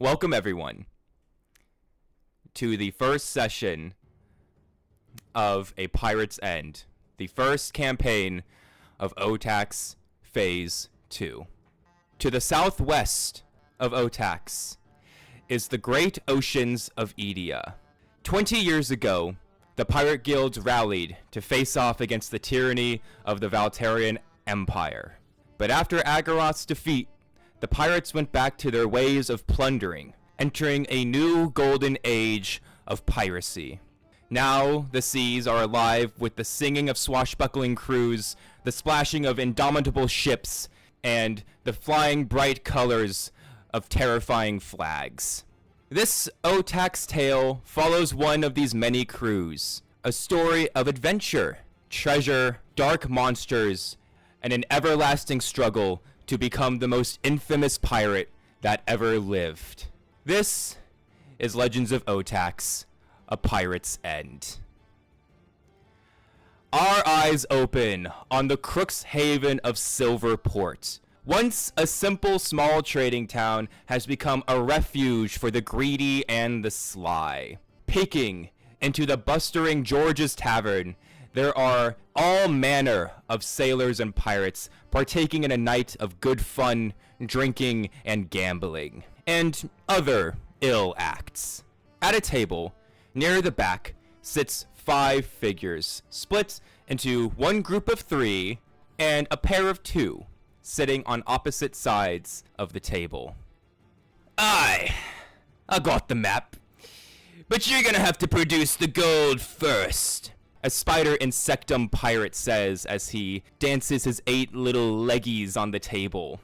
Welcome everyone to the first session of A Pirate's End, the first campaign of Otax Phase 2. To the southwest of Otax is the great oceans of Edia. 20 years ago, the pirate guilds rallied to face off against the tyranny of the Valterian Empire. But after Agaroth's defeat, the pirates went back to their ways of plundering, entering a new golden age of piracy. Now the seas are alive with the singing of swashbuckling crews, the splashing of indomitable ships, and the flying bright colors of terrifying flags. This Otax tale follows one of these many crews, a story of adventure, treasure, dark monsters, and an everlasting struggle to become the most infamous pirate that ever lived. This is Legends of Otax, A Pirate's End. Our eyes open on the Crook's Haven of Silverport. Once a simple small trading town has become a refuge for the greedy and the sly. Peeking into the bustering George's Tavern, there are all manner of sailors and pirates partaking in a night of good fun, drinking, and gambling, and other ill acts. At a table, near the back, sits 5 figures, split into one group of 3 and a pair of 2, sitting on opposite sides of the table. I got the map, but you're gonna have to produce the gold first, a spider insectum pirate says as he dances his 8 little leggies on the table.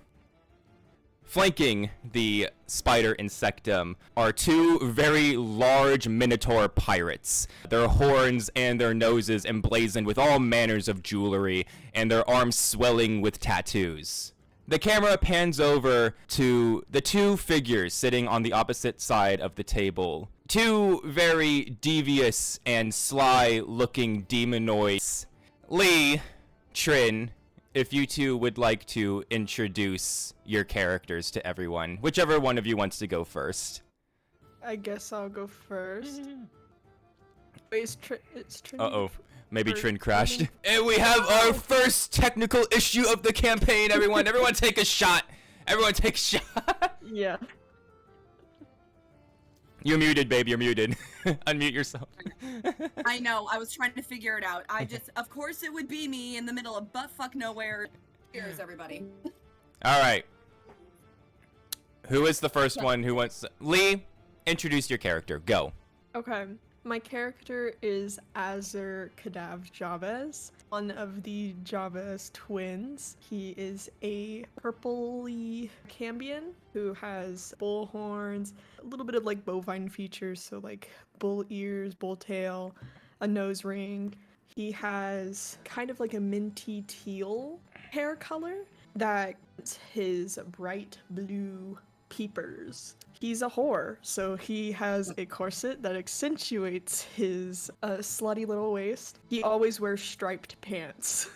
Flanking the spider insectum are 2 very large minotaur pirates, their horns and their noses emblazoned with all manners of jewelry and their arms swelling with tattoos. The camera pans over to the 2 figures sitting on the opposite side of the table. 2 very devious and sly looking demonoids. Lee, Trin, if you 2 would like to introduce your characters to everyone, whichever one of you wants to go first. I guess I'll go first. Wait, it's Trin. Uh-oh. Maybe Trin crashed. And we have our first technical issue of the campaign, everyone. Everyone take a shot. Everyone take a shot. Yeah. You're muted, babe. You're muted. Unmute yourself. I know. I was trying to figure it out. Of course it would be me in the middle of buttfuck nowhere. Cheers, everybody. All right. Who is the first one who wants to... Lee, introduce your character. Go. Okay. My character is Azur Kadav Javez, one of the Javez twins. He is a purpley Cambion who has bull horns, a little bit of like bovine features, so like bull ears, bull tail, a nose ring. He has kind of like a minty teal hair color that's his bright blue peepers. He's a whore, so he has a corset that accentuates his slutty little waist. He always wears striped pants.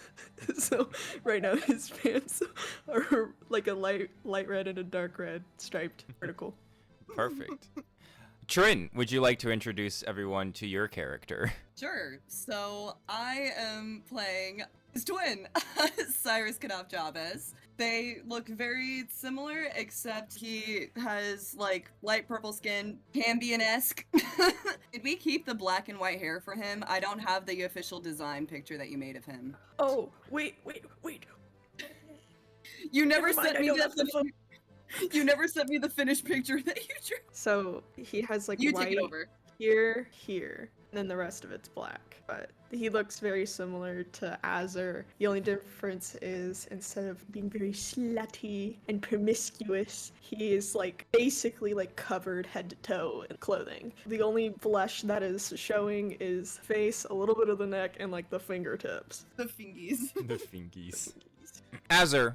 So right now his pants are like a light red and a dark red striped vertical. Perfect. Trin, would you like to introduce everyone to your character? Sure. So I am playing his twin, Cyrus Kadav Javez. They look very similar, except he has like light purple skin, Cambion-esque. Did we keep the black and white hair for him? I don't have the official design picture that you made of him. Oh, wait. You never sent me the You never sent me the finished picture that you drew. So he has like You white take it over. here, and then the rest of it's black. But he looks very similar to Azur. The only difference is instead of being very slutty and promiscuous, he is like basically like covered head to toe in clothing. The only flesh that is showing is face, a little bit of the neck, and like the fingertips. The fingies. The fingies. Azur,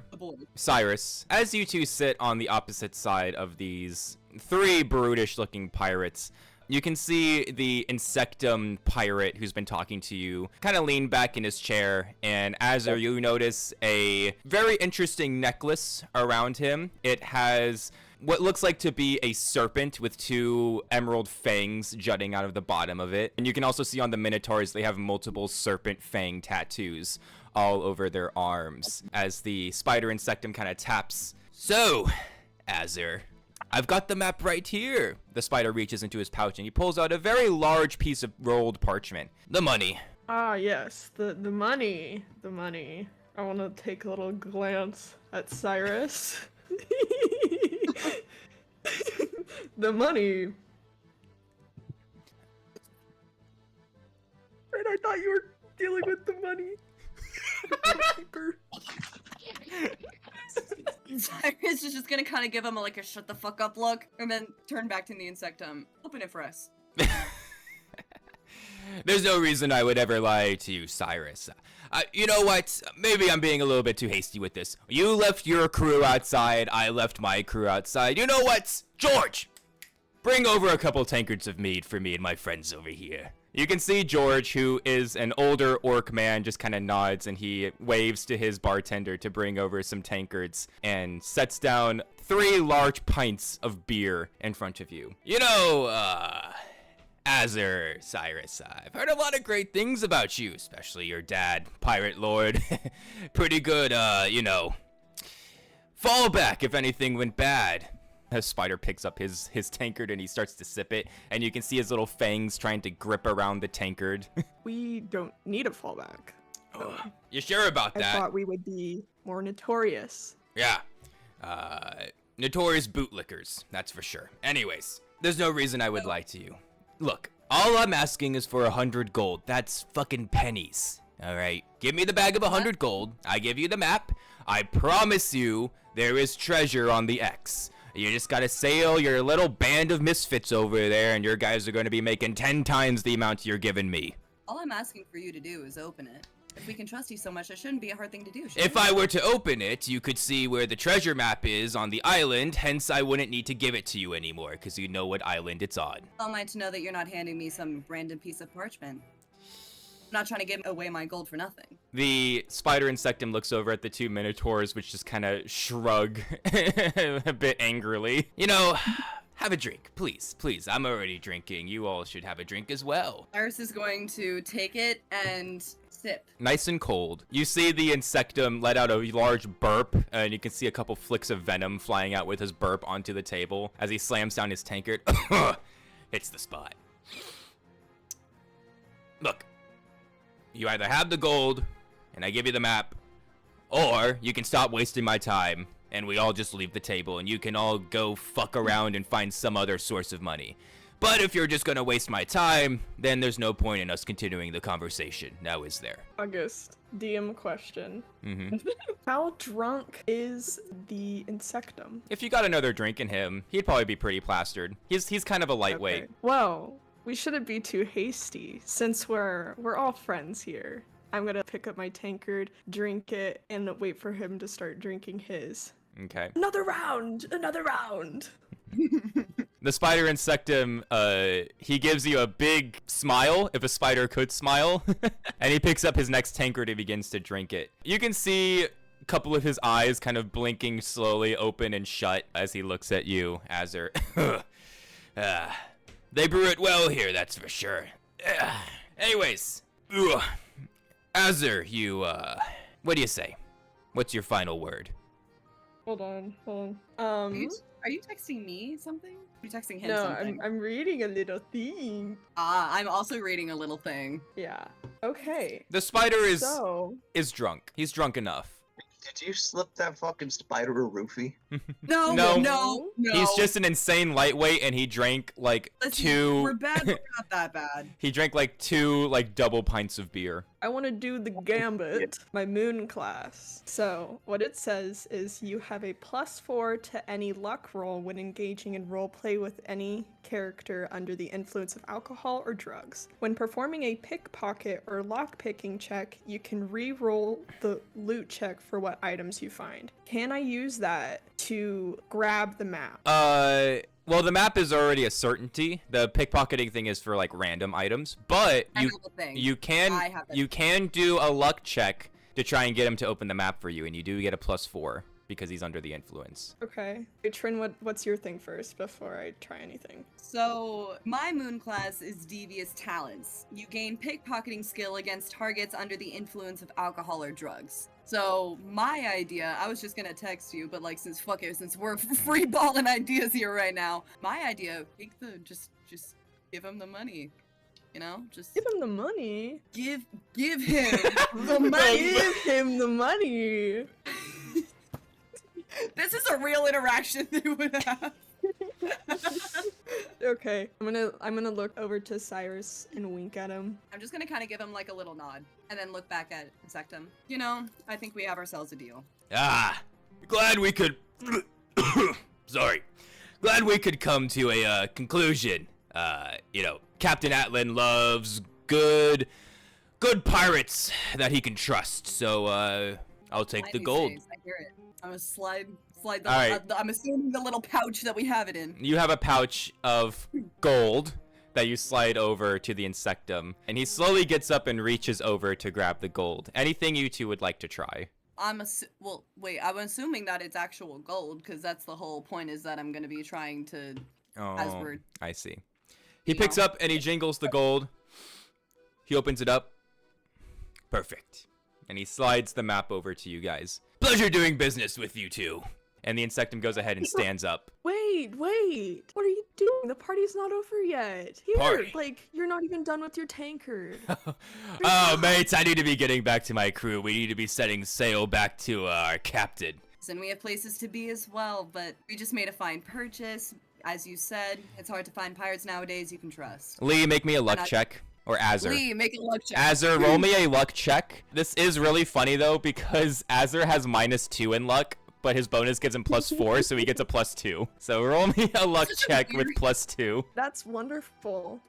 Cyrus, as you 2 sit on the opposite side of these 3 brutish looking pirates, you can see the Insectum pirate who's been talking to you kind of lean back in his chair, and Azur, you notice a very interesting necklace around him. It has what looks like to be a serpent with 2 emerald fangs jutting out of the bottom of it. And you can also see on the minotaurs, they have multiple serpent fang tattoos all over their arms as the spider insectum kind of taps. So, Azur, I've got the map right here. The spider reaches into his pouch and he pulls out a very large piece of rolled parchment. The money. Ah, yes, the money. The money. I want to take a little glance at Cyrus. The money. And I thought you were dealing with the money. Cyrus is just gonna kind of give him a shut the fuck up look, and then turn back to the insectum. Open it for us. There's no reason I would ever lie to you, Cyrus. You know what? Maybe I'm being a little bit too hasty with this. You left your crew outside, I left my crew outside. You know what? George! Bring over a couple tankards of mead for me and my friends over here. You can see George, who is an older orc man, just kind of nods and he waves to his bartender to bring over some tankards and sets down 3 large pints of beer in front of you. You know, Azur, Cyrus, I've heard a lot of great things about you, especially your dad, Pirate Lord. Pretty good, you know, fallback if anything went bad. A spider picks up his tankard and he starts to sip it, and you can see his little fangs trying to grip around the tankard. We don't need a fallback. Oh, you sure about that? I thought we would be more notorious. Yeah. Notorious bootlickers, that's for sure. Anyways, there's no reason I would lie to you. Look, all I'm asking is for 100 gold. That's fucking pennies. Alright? Give me the bag of 100 gold. I give you the map. I promise you there is treasure on the X. You just gotta sail your little band of misfits over there, and your guys are gonna be making 10 times the amount you're giving me. All I'm asking for you to do is open it. If we can trust you so much, it shouldn't be a hard thing to do, should If it? I were to open it, you could see where the treasure map is on the island, hence I wouldn't need to give it to you anymore, because you know what island it's on. All mine to know that you're not handing me some random piece of parchment. I'm not trying to give away my gold for nothing. The spider insectum looks over at the 2 minotaurs, which just kind of shrug a bit angrily. You know, have a drink, please, please. I'm already drinking. You all should have a drink as well. Cyrus is going to take it and sip. Nice and cold. You see the insectum let out a large burp, and you can see a couple flicks of venom flying out with his burp onto the table as he slams down his tankard. Hits the spot. Look. You either have the gold, and I give you the map, or you can stop wasting my time, and we all just leave the table, and you can all go fuck around and find some other source of money. But if you're just gonna waste my time, then there's no point in us continuing the conversation, now is there? August, DM question. Mm-hmm. How drunk is the insectum? If you got another drink in him, he'd probably be pretty plastered. He's kind of a lightweight. Okay. Well, we shouldn't be too hasty, since we're all friends here. I'm gonna pick up my tankard, drink it, and wait for him to start drinking his. Okay. Another round! Another round! The spider insectum, he gives you a big smile, if a spider could smile, and he picks up his next tankard and begins to drink it. You can see a couple of his eyes kind of blinking slowly open and shut as he looks at you, Azur. They brew it well here, that's for sure. Anyways, Azur, you, what do you say? What's your final word? Hold on. Are you texting me something? Are you texting him No, something? I'm reading a little thing. I'm also reading a little thing. Yeah. Okay. The spider is drunk. He's drunk enough. Did you slip that fucking spider a roofie? No. He's just an insane lightweight, and he drank like Listen, We're bad, but we're not that bad. He drank like 2 like double pints of beer. I want to do the gambit, my moon class. So what it says is you have a +4 to any luck roll when engaging in roleplay with any character under the influence of alcohol or drugs. When performing a pickpocket or lockpicking check, you can re-roll the loot check for what items you find. Can I use that to grab the map? Well, the map is already a certainty. The pickpocketing thing is for like random items, but you can do a luck check to try and get him to open the map for you, and you do get a +4. because he's under the influence. Okay. Hey, Trin, what's your thing first before I try anything? So, my moon class is Devious Talents. You gain pickpocketing skill against targets under the influence of alcohol or drugs. So, my idea, I was just gonna text you, but like, since we're free balling ideas here right now, my idea, just give him the money. You know, just Give him the money. give him the money. Give him the money. This is a real interaction they would have. Okay, I'm gonna look over to Cyrus and wink at him. I'm just gonna kind of give him like a little nod, and then look back at Insectum. You know, I think we have ourselves a deal. Glad we could. Sorry. Glad we could come to a conclusion. Captain Atlan loves good pirates that he can trust. So I'll take the gold. I hear it. I'm gonna slide the. All right. I'm assuming the little pouch that we have it in. You have a pouch of gold that you slide over to the Insectum, and he slowly gets up and reaches over to grab the gold. Anything you two would like to try? I'm assuming that it's actual gold, because that's the whole point, is that I'm gonna be trying to. Oh, I see. He picks up and he jingles the gold. He opens it up. Perfect. And he slides the map over to you guys. Pleasure doing business with you two. And the Insectum goes ahead and stands up. Wait. What are you doing? The party's not over yet. Here, Party. like, you're not even done with your tankard. Oh, mates, I need to be getting back to my crew. We need to be setting sail back to our captain. And we have places to be as well, but we just made a fine purchase. As you said, it's hard to find pirates nowadays you can trust. Lee, make me a luck check. Or Azur. Lee, make a luck check. Azur, roll me a luck check. This is really funny, though, because Azur has -2 in luck, but his bonus gives him +4, so he gets a +2. So roll me a luck check with +2. That's wonderful.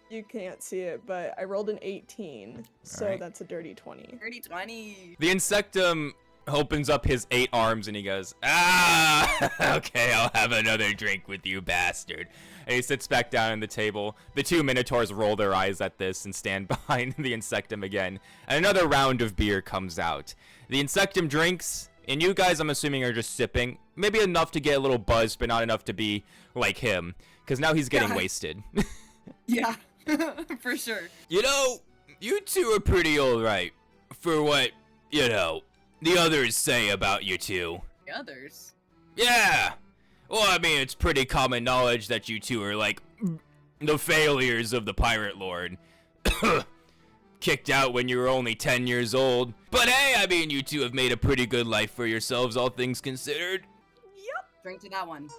You can't see it, but I rolled an 18, so Alright. that's a dirty 20. Dirty 20. The Insectum opens up his 8 arms and he goes, okay, I'll have another drink with you, bastard. And he sits back down on the table. The 2 Minotaurs roll their eyes at this and stand behind the Insectum again. And another round of beer comes out. The Insectum drinks, and you guys, I'm assuming, are just sipping. Maybe enough to get a little buzzed, but not enough to be like him. Because now he's getting wasted. Yeah, for sure. You know, you two are pretty alright for what, the others say about you two. The others? Yeah! Well, I mean, it's pretty common knowledge that you two are like the failures of the Pirate Lord. Kicked out when you were only 10 years old. But hey, I mean, you two have made a pretty good life for yourselves, all things considered. Yep. Drink to that one.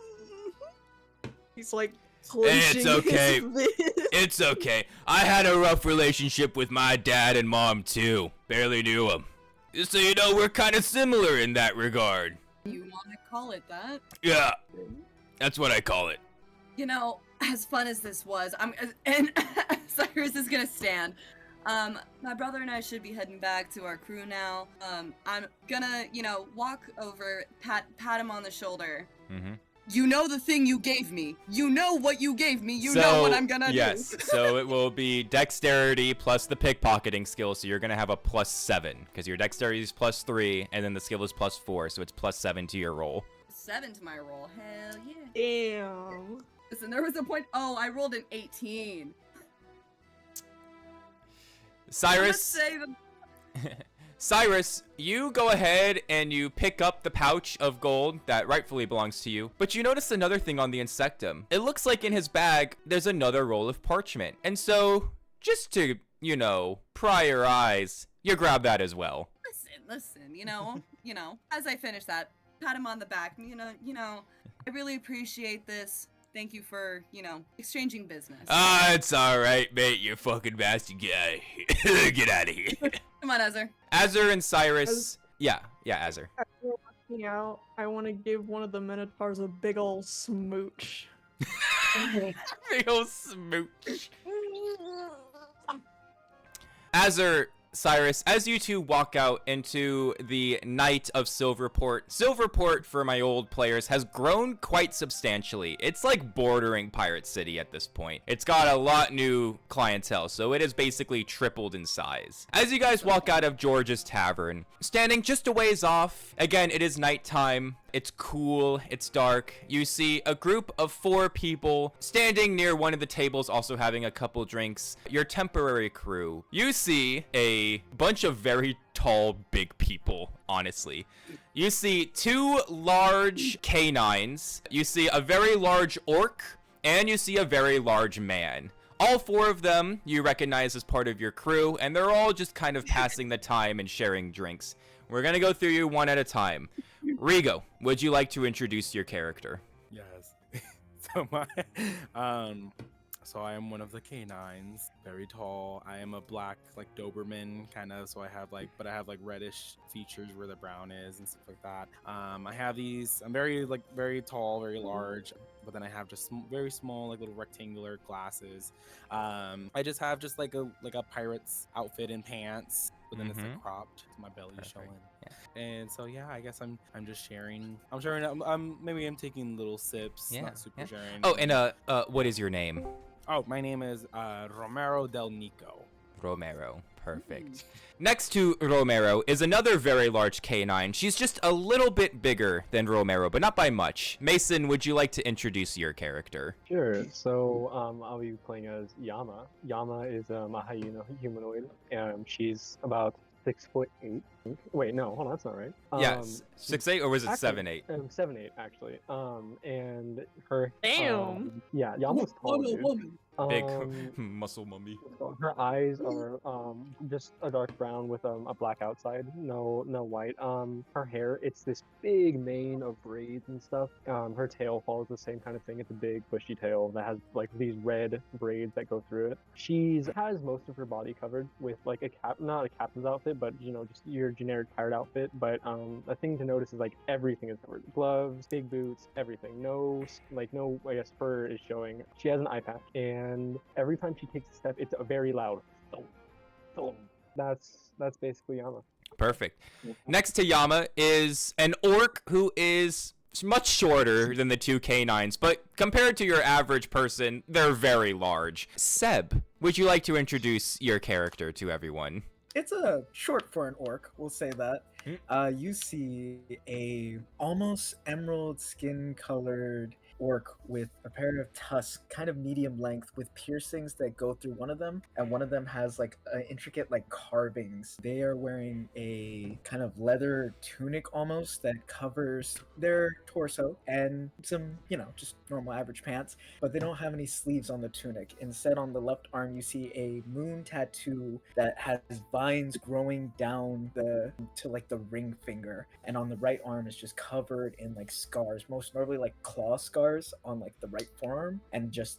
He's like, It's okay. his fist. It's okay. I had a rough relationship with my dad and mom, too. Barely knew them. So, we're kind of similar in that regard. You want to call it that? Yeah, that's what I call it. As fun as this was, and Cyrus is gonna stand. My brother and I should be heading back to our crew now. I'm gonna, walk over, pat him on the shoulder. Mm-hmm. You know the thing you gave me. You know what you gave me. You know what I'm gonna yes, do. so it will be dexterity plus the pickpocketing skill, so you're gonna have a +7, because your dexterity is +3, and then the skill is +4, so it's +7 to your roll. 7 to my roll. Hell yeah. Damn. Listen, there was a point. Oh, I rolled an 18. Cyrus, Cyrus, you go ahead and you pick up the pouch of gold that rightfully belongs to you, but you notice another thing on the Insectum. It looks like in his bag, there's another roll of parchment. And so, just to, pry your eyes, you grab that as well. Listen, as I finish that, pat him on the back, I really appreciate this. Thank you for, exchanging business. It's alright, mate, you fucking bastard. Get out of here. Get out of here. Come on, Azur. Azur and Cyrus. Yeah, Azur. After walking out, I want to give one of the Minotaurs a big ol' smooch. Real smooch. Azur, Cyrus, as you two walk out into the night of Silverport, for my old players, has grown quite substantially. It's like bordering Pirate City at this point. It's got a lot new clientele, so it has basically tripled in size. As you guys walk out of George's Tavern, standing just a ways off, again, it is nighttime. It's cool, it's dark. You see a group of 4 people standing near one of the tables, also having a couple drinks. Your temporary crew. You see a bunch of very tall, big people, honestly. You see 2 large canines. You see a very large orc, and you see a very large man. All 4 of them you recognize as part of your crew, and they're all just kind of passing the time and sharing drinks. We're gonna go through you one at a time. Rigo, would you like to introduce your character? Yes. So I am one of the canines, very tall. I am a black, like, Doberman kind of. So I have like reddish features where the brown is and stuff like that. I have these. I'm very tall, very large. But then I have just very small, like, little rectangular glasses. I just have like a pirate's outfit and pants. But then it's like cropped, so my belly's showing. Yeah. And so yeah, I guess I'm just sharing. Maybe I'm taking little sips, not super sharing. Oh, and what is your name? Oh, my name is Romero del Nico. Romero, perfect. Next to Romero is another very large canine. She's just a little bit bigger than Romero, but not by much. Mason, would you like to introduce your character? Sure. So I'll be playing as Yama. Yama is a hyena humanoid. She's about 6'8". Wait, no, hold on, that's not right. Yes, 6'8", or was it 7'8"? 7'8", actually. And her. Damn. Yeah, Yama's tall, dude. Big muscle mummy. Her eyes are just a dark brown with a black outside, no white. Her hair, it's this big mane of braids and stuff. Her tail follows the same kind of thing. It's a big bushy tail that has like these red braids that go through it. She has most of her body covered with like not a captain's outfit, but just your generic pirate outfit. But a thing to notice is like everything is covered: gloves, big boots, everything. No I guess fur is showing. She has an eye patch, and every time she takes a step, it's a very loud thump, thump. That's basically Yama. Perfect. Next to Yama is an orc who is much shorter than the 2 canines, but compared to your average person, they're very large. Seb, would you like to introduce your character to everyone? It's short for an orc, we'll say that. You see a almost emerald skin colored orc with a pair of tusks, kind of medium length, with piercings that go through one of them, and one of them has like intricate like carvings. They are wearing a kind of leather tunic almost that covers their torso, and some just normal average pants, but they don't have any sleeves on the tunic. Instead, on the left arm you see a moon tattoo that has vines growing down to like the ring finger, and on the right arm is just covered in like scars, most notably like claw scars on like the right forearm, and just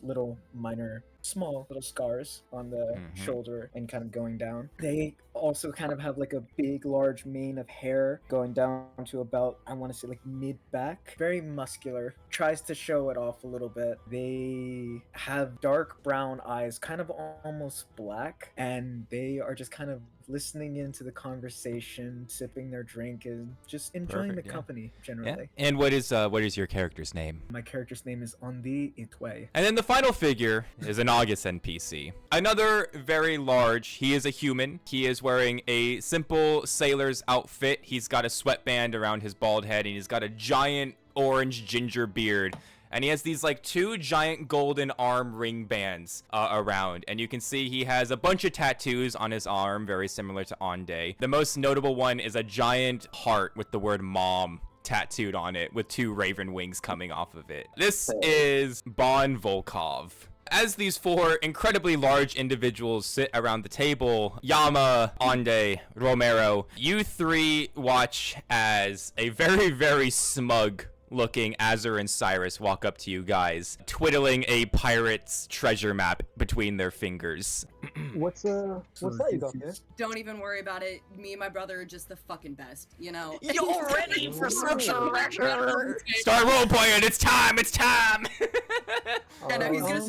small little scars on the shoulder and kind of going down. They also kind of have like a big large mane of hair going down to about, I want to say, like mid back. Very muscular, tries to show it off a little bit. They have dark brown eyes, kind of almost black, and they are just kind of listening into the conversation, sipping their drink, and just enjoying the company generally. Yeah. And what is your character's name? My character's name is Ondi Itwe. And then the final figure is an August NPC. Another very large. He is a human. He is wearing a simple sailor's outfit. He's got a sweatband around his bald head, and he's got a giant orange ginger beard. And he has these like 2 giant golden arm ring bands around. And you can see he has a bunch of tattoos on his arm, very similar to Onde. The most notable one is a giant heart with the word mom tattooed on it, with 2 raven wings coming off of it. This is Bon Volkov. As these 4 incredibly large individuals sit around the table, Yama, Onde, Romero, you 3 watch as a very, very smug looking Azur and Cyrus walk up to you guys, twiddling a pirate's treasure map between their fingers. What's that you got there? Don't even worry about it. Me and my brother are just the fucking best, You're ready for some treasure! Start role playing. It's time. This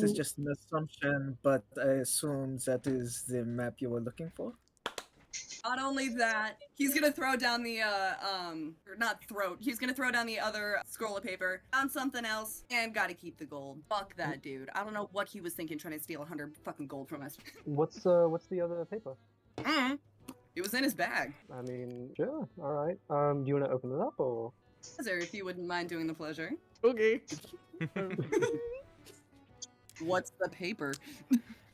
is just an assumption, but I assume that is the map you were looking for. Not only that, he's gonna throw down the or not throat. He's gonna throw down the other scroll of paper, found something else, and gotta keep the gold. Fuck that dude. I don't know what he was thinking trying to steal 100 fucking gold from us. What's the other paper? It was in his bag. I mean, sure. All right. Do you want to open it up or? Sir, if you wouldn't mind doing the pleasure. Okay. What's the paper?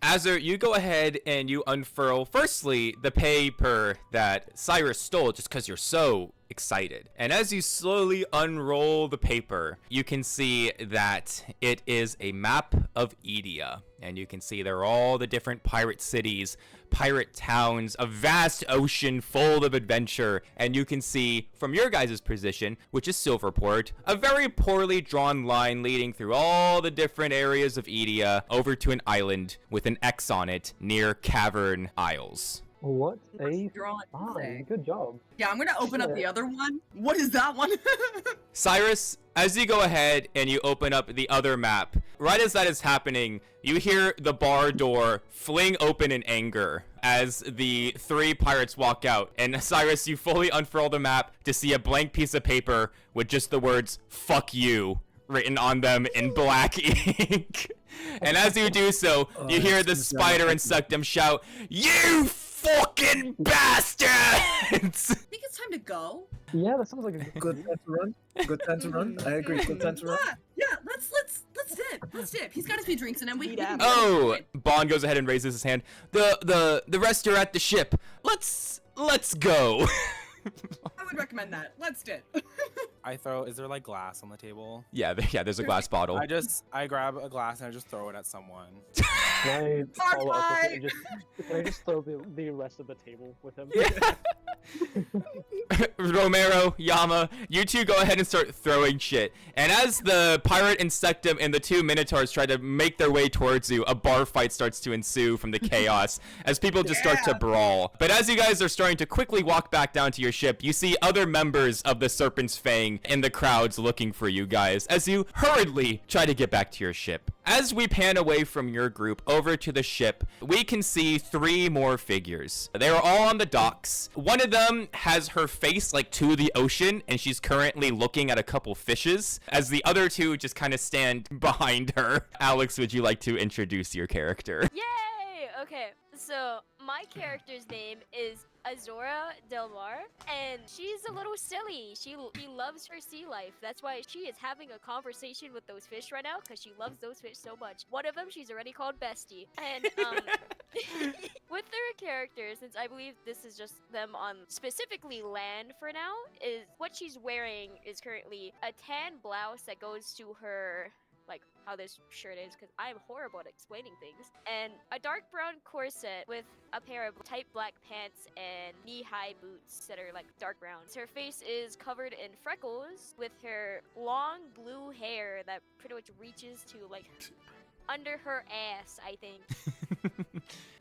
Azur, you go ahead and you unfurl, firstly, the paper that Cyrus stole just because you're so excited. And as you slowly unroll the paper, you can see that it is a map of Edia. And you can see there are all the different pirate cities, pirate towns, a vast ocean full of adventure. And you can see from your guys' position, which is Silverport, a very poorly drawn line leading through all the different areas of Edia over to an island with an X on it near Cavern Isles. What a Draw it fine. today. Good job. Yeah, I'm gonna open up the other one. What is that one? Cyrus, as you go ahead and you open up the other map, right as that is happening, you hear the bar door fling open in anger as the three pirates walk out. And Cyrus, you fully unfurl the map to see a blank piece of paper with just the words, "fuck you," written on them in black ink. And as you do so, you hear the spider insectum shout, "You fucking bastards!" I think it's time to go. Yeah, that sounds like a Good time to run. Good time to run. I agree. Good time to run. Yeah, let's dip. Let's dip. He's got a few drinks in him. We can Oh, Bond goes ahead and raises his hand. The rest are at the ship. Let's go. I would recommend that. Let's dip. Is there like glass on the table? Yeah, there's a glass bottle. I grab a glass and I just throw it at someone. Can I follow up with it Bye. and can I just throw the rest of the table with him? Romero, Yama, you two go ahead and start throwing shit. And as the pirate insectum and the two minotaurs try to make their way towards you, a bar fight starts to ensue from the chaos as people just start to brawl. But as you guys are starting to quickly walk back down to your ship, you see other members of the Serpent's Fang in the crowds looking for you guys as you hurriedly try to get back to your ship. As we pan away from your group over to the ship, we can see three more figures. They are all on the docks. One of them has her face like to the ocean, and she's currently looking at a couple fishes, as the other two just kind of stand behind her. Alex, would you like to introduce your character? Yay! Okay, so my character's name is Azora Del Mar, and she's a little silly. She loves her sea life. That's why she is having a conversation with those fish right now, because she loves those fish so much. One of them she's already called Bestie. And with their character, since I believe this is just them on specifically land for now, is what she's wearing is currently a tan blouse that goes to her, like how this shirt is, because I'm horrible at explaining things, and a dark brown corset with a pair of tight black pants and knee-high boots that are like dark browns. Her face is covered in freckles with her long blue hair that pretty much reaches to like under her ass, I think.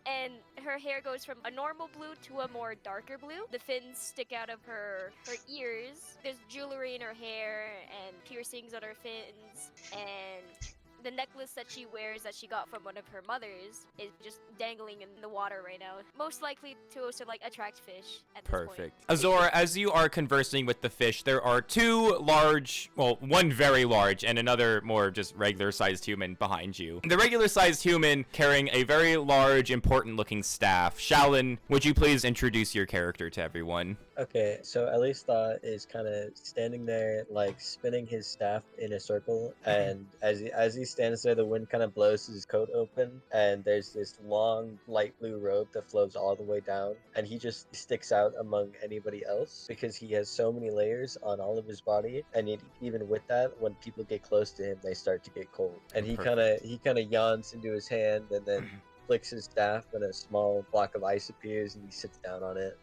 And her hair goes from a normal blue to a more darker blue. The fins stick out of her ears. There's jewelry in her hair and piercings on her fins. And the necklace that she wears that she got from one of her mothers is just dangling in the water right now. Most likely to also like attract fish at this point. Perfect. Azora, as you are conversing with the fish, there are two large, well, one very large and another more just regular sized human behind you. The regular sized human carrying a very large, important looking staff. Shalin, would you please introduce your character to everyone? Okay, so Elisa is kind of standing there, like spinning his staff in a circle, and as he stands there, the wind kind of blows his coat open, and there's this long light blue robe that flows all the way down, and he just sticks out among anybody else because he has so many layers on all of his body, and even with that, when people get close to him, they start to get cold, and he kind of yawns into his hand, and then flicks his staff, and a small block of ice appears, and he sits down on it.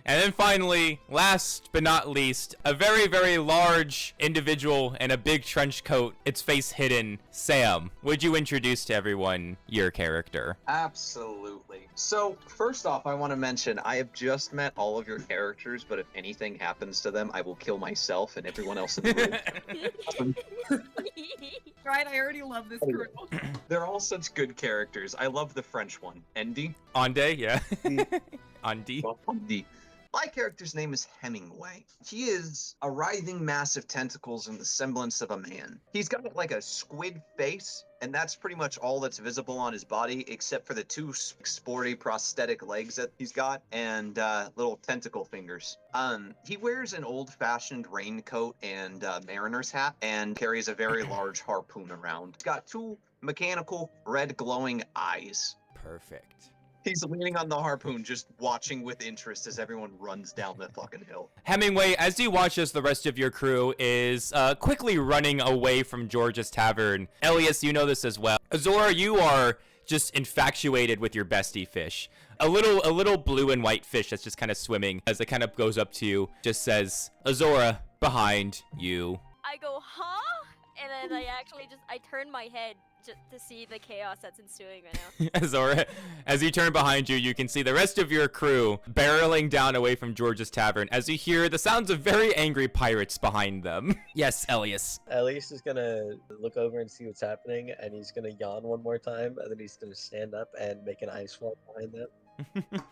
And then finally, last but not least, a very, very large individual in a big trench coat, its face hidden. Sam, would you introduce to everyone your character? Absolutely. So, first off, I want to mention, I have just met all of your characters, but if anything happens to them, I will kill myself and everyone else in the room. right? I already love this crew. They're all such good characters. I love the French one. Andy? Ande, yeah. Andi. Well, Andy. My character's name is Hemingway. He is a writhing mass of tentacles in the semblance of a man. He's got like a squid face, and that's pretty much all that's visible on his body, except for the two sporty prosthetic legs that he's got and little tentacle fingers. He wears an old-fashioned raincoat and mariner's hat and carries a very large harpoon around. He's got two mechanical red glowing eyes. Perfect. He's leaning on the harpoon, just watching with interest as everyone runs down the fucking hill. Hemingway, as you watch as the rest of your crew is quickly running away from George's Tavern. Elias, you know this as well. Azora, you are just infatuated with your bestie fish. A little blue and white fish that's just kind of swimming as it kind of goes up to you, just says, Azora, behind you. I go, huh? And then I turn my head just to see the chaos that's ensuing right now. Azora, as you turn behind you, you can see the rest of your crew barreling down away from George's Tavern as you hear the sounds of very angry pirates behind them. Yes, Elias. Elias is gonna look over and see what's happening, and he's gonna yawn one more time, and then he's gonna stand up and make an ice wall behind them.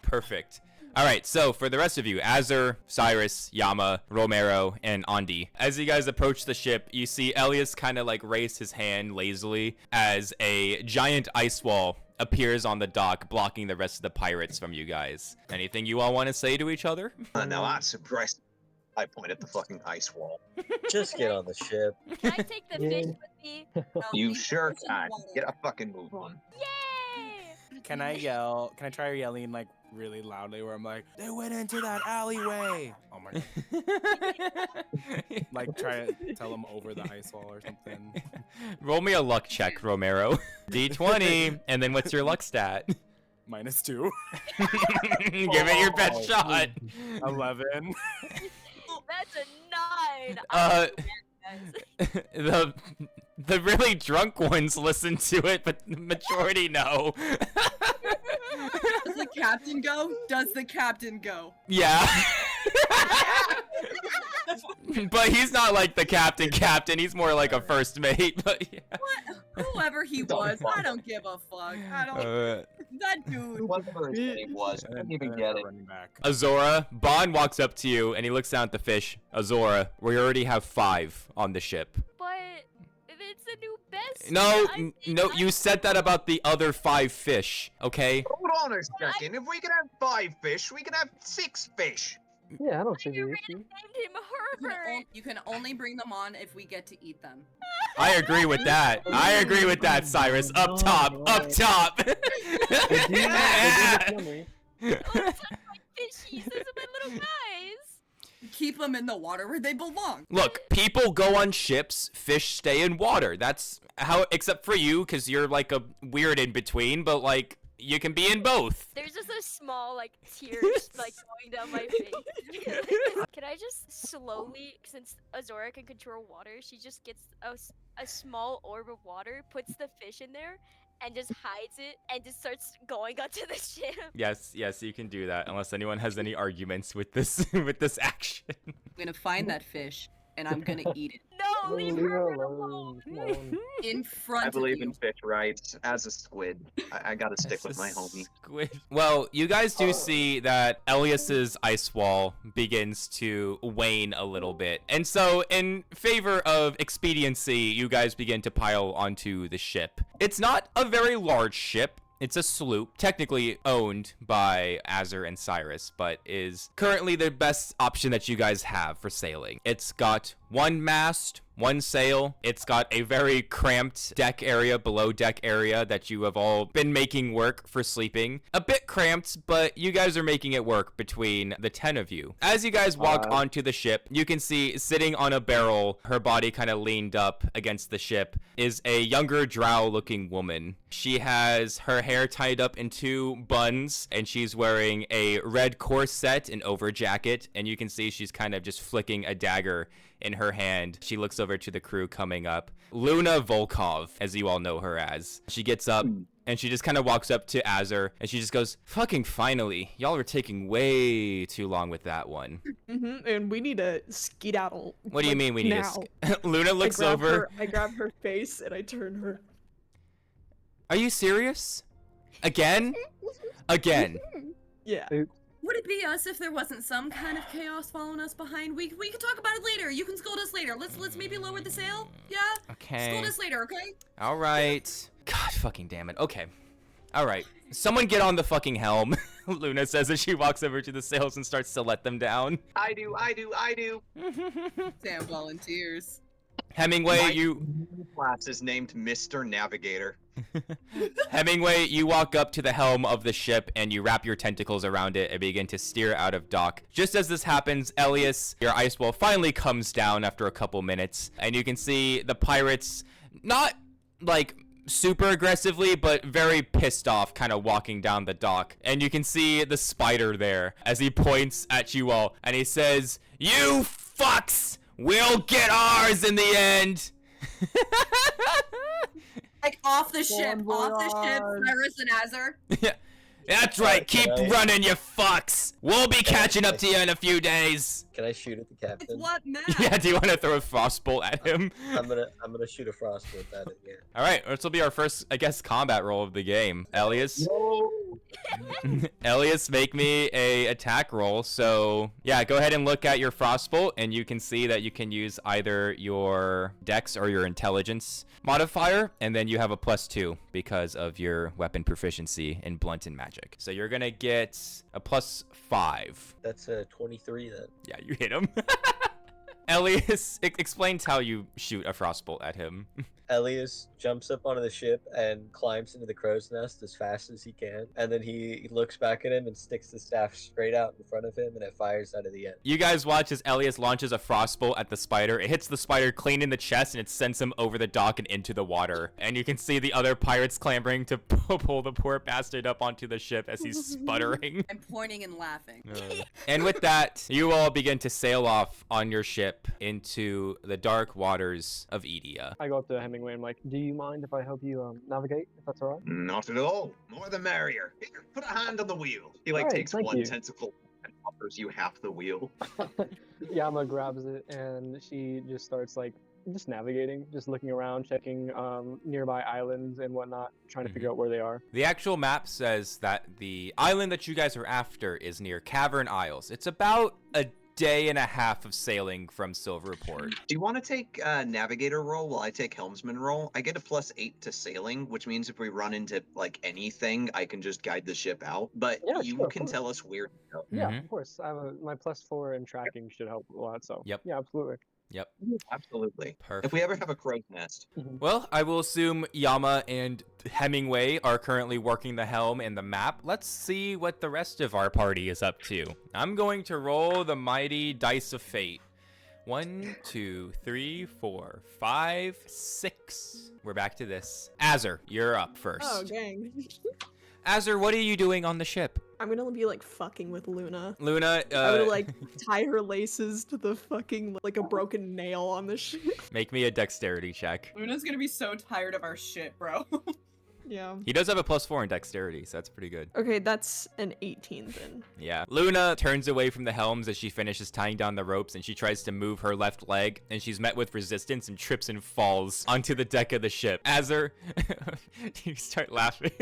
Perfect. All right, so for the rest of you, Azur, Cyrus, Yama, Romero, and Andi, as you guys approach the ship, you see Elias kind of like raise his hand lazily as a giant ice wall appears on the dock, blocking the rest of the pirates from you guys. Anything you all want to say to each other? Now that's impressive. I point at the fucking ice wall. Just get on the ship. Can I take the fish with me? You sure can. Get a fucking move on. Yay! Can I try yelling like really loudly where I'm like, they went into that alleyway? Oh my god. Like try to tell them over the ice wall or something. Roll me a luck check, Romero. D20, and then what's your luck stat? -2. Give it your best shot. 11. That's a 9. The really drunk ones listen to it, but the majority no. Does the captain go? Does the captain go? Yeah. But he's not like the captain. He's more like a first mate. But yeah. What? Whoever he was, I don't give a fuck. I don't. That dude. Whatever his name was, I didn't even get it. Azora, Bond walks up to you and he looks down at the fish. Azora, we already have 5 on the ship. But it's a new best. No, you said that about the other 5 fish, okay? Hold on a second. If we can have 5 fish, we can have 6 fish. Yeah, I don't see You the already issue. named him Herbert. You can only bring them on if we get to eat them. I agree with that. Cyrus. Up top. Up top. They do the family. Oh, it's like my fishies. Those are my little guys. Keep them in the water where they belong. Look, people go on ships, fish stay in water. That's how, except for you, because you're like a weird in between, but like, you can be in both. There's just a small, like, tears, like, going down my face. Can I just slowly, since Azora can control water, she just gets a small orb of water, puts the fish in there, and just hides it, and just starts going onto the ship. Yes, you can do that, unless anyone has any arguments with this with this action. I'm gonna find that fish, and I'm gonna eat it. No, leave Leave her her alone. alone. Come on. In front I of believe you. in fish rights. As a squid, I gotta stick with my homie. Squid. Well, you guys do see that Elias's ice wall begins to wane a little bit. And so, in favor of expediency, you guys begin to pile onto the ship. It's not a very large ship. It's a sloop, technically owned by Azur and Cyrus, but is currently the best option that you guys have for sailing. It's got 1 mast, 1 sail. It's got a very cramped deck area, below deck area that you have all been making work for sleeping. A bit cramped, but you guys are making it work between the 10 of you. As you guys walk onto the ship, you can see sitting on a barrel, her body kind of leaned up against the ship, is a younger drow looking woman. She has her hair tied up in 2 buns, and she's wearing a red corset and over jacket, and you can see she's kind of just flicking a dagger in her hand. She looks over to the crew coming up. Luna Volkov, as you all know her as. She gets up and she just kind of walks up to Azur and she just goes, fucking finally. Y'all are taking way too long with that one. And we need to skedaddle. What do you mean we need now. Luna looks over. I grab her face and I turn her. Are you serious? Again? Again. Yeah. Would it be us if there wasn't some kind of chaos following us behind? We could talk about it later. You can scold us later. Let's maybe lower the sail. Yeah. Okay. Scold us later, okay? All right. God fucking damn it. Okay. All right. Someone get on the fucking helm. Luna says as she walks over to the sails and starts to let them down. I do. Sam volunteers. Hemingway, you class is named Mr. Navigator. Hemingway, you walk up to the helm of the ship and you wrap your tentacles around it and begin to steer out of dock. Just as this happens, Elias, your ice wall finally comes down after a couple minutes, and you can see the pirates not like super aggressively, but very pissed off, kind of walking down the dock. And you can see the spider there as he points at you all and he says, "You fucks! We'll get ours in the end." Like off the ship, Cyrus and Azur. Yeah, that's right. Keep running, you fucks. We'll be catching up to you in a few days. Can I shoot at the captain? It's what, man? Yeah, do you want to throw a frostbolt at him? I'm gonna shoot a frostbolt at him. Yeah. All right, this will be our first, I guess, combat roll of the game. Elias. Elias, make me a attack roll. So yeah, go ahead and look at your frostbolt, and you can see that you can use either your dex or your intelligence modifier, and then you have a +2 because of your weapon proficiency in blunt and magic. So you're gonna get a +5. That's a 23 then. Yeah, you hit him. Elias, explains how you shoot a frostbolt at him. Elias jumps up onto the ship and climbs into the crow's nest as fast as he can, and then he looks back at him and sticks the staff straight out in front of him, and it fires out of the end. You guys watch as Elias launches a frostbolt at the spider. It hits the spider clean in the chest, and it sends him over the dock and into the water. And you can see the other pirates clambering to pull the poor bastard up onto the ship as he's sputtering. I'm pointing and laughing. And with that, you all begin to sail off on your ship into the dark waters of Edia. I go up to Hemingway and I'm like, do you mind if I help you navigate, if that's all right? Not at all. More the merrier. Here, put a hand on the wheel. He like All right, takes thank one you. tentacle and offers you half the wheel. Yama grabs it and she just starts like just navigating, just looking around, checking nearby islands and whatnot, trying to figure out where they are. The actual map says that the island that you guys are after is near Cavern Isles. It's about a day and a half of sailing from Silverport. Do you want to take navigator roll while I take helmsman roll? I get a +8 to sailing, which means if we run into like anything, I can just guide the ship out. But Yeah, you sure, of can course. tell us where to go. Yeah, of course. I have my +4 in tracking should help a lot. So Yep. yeah, absolutely. Yep. Absolutely. Perfect. If we ever have a crow's nest. Well, I will assume Yama and Hemingway are currently working the helm and the map. Let's see what the rest of our party is up to. I'm going to roll the mighty dice of fate. 1, 2, 3, 4, 5, 6. We're back to this. Azur, you're up first. Oh, dang. Azur, what are you doing on the ship? I'm gonna be like fucking with Luna. Luna, I would like tie her laces to the fucking like a broken nail on the ship. make me a dexterity check. Luna's gonna be so tired of our shit, bro. Yeah. He does have a +4 in dexterity, so that's pretty good. Okay, that's an 18 then. Yeah. Luna turns away from the helms as she finishes tying down the ropes, and she tries to move her left leg, and she's met with resistance and trips and falls onto the deck of the ship. Azur, you start laughing.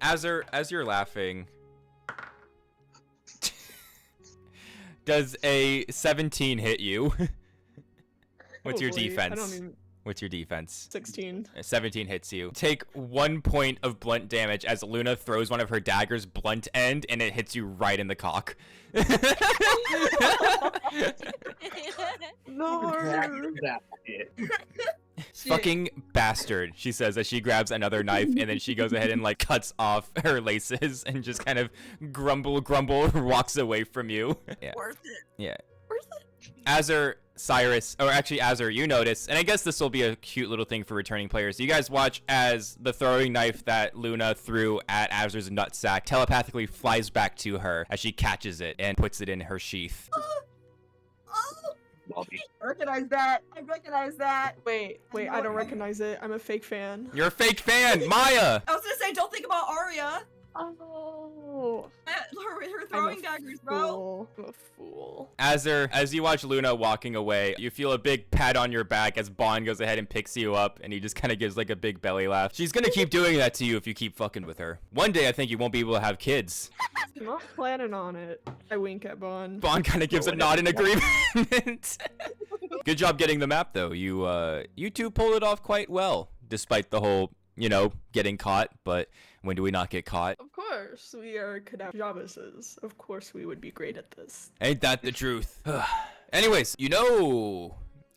Azur, as you're laughing, does a 17 hit you? What's your Probably. defense? I don't even. What's your defense? 16. 17 hits you. Take 1 point of blunt damage as Luna throws one of her daggers blunt end, and it hits you right in the cock. No. That's it. Fucking bastard, she says as she grabs another knife, and then she goes ahead and like cuts off her laces and just kind of grumble walks away from you. Yeah. Worth it. Yeah. Worth it. Azur, Cyrus, or actually Azur, you notice, and I guess this will be a cute little thing for returning players. You guys watch as the throwing knife that Luna threw at Azur's nutsack telepathically flies back to her as she catches it and puts it in her sheath. Oh, Bobby. I recognize that. I recognize that. Wait, I don't recognize it. I'm a fake fan. You're a fake fan, Maya. I was gonna say, don't think about Arya. Oh, Her I'm throwing a daggers, bro. fool. I'm a fool. As you watch Luna walking away, you feel a big pat on your back as Bond goes ahead and picks you up, and he just kind of gives like a big belly laugh. She's gonna keep doing that to you if you keep fucking with her. One day, I think you won't be able to have kids. I'm not planning on it. I wink at Bond. Bond kind of gives a nod in agreement. Good job getting the map, though. You two pulled it off quite well, despite the whole, getting caught. But when do we not get caught? Of course, we are Kadav Jabases. Of course, we would be great at this. Ain't that the truth? Anyways,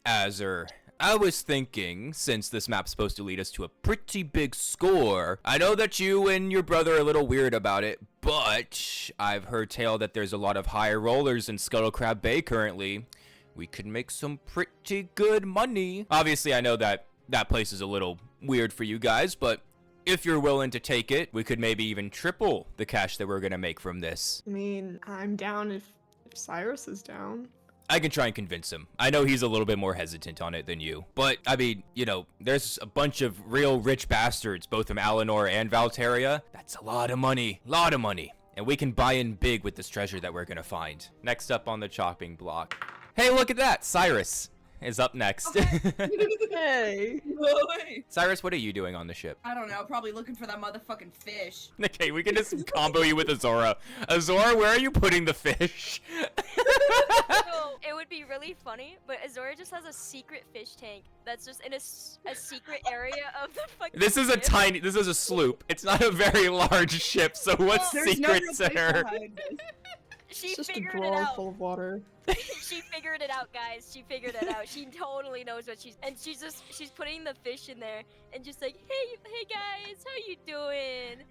Azur, I was thinking, since this map's supposed to lead us to a pretty big score, I know that you and your brother are a little weird about it, but I've heard tale that there's a lot of high rollers in Scuttle Crab Bay currently. We could make some pretty good money. Obviously, I know that that place is a little weird for you guys, but if you're willing to take it, we could maybe even triple the cash that we're gonna make from this. I mean, I'm down if Cyrus is down. I can try and convince him. I know he's a little bit more hesitant on it than you. But, I mean, there's a bunch of real rich bastards, both from Alinor and Valteria. That's a lot of money. Lot of money. And we can buy in big with this treasure that we're gonna find. Next up on the chopping block. Hey, look at that! Cyrus is up next. Hey! No way. Cyrus, what are you doing on the ship? I don't know. Probably looking for that motherfucking fish. Okay, we can just combo you with Azora. Azora, where are you putting the fish? So, it would be really funny, but Azora just has a secret fish tank that's just in a secret area of the fucking This is a sloop. It's not a very large ship, so what There's no real secrets place are? behind this. She It's just a figured it drawer out. full of water. She figured it out, guys. She figured it out. She totally knows what she's putting the fish in there and just like, hey guys, how you doing?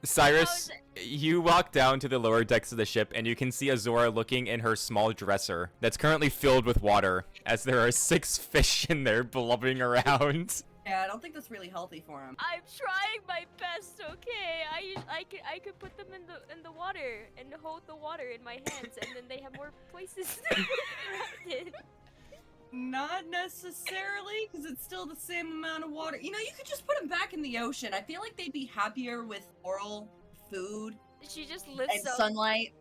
Cyrus, you walk down to the lower decks of the ship and you can see Azora looking in her small dresser that's currently filled with water as there are 6 fish in there blubbering around. Yeah, I don't think that's really healthy for him. I'm trying my best, okay? I could put them in the water and hold the water in my hands, and then they have more places to be surrounded. Not necessarily, because it's still the same amount of water. You could just put them back in the ocean. I feel like they'd be happier with oral food She just lifts and up. sunlight.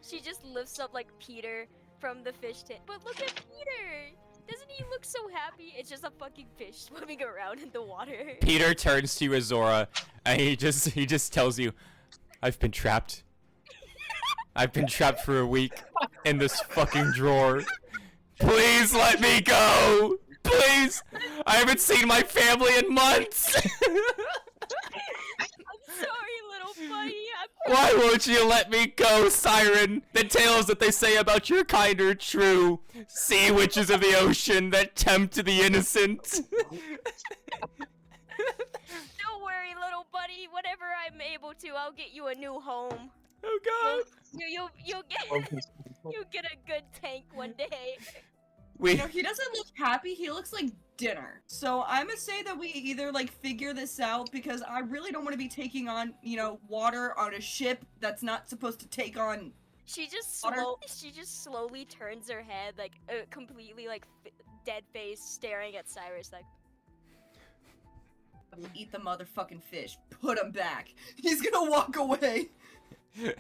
She just lifts up like Peter from the fish tank. But look at Peter. Doesn't he look so happy? It's just a fucking fish swimming around in the water. Peter turns to Azora and he just tells you, I've been trapped. I've been trapped for a week in this fucking drawer. Please let me go! Please! I haven't seen my family in months! I'm sorry, little buddy. Why won't you let me go, Siren? The tales that they say about your kind are true. Sea witches of the ocean that tempt the innocent. Don't worry, little buddy. Whenever I'm able to, I'll get you a new home. Oh god. You'll get a good tank one day. He doesn't look happy. He looks like dinner. So I'm gonna say that we either figure this out, because I really don't want to be taking on water on a ship that's not supposed to take on. She just Water. slowly turns her head, completely dead face, staring at Cyrus, like. Eat the motherfucking fish. Put him back. He's gonna walk away.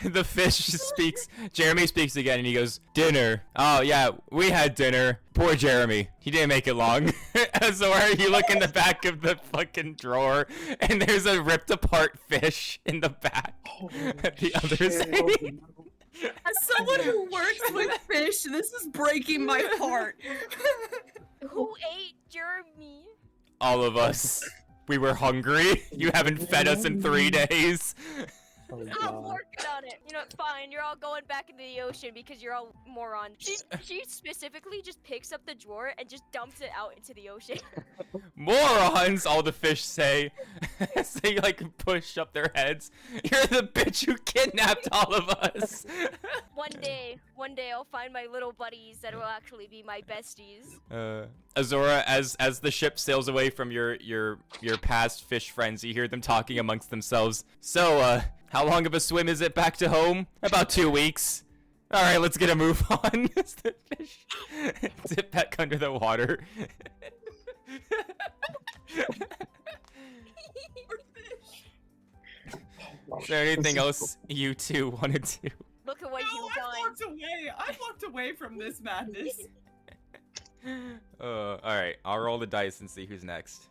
The fish speaks. Jeremy speaks again and he goes, dinner. Oh yeah, we had dinner. Poor Jeremy. He didn't make it long. Azora, you look in the back of the fucking drawer and there's a ripped apart fish in the back. At the other side. As someone who works with fish, this is breaking my heart. Who ate Jeremy? All of us. We were hungry. You haven't fed us in 3 days. Oh, I'm God. working on it. Fine. You're all going back into the ocean because you're all morons. She specifically just picks up the drawer and just dumps it out into the ocean. Morons, all the fish say. As they push up their heads. You're the bitch who kidnapped all of us. One day I'll find my little buddies that will actually be my besties. Azora, as the ship sails away from your past fish friends, you hear them talking amongst themselves. So, how long of a swim is it back to home? About 2 weeks. All right, let's get a move on. The fish dip back under the water. Is there anything else you two want to do? Look at what you I've want. walked away. I've walked away from this madness. All right, I'll roll the dice and see who's next.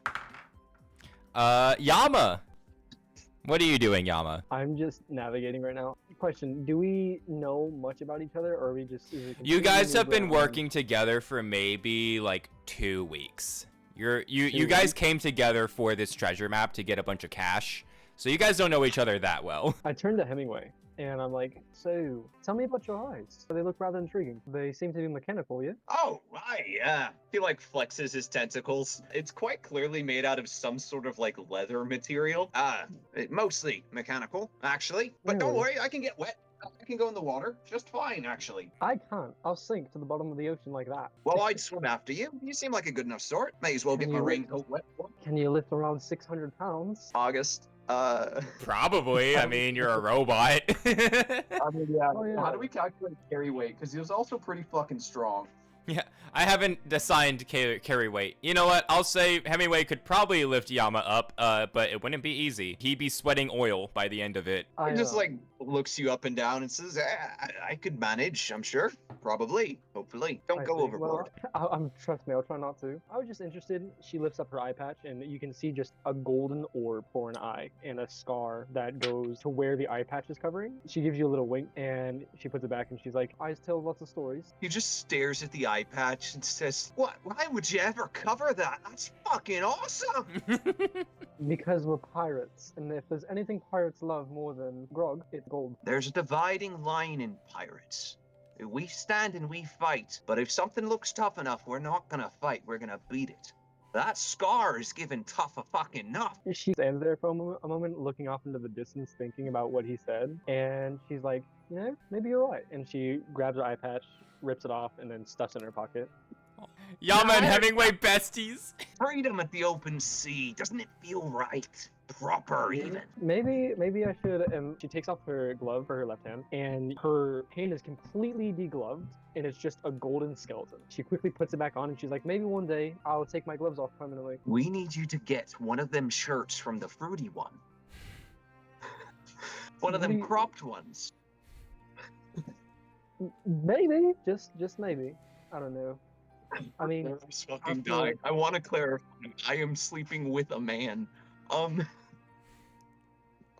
Yama. What are you doing, Yama? I'm just navigating right now. Question: do we know much about each other, or are we just? Is it You completely guys new have been ground? working together for maybe like 2 weeks. You guys came together for this treasure map to get a bunch of cash. So you guys don't know each other that well. I turned to Hemingway and I'm like, so tell me about your eyes. They look rather intriguing. They seem to be mechanical, yeah? Oh, right, yeah. He like flexes his tentacles. It's quite clearly made out of some sort of like leather material. Mostly mechanical, actually. But don't Really? worry, I can get wet. I can go in the water just fine, actually. I can't. I'll sink to the bottom of the ocean like that. Well, I'd swim after you. You seem like a good enough sort. May as well get Can my you- raincoat wet. Can you lift around 600 pounds? August. Probably. I mean, you're a robot. I mean, yeah. Oh, yeah. How do we calculate carry weight? Because he was also pretty fucking strong. Yeah, I haven't assigned carry weight. You know what? I'll say Hemingway could probably lift Yama up, but it wouldn't be easy. He'd be sweating oil by the end of it. He just like looks you up and down and says, I could manage, I'm sure. Probably. Hopefully. Don't I go see. overboard. Well, I'm trust me, I'll try not to. I was just interested. She lifts up her eye patch, and you can see just a golden orb for an eye and a scar that goes to where the eye patch is covering. She gives you a little wink, and she puts it back, and she's like, "Eyes tell lots of stories." He just stares at the eye patch and says, "What? Why would you ever cover that? That's fucking awesome!" Because we're pirates, and if there's anything pirates love more than grog, it's gold. There's a dividing line in pirates. We stand and we fight, but if something looks tough enough, we're not gonna fight, we're gonna beat it. That scar is giving tough a fucking enough. She stands there for a moment, looking off into the distance, thinking about what he said, and she's like, "You know, maybe you're right." And she grabs her eye patch, rips it off, and then stuffs it in her pocket. Yama and Hemingway besties. Freedom at the open sea, doesn't it feel right? Proper, even. Maybe I should. She takes off her glove for her left hand, and her hand is completely degloved, and it's just a golden skeleton. She quickly puts it back on, and she's like, "Maybe one day I'll take my gloves off permanently." We need you to get one of them shirts from the fruity one. One of them Maybe- cropped ones. Maybe, just maybe. I don't know. I mean, I'm fucking feel dying. like- I want to clarify. I am sleeping with a man.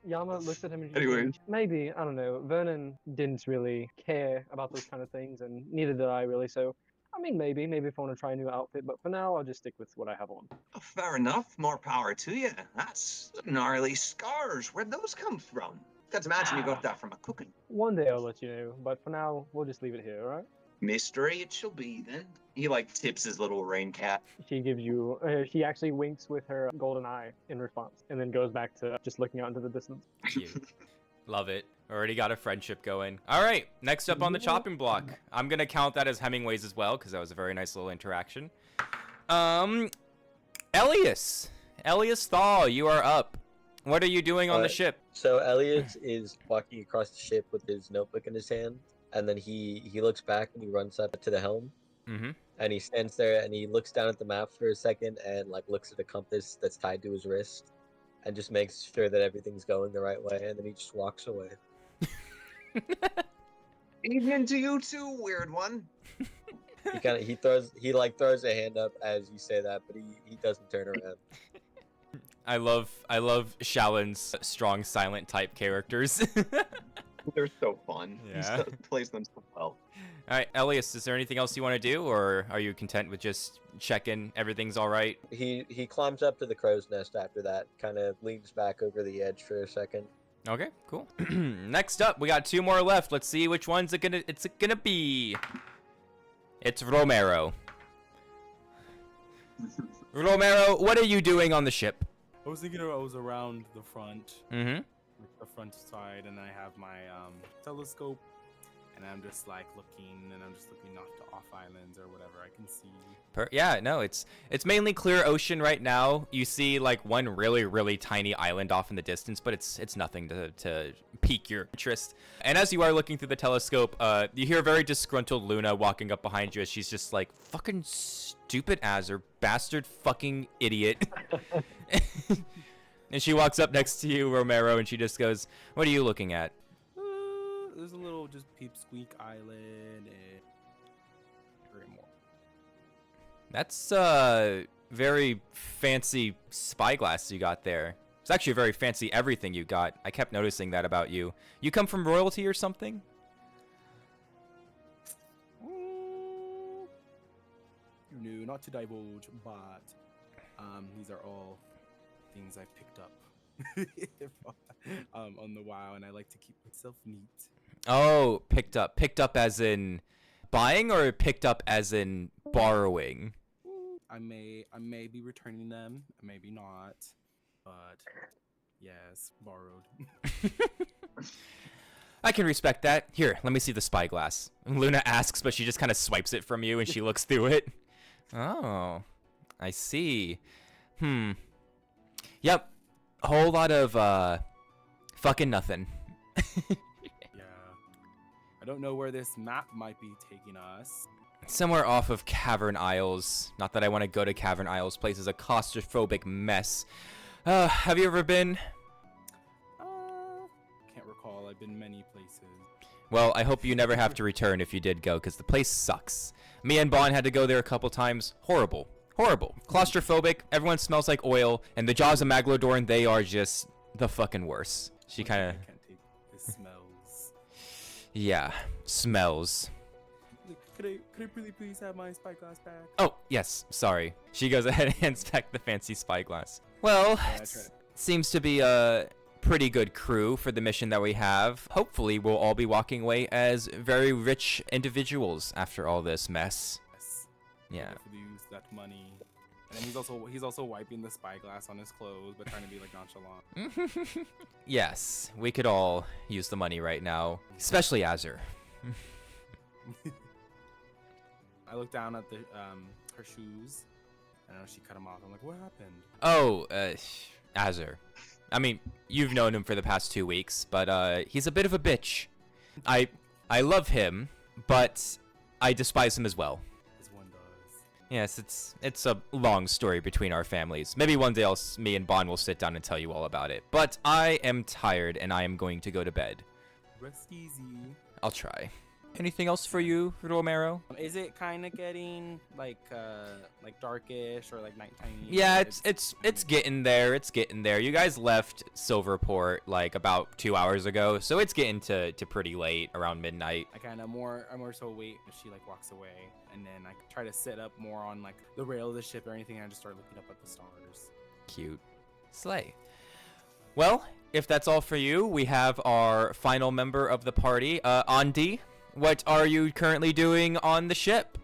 Yama looks at him and she's Anyway. like, maybe, I don't know. Vernon didn't really care about those kind of things, and neither did I really. So, I mean, maybe if I want to try a new outfit, but for now, I'll just stick with what I have on. Fair enough. More power to you. That's gnarly scars. Where'd those come from? Can't imagine you got that from a cooking. One day I'll let you know, but for now, we'll just leave it here, alright? Mystery it shall be then. He like tips his little rain cap. She gives you, she actually winks with her golden eye in response, and then goes back to just looking out into the distance. Cute. Love it. Already got a friendship going. All right, next up on the chopping block. I'm gonna count that as Hemingway's as well, because that was a very nice little interaction. Elias Thal, you are up. What are you doing on the ship? So Elliot is walking across the ship with his notebook in his hand, and then he looks back and he runs up to the helm, Mm-hmm. and he stands there and he looks down at the map for a second and like looks at a compass that's tied to his wrist, and just makes sure that everything's going the right way, and then he just walks away. Evening to you too, weird one. He throws a hand up as you say that, but he doesn't turn around. I love Shallen's strong silent type characters. They're so fun. Yeah. He plays them so well. All right, Elias, is there anything else you want to do, or are you content with just checking everything's all right? He climbs up to the crow's nest after that, kind of leans back over the edge for a second. Okay, cool. Next up, we got 2 more left. Let's see which one's it's gonna be. It's Romero. Romero, what are you doing on the ship? I was thinking I was around the front, Mm-hmm. like the front side, and I have my telescope, and I'm just like looking, and I'm just looking off islands or whatever I can see. Yeah, no, it's mainly clear ocean right now. You see like one really tiny island off in the distance, but it's nothing to pique your interest. And as you are looking through the telescope, you hear a very disgruntled Luna walking up behind you as she's just like, fucking stupid Azur, bastard fucking idiot. And she walks up next to you, Romero, and she just goes, what are you looking at? There's a little just Peepsqueak Island and very more. That's very fancy spyglass you got there. It's actually a very fancy everything you got. I kept noticing that about you. You come from royalty or something? No, not to divulge, but these are all things I picked up on the WoW, and I like to keep myself neat. Oh, picked up as in buying, or picked up as in borrowing? I may be returning them, maybe not, but yes, borrowed. I can respect that. Here, let me see the spyglass. Luna asks, but she just kind of swipes it from you and she looks through it. Oh, I see. Yep, a whole lot of fucking nothing. Yeah, I don't know where this map might be taking us. Somewhere off of Cavern Isles. Not that I want to go to Cavern Isles. Place is a claustrophobic mess. Have you ever been? Can't recall. I've been many places. Well, I hope you never have to return if you did go, because the place sucks. Me and Bon had to go there a couple times. Horrible. Horrible. Claustrophobic. Everyone smells like oil. And the Jaws of Maglodorn, they are just the fucking worst. She kind of... I can't take the smells. Yeah. Smells. Could I really please have my spyglass back? Oh, yes. Sorry. She goes ahead and hands back the fancy spyglass. Well, seems to be a pretty good crew for the mission that we have. Hopefully, we'll all be walking away as very rich individuals after all this mess. Yes. Yeah. Use that money. And he's also wiping the spyglass on his clothes, but trying to be like nonchalant. Yes, we could all use the money right now, especially Azur. I look down at the her shoes, and I know she cut them off. I'm like, what happened? Oh, Azur. I mean, you've known him for the past 2 weeks, but he's a bit of a bitch. I love him, but I despise him as well. As one does. Yes, it's a long story between our families. Maybe one day me and Bon will sit down and tell you all about it. But I am tired, and I am going to go to bed. Rest easy. I'll try. Anything else for you, Romero? Is it kind of getting like darkish or like nighttime? Yeah, it's getting there. It's getting there. You guys left Silverport like about 2 hours ago, so it's getting to pretty late, around midnight. I more so wait as she like walks away, and then I try to sit up more on like the rail of the ship or anything, and I just start looking up at the stars. Cute. Slay. Well, if that's all for you, we have our final member of the party, Andi. What are you currently doing on the ship?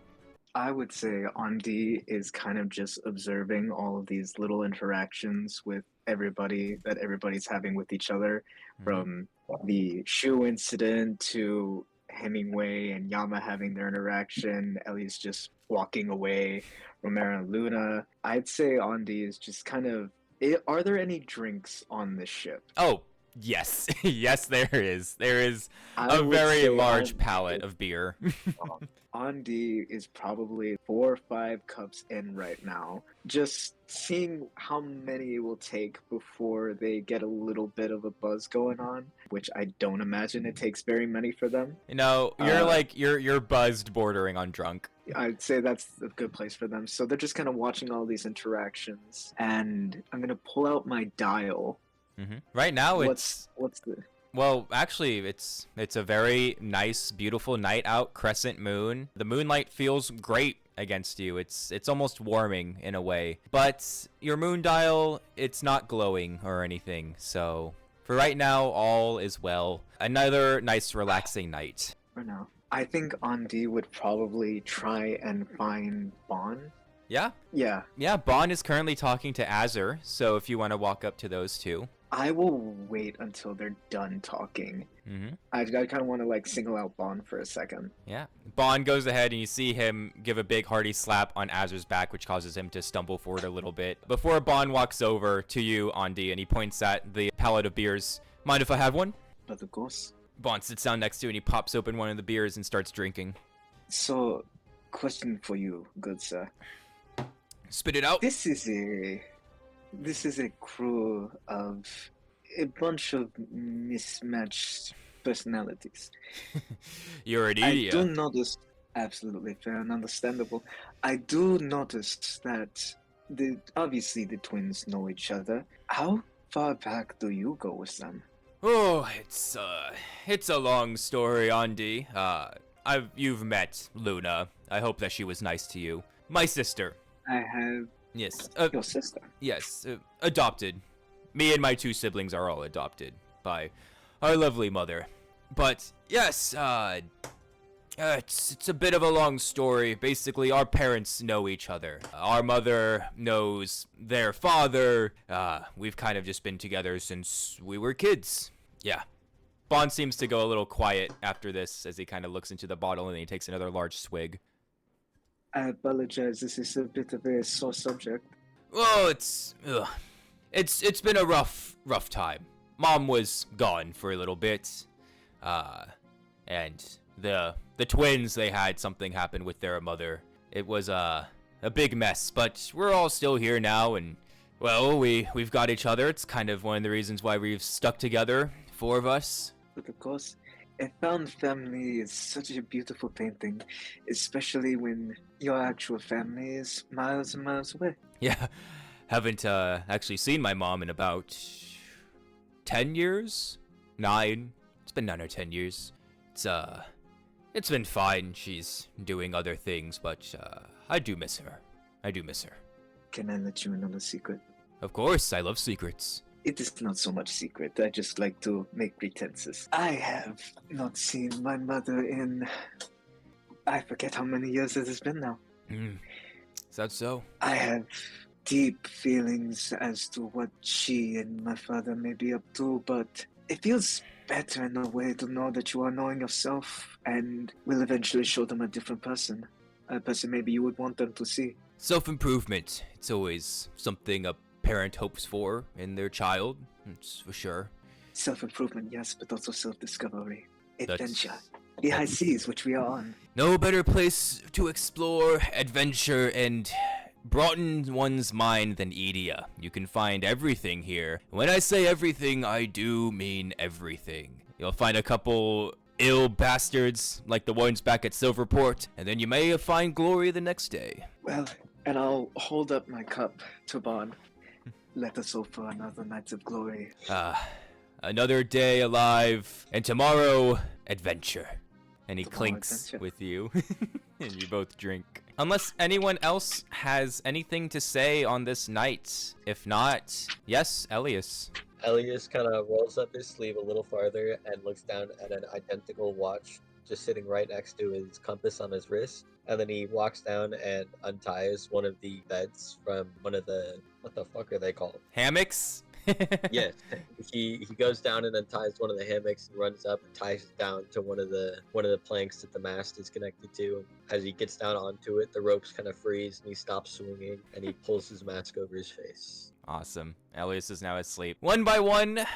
I would say Andi is kind of just observing all of these little interactions with everybody that everybody's having with each other, from the shoe incident to Hemingway and Yama having their interaction, Ellie's just walking away, Romero and Luna. I'd say Andi is just kind of... Are there any drinks on the ship? Oh, yes. Yes, there is. There is a very large pallet of beer. Andi is probably 4 or 5 cups in right now. Just seeing how many it will take before they get a little bit of a buzz going on, which I don't imagine it takes very many for them. No, you're buzzed bordering on drunk. I'd say that's a good place for them. So they're just kind of watching all these interactions, and I'm going to pull out my dial. Right now, what's the... Well, actually, it's a very nice, beautiful night out, crescent moon. The moonlight feels great against you. It's almost warming in a way. But your moon dial, it's not glowing or anything. So for right now, all is well. Another nice, relaxing night. For now. I think Andi would probably try and find Bon. Yeah? Yeah. Yeah, Bon is currently talking to Azur, so if you want to walk up to those two. I will wait until they're done talking. Mm-hmm. I kind of want to like single out Bond for a second. Yeah. Bond goes ahead and you see him give a big hearty slap on Azur's back, which causes him to stumble forward a little bit. Before Bond walks over to you, Andi, and he points at the pallet of beers. Mind if I have one? But of course. Bond sits down next to you and he pops open one of the beers and starts drinking. So, question for you, good sir. Spit it out. This is a crew of a bunch of mismatched personalities. You're an I idiot. do notice, absolutely fair and understandable. I do notice that obviously the twins know each other. How far back do you go with them? Oh, it's a long story, Andi. You've met Luna. I hope that she was nice to you. My sister. I have. Yes. Your sister. Yes, adopted. Me and my 2 siblings are all adopted by our lovely mother. But yes, it's a bit of a long story. Basically, our parents know each other. Our mother knows their father. We've kind of just been together since we were kids. Yeah. Bond seems to go a little quiet after this as he kind of looks into the bottle and he takes another large swig. I apologize. This is a bit of a sore subject. Oh, it's been a rough time. Mom was gone for a little bit, and the twins, they had something happen with their mother. It was a big mess, but we're all still here now, and well, we've got each other. It's kind of one of the reasons why we've stuck together, 4 of us. But of course, a found family is such a beautiful painting, especially when your actual family is miles and miles away. Yeah, haven't actually seen my mom in about 10 years? 9. It's been 9 or 10 years. It's been fine. She's doing other things, but I do miss her. Can I let you in on a secret? Of course, I love secrets. It is not so much secret. I just like to make pretenses. I have not seen my mother in... I forget how many years it has been now. Is that so? I have deep feelings as to what she and my father may be up to, but it feels better in a way to know that you are knowing yourself and will eventually show them a different person. A person maybe you would want them to see. Self-improvement. It's always something a parent hopes for in their child. It's for sure. Self-improvement, yes, but also self-discovery. That's- Adventure. The high seas, which we are on. No better place to explore, adventure, and broaden one's mind than Edia. You can find everything here. When I say everything, I do mean everything. You'll find a couple ill bastards like the ones back at Silverport, and then you may find glory the next day. Well, and I'll hold up my cup to Bond. Let us hope for another night of glory. Another day alive, and tomorrow, adventure. And he Tomorrow, clinks adventure. with you, and you both drink. Unless anyone else has anything to say on this night. If not, yes, Elias. Elias kind of rolls up his sleeve a little farther and looks down at an identical watch just sitting right next to his compass on his wrist. And then he walks down and unties one of the beds from one of the... What the fuck are they called? Hammocks? Yes. He goes down and unties one of the hammocks and runs up and ties it down to one of the planks that the mast is connected to. As he gets down onto it, the ropes kind of freeze and he stops swinging and he pulls his mask over his face. Awesome. Elias is now asleep. One by one,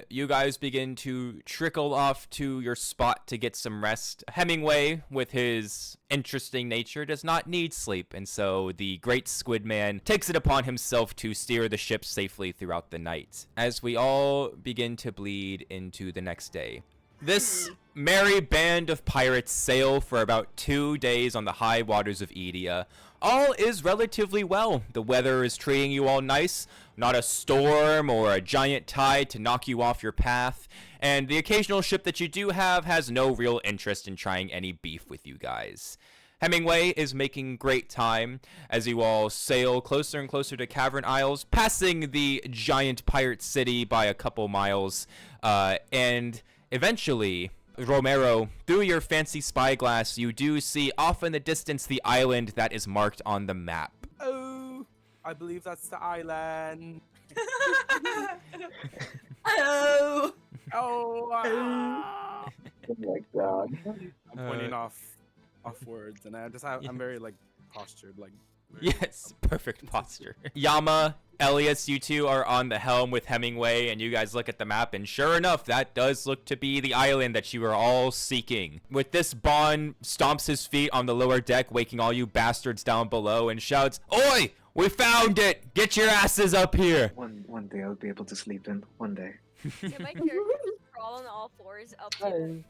you guys begin to trickle off to your spot to get some rest. Hemingway, with his interesting nature, does not need sleep, and so the great squid man takes it upon himself to steer the ship safely throughout the night, as we all begin to bleed into the next day. This merry band of pirates sail for about 2 days on the high waters of Edia. All is relatively well. The weather is treating you all nice. Not a storm or a giant tide to knock you off your path. And the occasional ship that you do have has no real interest in trying any beef with you guys. Hemingway is making great time as you all sail closer and closer to Cavern Isles, passing the giant pirate city by a couple miles. And eventually, Romero, through your fancy spyglass, you do see off in the distance the island that is marked on the map. Oh, I believe that's the island. Oh. Oh, Oh my god. I'm pointing offwards, and I'm very like postured, like. Yes, perfect posture. Yama, Elias, you two are on the helm with Hemingway, and you guys look at the map, and sure enough, that does look to be the island that you are all seeking. With this, Bond stomps his feet on the lower deck, waking all you bastards down below, and shouts, "Oi! We found it! Get your asses up here!" One day I'll be able to sleep in. One day. So my character just crawl on all fours up to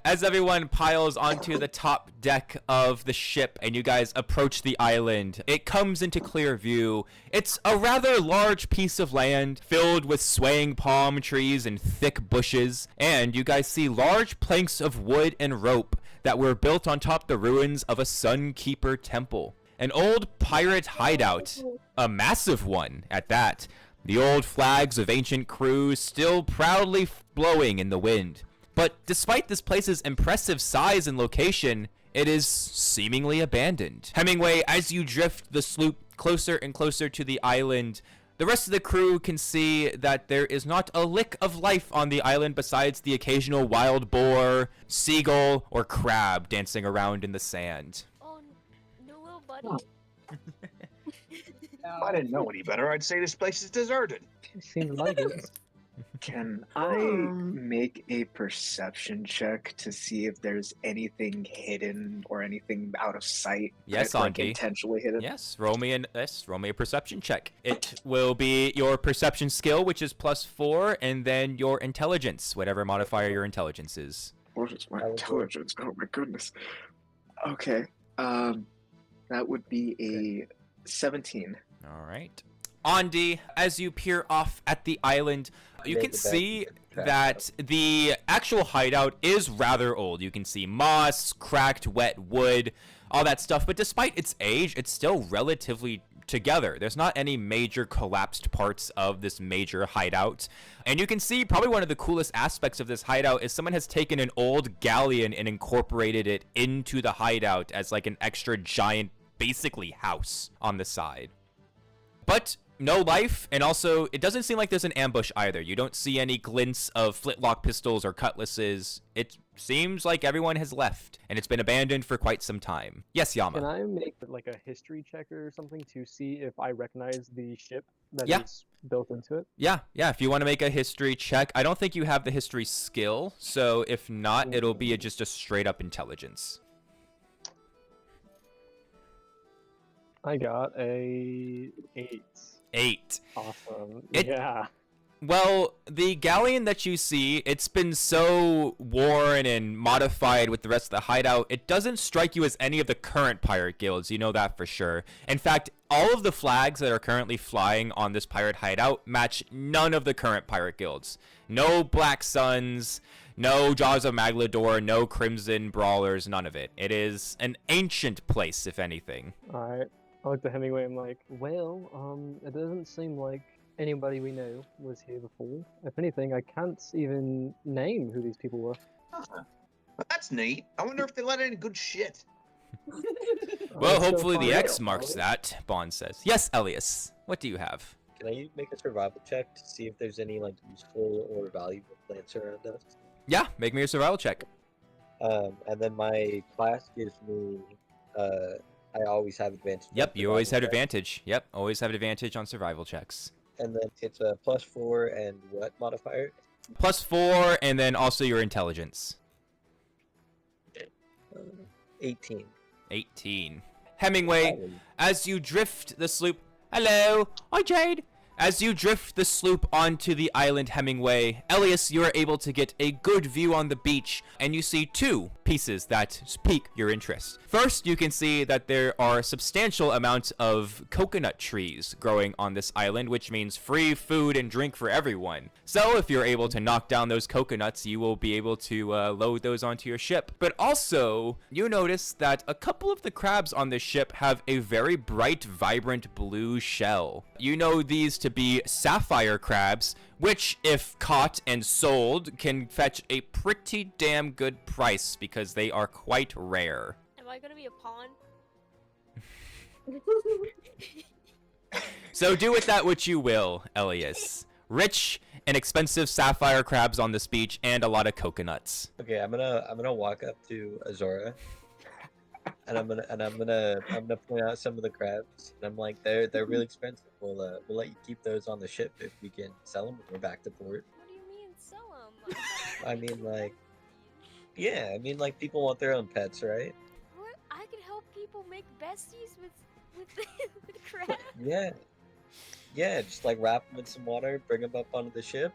As everyone piles onto the top deck of the ship and you guys approach the island, it comes into clear view. It's a rather large piece of land filled with swaying palm trees and thick bushes, and you guys see large planks of wood and rope that were built on top the ruins of a Sunkeeper temple. An old pirate hideout, a massive one at that. The old flags of ancient crews still proudly blowing in the wind. But despite this place's impressive size and location, it is seemingly abandoned. Hemingway, as you drift the sloop closer and closer to the island, the rest of the crew can see that there is not a lick of life on the island besides the occasional wild boar, seagull, or crab dancing around in the sand. Oh, no little buddy. If I didn't know any better, I'd say this place is deserted. Seems like it. Can I make a perception check to see if there's anything hidden or anything out of sight? Yes, like Andy. intentionally hidden. Yes, roll me a perception check. It will be your perception skill, which is +4, and then your intelligence, whatever modifier your intelligence is. What is my intelligence? Oh my goodness. Okay. That would be a 17. All right. Andi, as you peer off at the island, you can see that the actual hideout is rather old. You can see moss, cracked, wet wood, all that stuff. But despite its age, it's still relatively together. There's not any major collapsed parts of this major hideout. And you can see probably one of the coolest aspects of this hideout is someone has taken an old galleon and incorporated it into the hideout as like an extra giant, basically, house on the side. But no life, and also it doesn't seem like there's an ambush either. You don't see any glints of flintlock pistols or cutlasses. It seems like everyone has left, and it's been abandoned for quite some time. Yes, Yama. Can I make like a history check or something to see if I recognize the ship that Yeah. is built into it? Yeah, if you want to make a history check. I don't think you have the history skill, so if not, it'll be just a straight up intelligence. I got a 8. 8. Awesome. It- Yeah. Well, the galleon that you see, it's been so worn and modified with the rest of the hideout, it doesn't strike you as any of the current pirate guilds. You know that for sure. In fact, all of the flags that are currently flying on this pirate hideout match none of the current pirate guilds. No Black Suns, no Jaws of Maglador, no Crimson Brawlers, none of it. It is an ancient place, if anything. Alright. I looked at Hemingway, I'm like, well, it doesn't seem like anybody we know was here before. If anything, I can't even name who these people were. Huh. That's neat. I wonder if they let any good shit. Well, Let's go hopefully the find X out, marks shall we? that, Bond says. Yes, Elias, what do you have? Can I make a survival check to see if there's any like useful or valuable plants around us? Yeah, make me a survival check. And then my class gives me I always have advantage. on Yep, you always have survival checks. advantage. Yep, always have advantage on survival checks. And then it's a +4 and what modifier? +4, and then also your intelligence. 18. 18. Hemingway, as you drift the sloop... Hello! Hi, Jade! As you drift the sloop onto the island Hemingway, Elias, you are able to get a good view on the beach, and you see two pieces that pique your interest. First, you can see that there are substantial amounts of coconut trees growing on this island, which means free food and drink for everyone. So if you're able to knock down those coconuts, you will be able to load those onto your ship. But also, you notice that a couple of the crabs on this ship have a very bright, vibrant blue shell. You know these to be sapphire crabs, which, if caught and sold, can fetch a pretty damn good price because they are quite rare. Am I gonna be a pawn? So do with that what you will, Elias. Rich and expensive sapphire crabs on this beach and a lot of coconuts. Okay, I'm gonna walk up to Azora, and I'm gonna point out some of the crabs, and I'm like, they're really expensive. We'll let you keep those on the ship if we can sell them when we're back to port. What do you mean sell them? I mean, like, yeah, I mean, like, people want their own pets, right? What? I can help people make besties with with crabs. Yeah, just like wrap them in some water, bring them up onto the ship.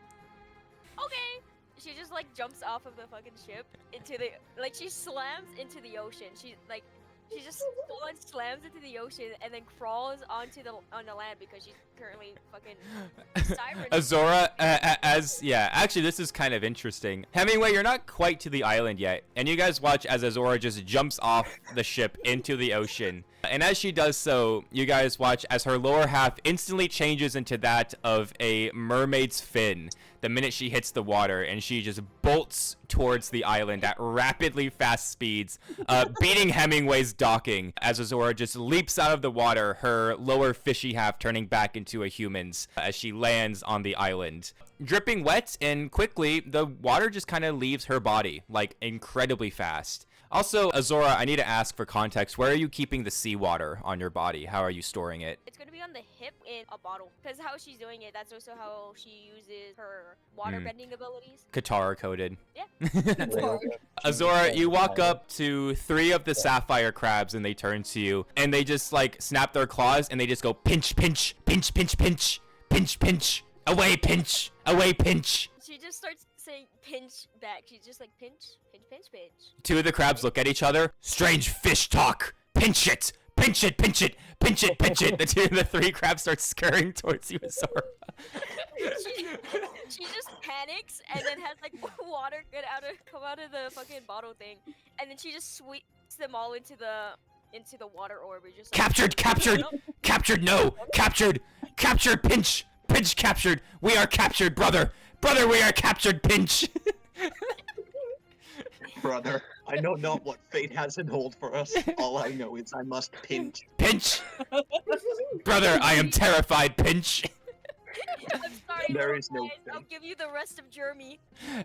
Okay. She just like jumps off of the fucking ship into the she slams into the ocean. She just full on slams into the ocean and then crawls on the land because she's currently fucking siren. Azora, actually this is kind of interesting. Hemingway, you're not quite to the island yet, and you guys watch as Azora just jumps off the ship into the ocean. And as she does so, you guys watch as her lower half instantly changes into that of a mermaid's fin the minute she hits the water, and she just bolts towards the island at rapidly fast speeds, beating Hemingway's docking as Azora just leaps out of the water, her lower fishy half turning back into a human's as she lands on the island. Dripping wet, and quickly, the water just kind of leaves her body, like incredibly fast. Also, Azora, I need to ask for context, where are you keeping the seawater on your body? How are you storing it? It's gonna be on the hip in a bottle. Because how she's doing it, that's also how she uses her water bending abilities. Katara coded. Yeah. Azora, you walk up to 3 of the sapphire crabs and they turn to you and they just like snap their claws and they just go pinch, pinch, pinch, pinch, pinch, pinch, pinch, away, pinch, away, pinch. She just starts saying pinch back. She's just like pinch, pinch, pinch, pinch. 2 of the crabs look at each other. Strange fish talk. Pinch it, pinch it, pinch it, pinch it, pinch it. The 3 crabs start scurrying towards you, Azora. She just panics and then has like water come out of the fucking bottle thing, and then she just sweeps them all into the water orb. Just like, Captured, captured, captured, no, captured, captured, pinch, pinch, captured. We are captured, brother, brother, we are captured, pinch. Brother, I know not what fate has in hold for us. All I know is I must pinch. Pinch! Brother, I am terrified, pinch! I'm sorry, There is no guys. I'll fate. give you the rest of Jeremy.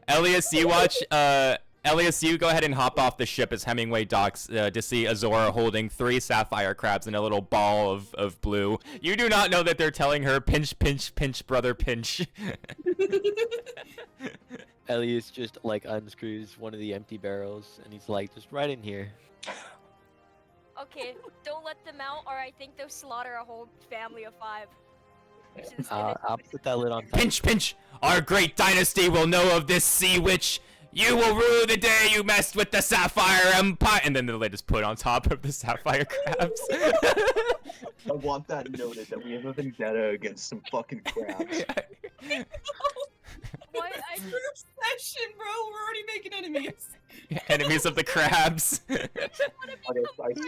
Elias, you watch, Elias, you go ahead and hop off the ship as Hemingway docks to see Azora holding 3 sapphire crabs in a little ball of blue. You do not know that they're telling her, pinch, pinch, pinch, brother, pinch. Elias just like unscrews one of the empty barrels and he's like, just right in here. Okay, don't let them out, or I think they'll slaughter a whole family of 5. I'll put that lid on top. Pinch, pinch! Our great dynasty will know of this sea witch! You will rue the day you messed with the Sapphire Empire! And then the lid is put on top of the sapphire crabs. I want that noted that we have a vendetta against some fucking crabs. What? Obsession, bro. We're already making enemies. Enemies of the crabs. I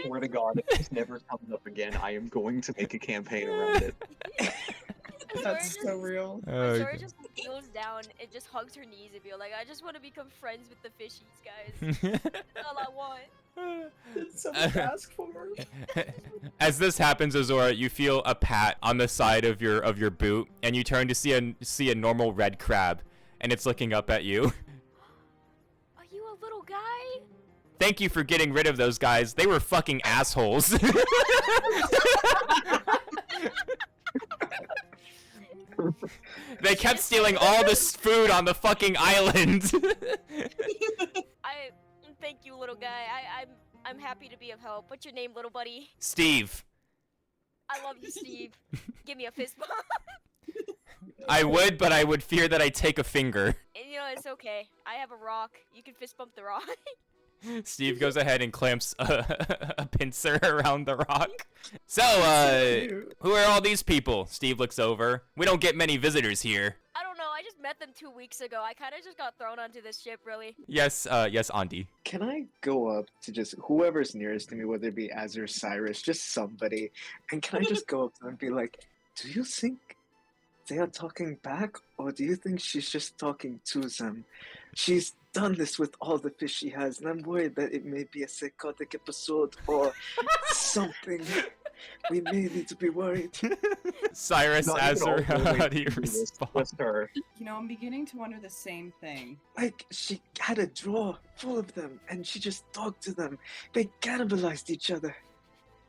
swear to God, if this never comes up again, I am going to make a campaign around it. That's so real. Azora just kneels down and just hugs her knees and be like, I just want to become friends with the fishies, guys. That's all I want. It's so much to ask for. As this happens, Azora, you feel a pat on the side of your boot, and you turn to see a normal red crab, and it's looking up at you. Are you a little guy? Thank you for getting rid of those guys. They were fucking assholes. They kept stealing all this food on the fucking island. I thank you, little guy. I'm happy to be of help. What's your name, little buddy? Steve. I love you, Steve. Give me a fist bump. I would, but I would fear that I take a finger. And you know, it's okay. I have a rock. You can fist bump the rock. Steve goes ahead and clamps a pincer around the rock. So, who are all these people? Steve looks over. We don't get many visitors here. I don't know. I just met them 2 weeks ago. I kind of just got thrown onto this ship, really. Yes, yes, Andy. Can I go up to just whoever's nearest to me, whether it be Azure, Cyrus, just somebody, and can I just go up to them and be like, do you think they are talking back, or do you think she's just talking to them? She's done this with all the fish she has, and I'm worried that it may be a psychotic episode or something. We may need to be worried. Cyrus, No, you as can her, always how do you do this respond? with her. You know, I'm beginning to wonder the same thing. Like, she had a drawer full of them, and she just talked to them. They cannibalized each other.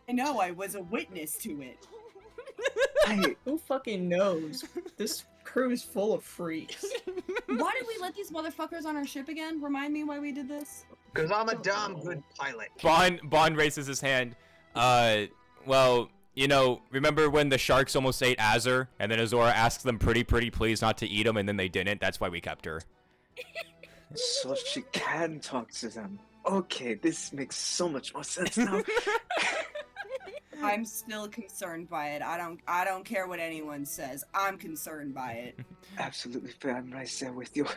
I know, I was a witness to it. Who fucking knows? This crew is full of freaks. Why did we let these motherfuckers on our ship again? Remind me why we did this? Because I'm a damn good pilot. Bond raises his hand. Well, you know, remember when the sharks almost ate Azur, and then Azora asked them pretty please not to eat them, and then they didn't? That's why we kept her. So she can talk to them. Okay, this makes so much more sense now. I'm still concerned by it. I don't care what anyone says. I'm concerned by it. Absolutely fair. I'm right there with you.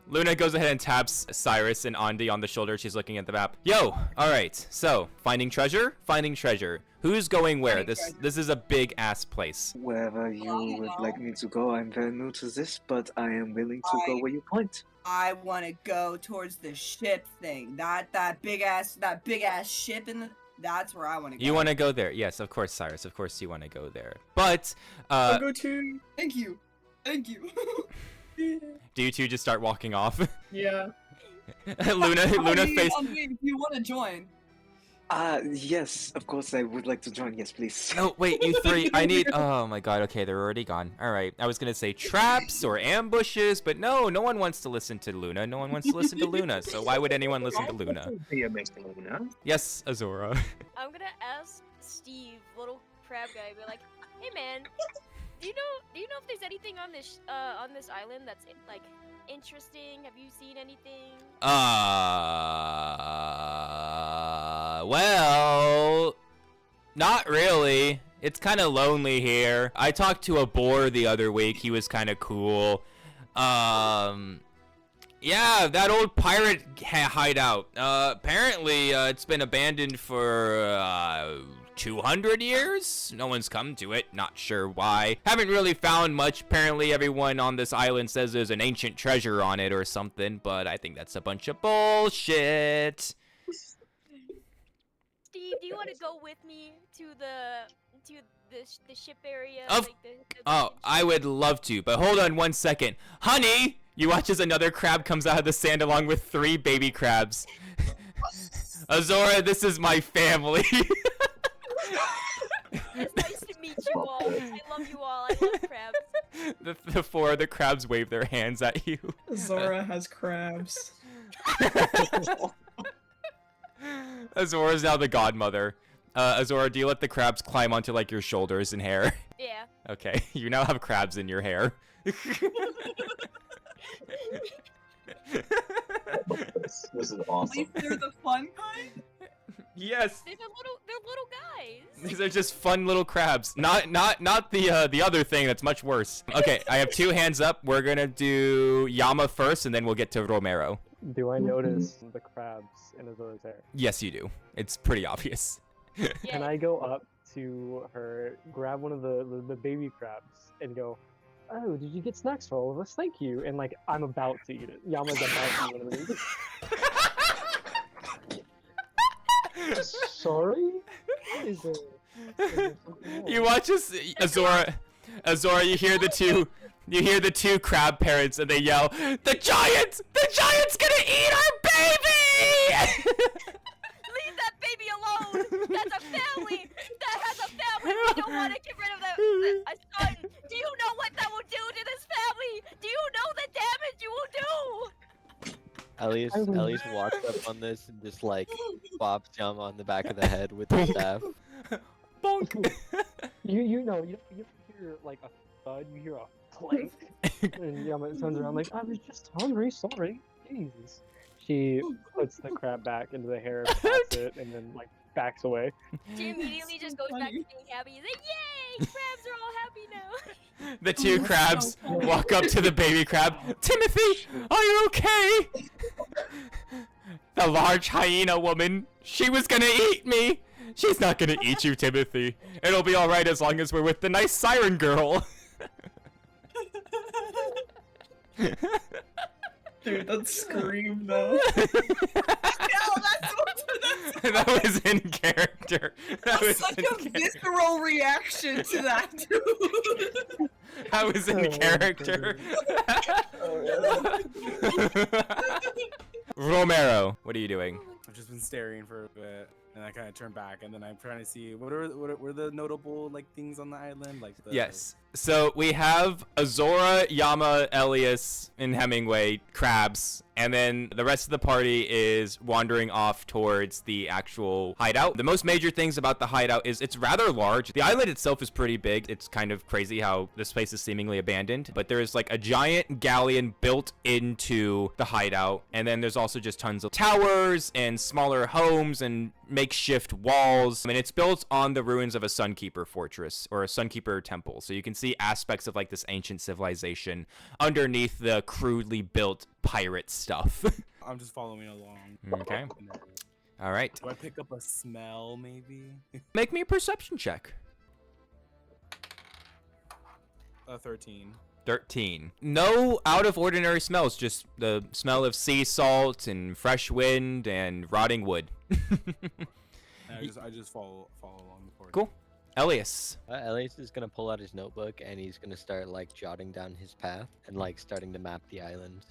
Luna goes ahead and taps Cyrus and Andi on the shoulder. She's looking at the map. Yo, all right. So, finding treasure. Who's going where? This is a big ass place. Wherever you would like me to go, I'm very new to this, but I am willing to go where you point. I want to go towards the ship thing. That big ass ship in the. That's where I want to go. You want to go there? Yes, of course, Cyrus. Of course, you want to go there. But, I'll go too. Thank you. do you two just start walking off? Yeah. Luna face. If you want to join. Yes, of course I would like to join. Yes, please. No, wait, you three. I need. Oh my god. Okay, they're already gone. All right. I was gonna say traps or ambushes, but no one wants to listen to Luna. No one wants to listen to Luna. So why would anyone listen to Luna? Yes, Azora. I'm gonna ask Steve, little crab guy, be like, "Hey man, do you know if there's anything on this island that's like interesting? Have you seen anything?" Well, not really. It's kind of lonely here. I talked to a boar the other week. He was kind of cool. Yeah, that old pirate hideout. Apparently, it's been abandoned for 200 years? No one's come to it. Not sure why. Haven't really found much. Apparently, everyone on this island says there's an ancient treasure on it or something, but I think that's a bunch of bullshit. Steve, do you want to go with me to the ship area? I would love to, but hold on one second. Honey! You watch as another crab comes out of the sand along with 3 baby crabs. Azora, this is my family. It's nice to meet you all. I love you all. I love crabs. The 4 of the crabs wave their hands at you. Zora has crabs. Azora's now the godmother. Azora, do you let the crabs climb onto like your shoulders and hair? Yeah. Okay, you now have crabs in your hair. This is awesome. They're the fun kind? Yes. They're little guys. These are just fun little crabs. Not the other thing that's much worse. Okay, I have 2 hands up. We're gonna do Yama first, and then we'll get to Romero. Do I notice the crabs in Azora's hair? Yes, you do. It's pretty obvious. Can I go up to her, grab one of the baby crabs, and go, "Oh, did you get snacks for all of us? Thank you." And like, I'm about to eat it. Yama's about to eat one of these. Sorry? Is there something else? You watch as Azora, you hear the two crab parents, and they yell, the giant's gonna eat our baby!" Leave that baby alone. That's a family. That has a family. We don't want to get rid of a son. Do you know what that will do to this family? Do you know the damage you will do? At least walks up on this and just like bops Yama on the back of the head with the staff. Bonk. You know, you hear like a thud, you hear a clink, and Yama turns around like, "I was just hungry, sorry." Jesus. She puts the crab back into the hair, pats it, and then like backs away. She immediately just goes back to being happy. He's like, "Yay! Crabs are all happy now." The 2 crabs walk up to the baby crab. "Timothy, are you okay?" "The large hyena woman, she was gonna eat me." "She's not gonna eat you, Timothy. It'll be alright as long as we're with the nice siren girl." Dude, that scream though. That was in character. That was Such in a character. visceral reaction to that, dude. That was in character. Romero, what are you doing? I've just been staring for a bit, and I kind of turn back, and then I'm trying to see what are the notable like things on the island, like the... Yes. So we have Azora, Yama, Elias, and Hemingway, crabs, and then the rest of the party is wandering off towards the actual hideout. The most major things about the hideout is it's rather large. The island itself is pretty big. It's kind of crazy how this place is seemingly abandoned, but there's like a giant galleon built into the hideout, and then there's also just tons of towers and smaller homes and makeshift walls. I mean, it's built on the ruins of a Sunkeeper fortress or a Sunkeeper temple, so you can see aspects of like this ancient civilization underneath the crudely built pirate stuff. I'm just following along. Okay. All right. Do I pick up a smell, maybe? Make me a perception check. 13. 13. No out of ordinary smells, just the smell of sea salt and fresh wind and rotting wood. I just follow along the corridor. Cool. Elias. Elias is gonna pull out his notebook and he's gonna start like jotting down his path and like starting to map the island.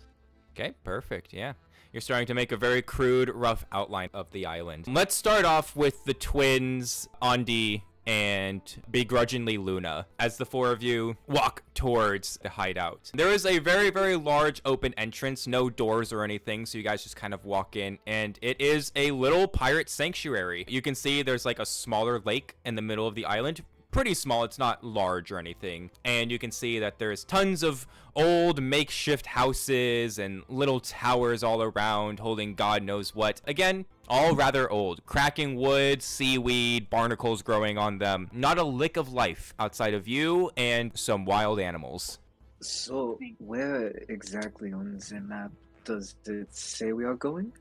Okay, perfect. Yeah. You're starting to make a very crude, rough outline of the island. Let's start off with the twins, Andi and begrudgingly Luna, as the four of you walk towards the hideout. There is a very, very large open entrance, no doors or anything, so you guys just kind of walk in, and it is a little pirate sanctuary. You can see there's like a smaller lake in the middle of the island. Pretty small, it's not large or anything. And you can see that there's tons of old makeshift houses and little towers all around holding God knows what. Again, all rather old. Cracking wood, seaweed, barnacles growing on them. Not a lick of life outside of you and some wild animals. So, where exactly on the map does it say we are going?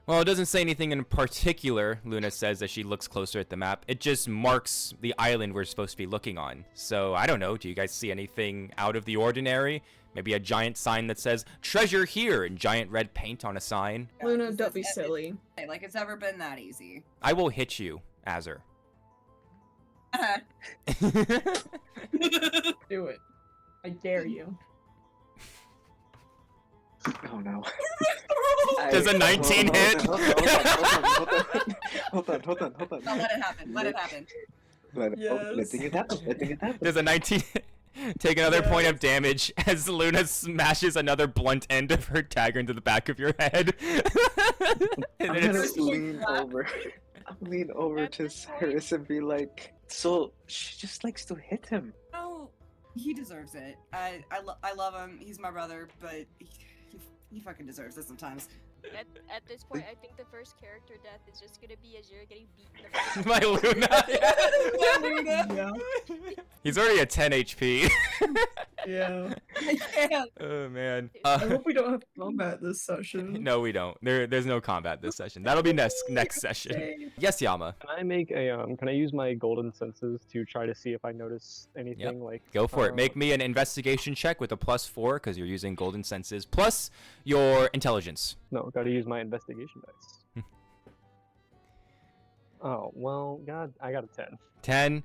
Well, it doesn't say anything in particular, Luna says as she looks closer at the map. It just marks the island we're supposed to be looking on. So, I don't know, do you guys see anything out of the ordinary? Maybe a giant sign that says, treasure here, in giant red paint on a sign? Luna, don't be silly. Like, it's ever been that easy. I will hit you, Azur. Do it. I dare you. Oh no. Does a 19 hit? Hold on. No, let it happen. Let it happen. Letting it happen. Does a 19 take another point of damage as Luna smashes another blunt end of her dagger into the back of your head? I'm gonna lean over to Cyrus and be like, so she just likes to hit him. Oh, he deserves it. I love him. He's my brother, but he fucking deserves it sometimes. At this point, I think the first character death is just gonna be Azure getting beaten the My Luna. Yeah. He's already at 10 HP. Yeah. I can't. Oh man. I hope we don't have combat this session. No, we don't. There's no combat this session. That'll be next session. Shame. Yes, Yama. Can I make a can I use my golden senses to try to see if I notice anything like Go for it. Make me an investigation check with a +4 because you're using golden senses plus your intelligence. No, gotta use my investigation dice. Oh, well, God, I got a 10.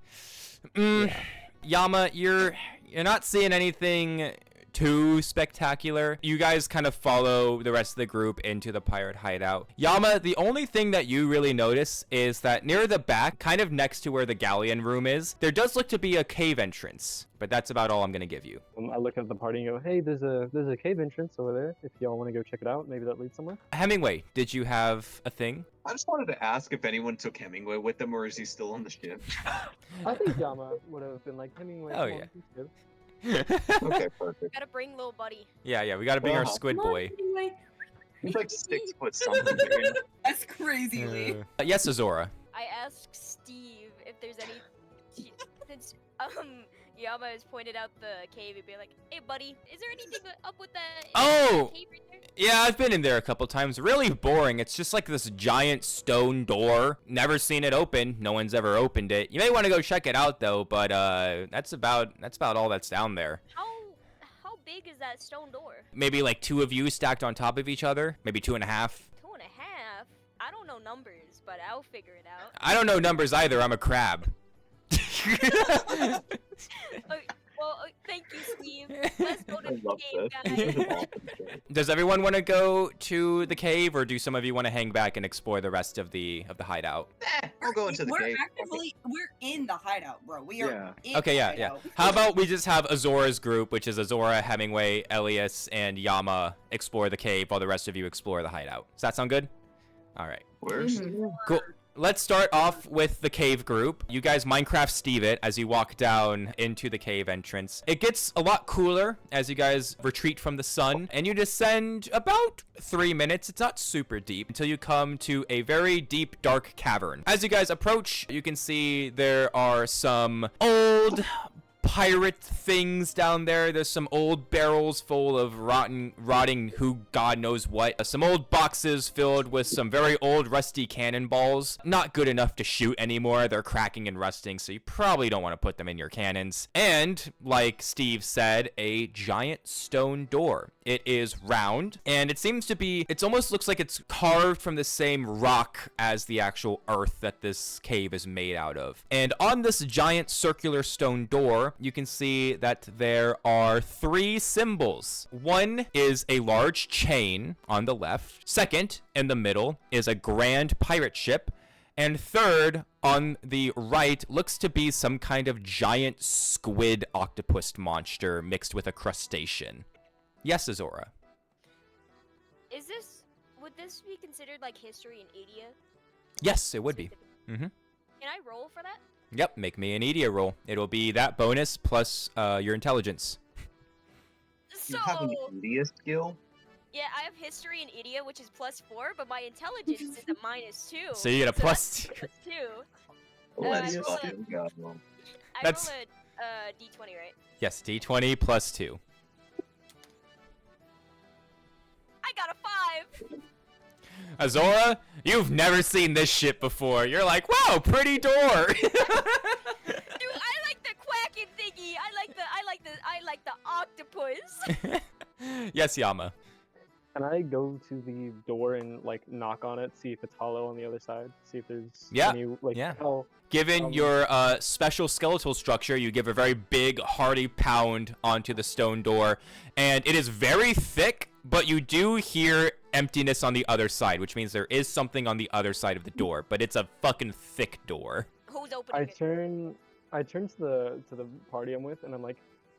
10. Yama, you're not seeing anything too spectacular. You guys kind of follow the rest of the group into the pirate hideout. Yama, the only thing that you really notice is that near the back, kind of next to where the galleon room is, there does look to be a cave entrance, but that's about all I'm gonna give you. I look at the party and go, hey, there's a cave entrance over there. If y'all want to go check it out, maybe that leads somewhere. Hemingway, did you have a thing? I just wanted to ask if anyone took Hemingway with them, or is he still on the ship? I think Yama would have been like, Hemingway. Oh, come on, yeah. he's good." Okay, perfect. Gotta bring little buddy. Yeah, we gotta bring our Wow. squid boy. He's like 6 foot something. Dude. That's crazy, Lee. Yes, Azora. I asked Steve if there's any. Since Yama has pointed out the cave, he'd be like, "Hey, buddy, is there anything up with that? Oh! Cave right there?" Yeah, I've been in there a couple times. Really boring. It's just like this giant stone door. Never seen it open. No one's ever opened it. You may want to go check it out though, but that's about all that's down there. How big is that stone door? Maybe like 2 of you stacked on top of each other. Maybe 2.5. 2.5? I don't know numbers, but I'll figure it out. I don't know numbers either. I'm a crab. Well, thank you, Steve. Let's go to I the love cave, this. guys. Does everyone want to go to the cave, or do some of you want to hang back and explore the rest of the hideout? I'll go into the we're cave. we're in the hideout, bro. We are in Okay, the yeah. hideout. How about we just have Azora's group, which is Azora, Hemingway, Elias, and Yama, explore the cave while the rest of you explore the hideout. Does that sound good? All right. Where's Cool. Let's start off with the cave group. You guys Minecraft Steve it as you walk down into the cave entrance. It gets a lot cooler as you guys retreat from the sun, and you descend about 3 minutes. It's not super deep until you come to a very deep, dark cavern. As you guys approach, you can see there are some old pirate things down there. There's some old barrels full of rotting who God knows what. Some old boxes filled with some very old rusty cannonballs. Not good enough to shoot anymore. They're cracking and rusting, so you probably don't want to put them in your cannons. And, like Steve said, a giant stone door. It is round, and it seems to be, it almost looks like it's carved from the same rock as the actual earth that this cave is made out of. And on this giant circular stone door, you can see that there are 3 symbols. One is a large chain on the left. Second, in the middle, is a grand pirate ship. And third, on the right, looks to be some kind of giant squid octopus monster mixed with a crustacean. Yes, Azora. Would this be considered like history in Adia? Yes, it would be. Mm-hmm. Can I roll for that? Yep, make me an Edia roll. It'll be that bonus plus your intelligence. You have an India skill? Yeah, I have history in Idia, which is +4, but my intelligence is a -2. So you get a plus that's two. +2. Let's I roll fucking go. I roll a d20, right? Yes, D20 plus 2. I got a 5. Azora, you've never seen this shit before. You're like, wow, pretty door. Dude, I like the quacking thingy. I like the octopus. Yes, Yama. Can I go to the door and like knock on it, see if it's hollow on the other side, see if there's any like Given your special skeletal structure, you give a very big, hearty pound onto the stone door, and it is very thick, but you do hear emptiness on the other side, which means there is something on the other side of the door, but it's a fucking thick door. Who's opening it? I turn to the party I'm with, and I'm like,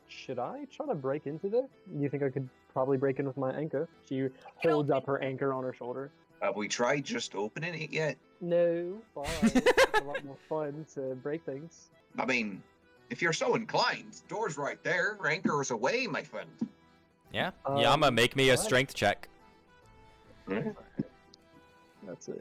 should I try to break into this? You think I could probably break in with my anchor? She holds up her anchor on her shoulder. Have we tried just opening it yet? No, why? It's a lot more fun to break things. I mean, if you're so inclined, door's right there. Anchor's away, my friend. Yeah. Yama, make me a strength check. That's a...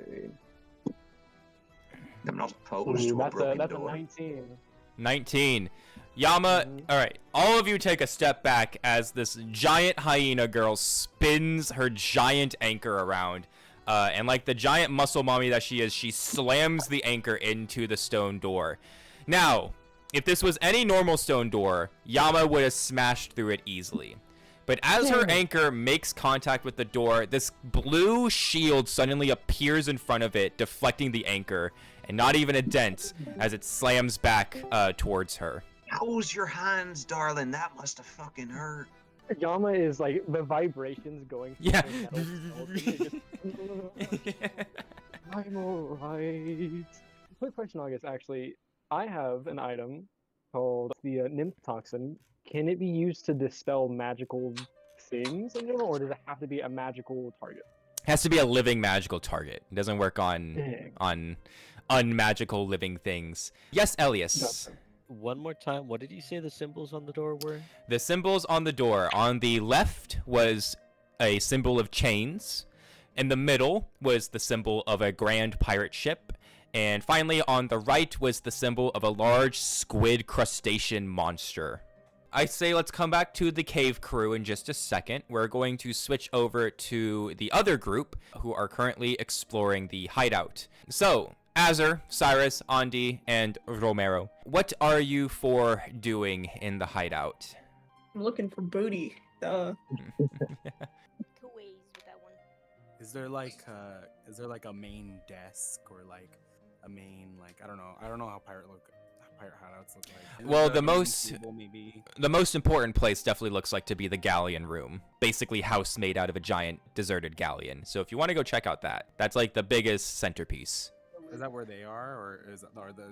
I'm not opposed to a broken that's door. a 19. 19. Yama, alright, all of you take a step back as this giant hyena girl spins her giant anchor around. And like the giant muscle mommy that she is, she slams the anchor into the stone door. Now, if this was any normal stone door, Yama would have smashed through it easily. But as her anchor makes contact with the door, this blue shield suddenly appears in front of it, deflecting the anchor, and not even a dent as it slams back towards her. How's your hands, darling? That must have fucking hurt. Yama is like the vibrations going. Yeah. I'm alright. Quick question, August. Actually, I have an item called the nymph toxin. Can it be used to dispel magical things in general, or does it have to be a magical target? It has to be a living magical target. It doesn't work on unmagical living things. Yes, Elias. One more time, what did you say the symbols on the door were? The symbols on the door. On the left was a symbol of chains. In the middle was the symbol of a grand pirate ship. And finally, on the right was the symbol of a large squid crustacean monster. I say let's come back to the cave crew in just a second. We're going to switch over to the other group who are currently exploring the hideout. So, Azur, Cyrus, Andi, and Romero, what are you four doing in the hideout? I'm looking for booty. Duh. Kawaii with that one. Is there like a main desk or like a main like I don't know how pirate hideouts look like. Is Well, there the a main most table, maybe? the most important place definitely looks like to be the galleon room. Basically, house made out of a giant deserted galleon. So if you want to go check out that, that's like the biggest centerpiece. Is that where they are, or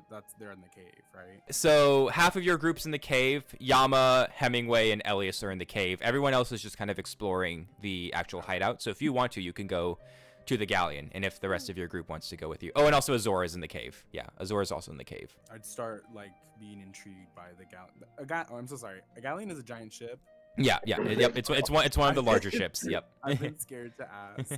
that's they're in the cave, right? So half of your group's in the cave. Yama, Hemingway, and Elias are in the cave. Everyone else is just kind of exploring the actual hideout. So if you want to, you can go to the galleon, and if the rest of your group wants to go with you. Oh, and also Azor is in the cave. Yeah, Azor is also in the cave. I'd start like being intrigued by the galleon. Oh, I'm so sorry. A galleon is a giant ship. Yeah, yep. It's one of the larger ships. Yep. I've been scared to ask.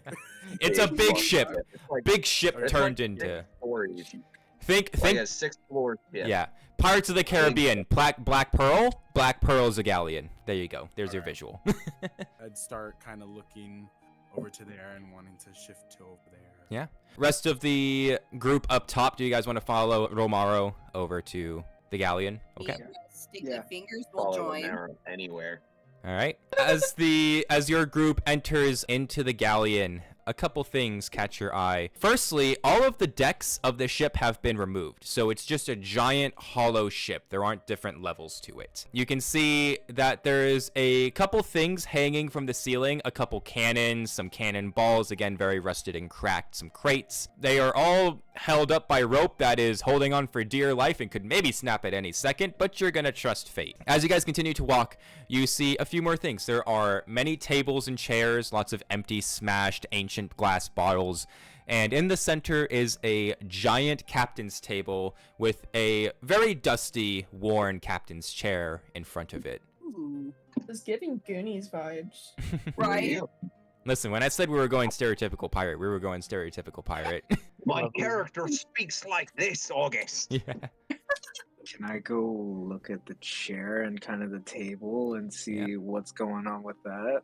It's a big ship. like- Big ship Okay. turned Like into. six stories. Think Like think. a 6-floor ship. Yeah. Pirates of the Caribbean. Black Pearl. Black Pearl is a galleon. There you go. There's your visual. I'd start kind of looking over to there and wanting to shift to over there. Yeah. Rest of the group up top. Do you guys want to follow Romaro over to the galleon? Okay. Sticky Yeah. fingers will Follow join. them arrow anywhere. All right. As your group enters into the galleon, a couple things catch your eye. Firstly, all of the decks of the ship have been removed, so it's just a giant hollow ship. There aren't different levels to it. You can see that there is a couple things hanging from the ceiling, a couple cannons, some cannon balls, again very rusted and cracked, some crates. They are all held up by rope that is holding on for dear life and could maybe snap at any second, but you're gonna trust fate. As you guys continue to walk, you see a few more things. There are many tables and chairs, lots of empty, smashed, ancient glass bottles, and in the center is a giant captain's table with a very dusty, worn captain's chair in front of it. Ooh. It's giving Goonies vibes. Right? Listen, when I said we were going stereotypical pirate, we were going stereotypical pirate. My character speaks like this, August. Yeah. Can I go look at the chair and kind of the table and see what's going on with that?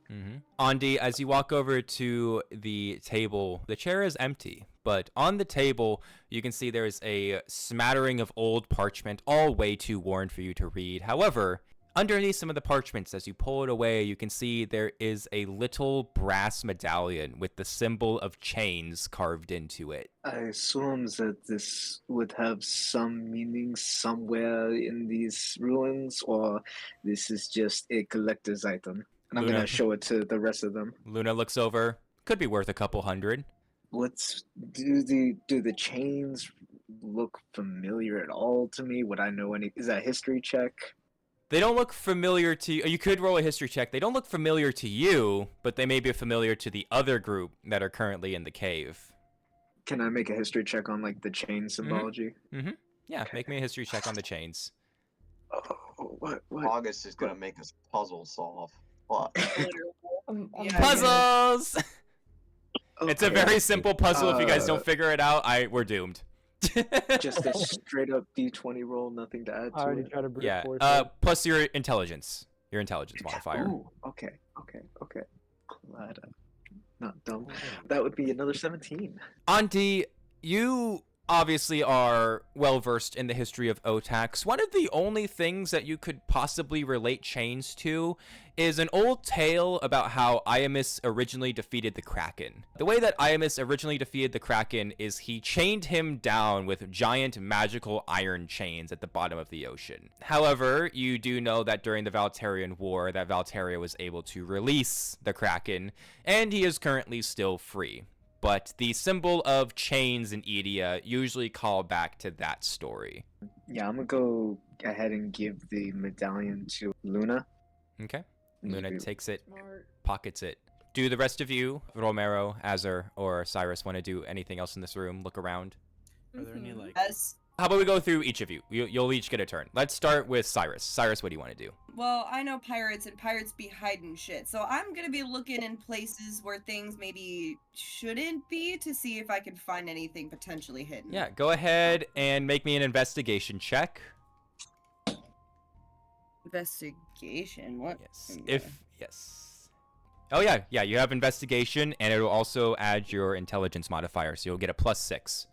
Andi, as you walk over to the table, the chair is empty, but on the table, you can see there's a smattering of old parchment, all way too worn for you to read. However, underneath some of the parchments, as you pull it away, you can see there is a little brass medallion with the symbol of chains carved into it. I assume that this would have some meaning somewhere in these ruins, or this is just a collector's item. And I'm Luna. gonna show it to the rest of them. Luna looks over. Could be worth a couple hundred. Do the chains look familiar at all to me? Would I know any? Is that a history check? They don't look familiar to you. You could roll a history check. They don't look familiar to you, but they may be familiar to the other group that are currently in the cave. Can I make a history check on like the chain symbology? Yeah, make me a history check on the chains. Oh, what? August is gonna make us puzzle solve. What? I'm Yeah. Puzzles! It's a Okay. very simple puzzle. If you guys don't figure it out, we're doomed. Just a straight up D20 roll, nothing to add I to already it. tried to brute Yeah. force it. Plus your intelligence modifier. Ooh, okay. Glad I'm not dumb. That would be another 17. Auntie, you obviously are well versed in the history of Otax. One of the only things that you could possibly relate chains to is an old tale about how Iamis originally defeated the Kraken. The way that Iamis originally defeated the Kraken is he chained him down with giant magical iron chains at the bottom of the ocean. However, you do know that during the Valterian War that Valteria was able to release the Kraken, and he is currently still free. But the symbol of chains in Edia usually call back to that story. Yeah, I'm gonna go ahead and give the medallion to Luna. Okay. Luna Maybe- takes it, smart. pockets it. Do the rest of you, Romero, Azur, or Cyrus, want to do anything else in this room? Look around. Are there any Mhm. like? Yes. How about we go through each of you? You'll each get a turn. Let's start with Cyrus. Cyrus, what do you want to do? Well, I know pirates and pirates be hiding shit, so I'm gonna be looking in places where things maybe shouldn't be to see if I can find anything potentially hidden. Yeah, go ahead and make me an investigation check. Investigation. What? Yes. Okay. Yes. Oh yeah, you have investigation, and it'll also add your intelligence modifier, so you'll get a +6.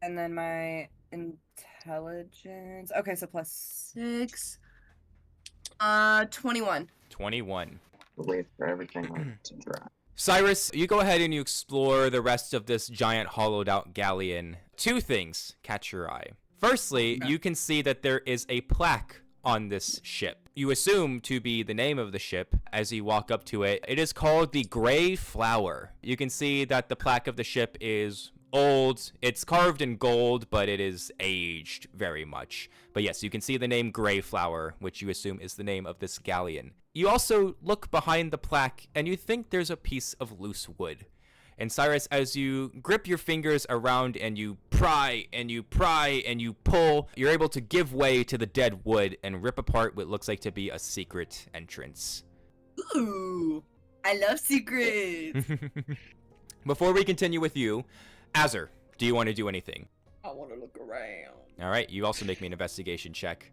And then my intelligence. Okay, so +6. 21. 21. Wait for everything to dry. Cyrus, you go ahead and you explore the rest of this giant hollowed out galleon. Two things catch your eye. Firstly, you can see that there is a plaque on this ship. You assume to be the name of the ship as you walk up to it. It is called the Gray Flower. You can see that the plaque of the ship is old. It's carved in gold, but it is aged very much. But yes, you can see the name Gray Flower, which you assume is the name of this galleon. You also look behind the plaque and you think there's a piece of loose wood. And Cyrus, as you grip your fingers around and you pry and you pry and you pull, you're able to give way to the dead wood and rip apart what looks like to be a secret entrance. Ooh, I love secrets. Before we continue with you, Azur, do you want to do anything? I want to look around. All right, you also make me an investigation check.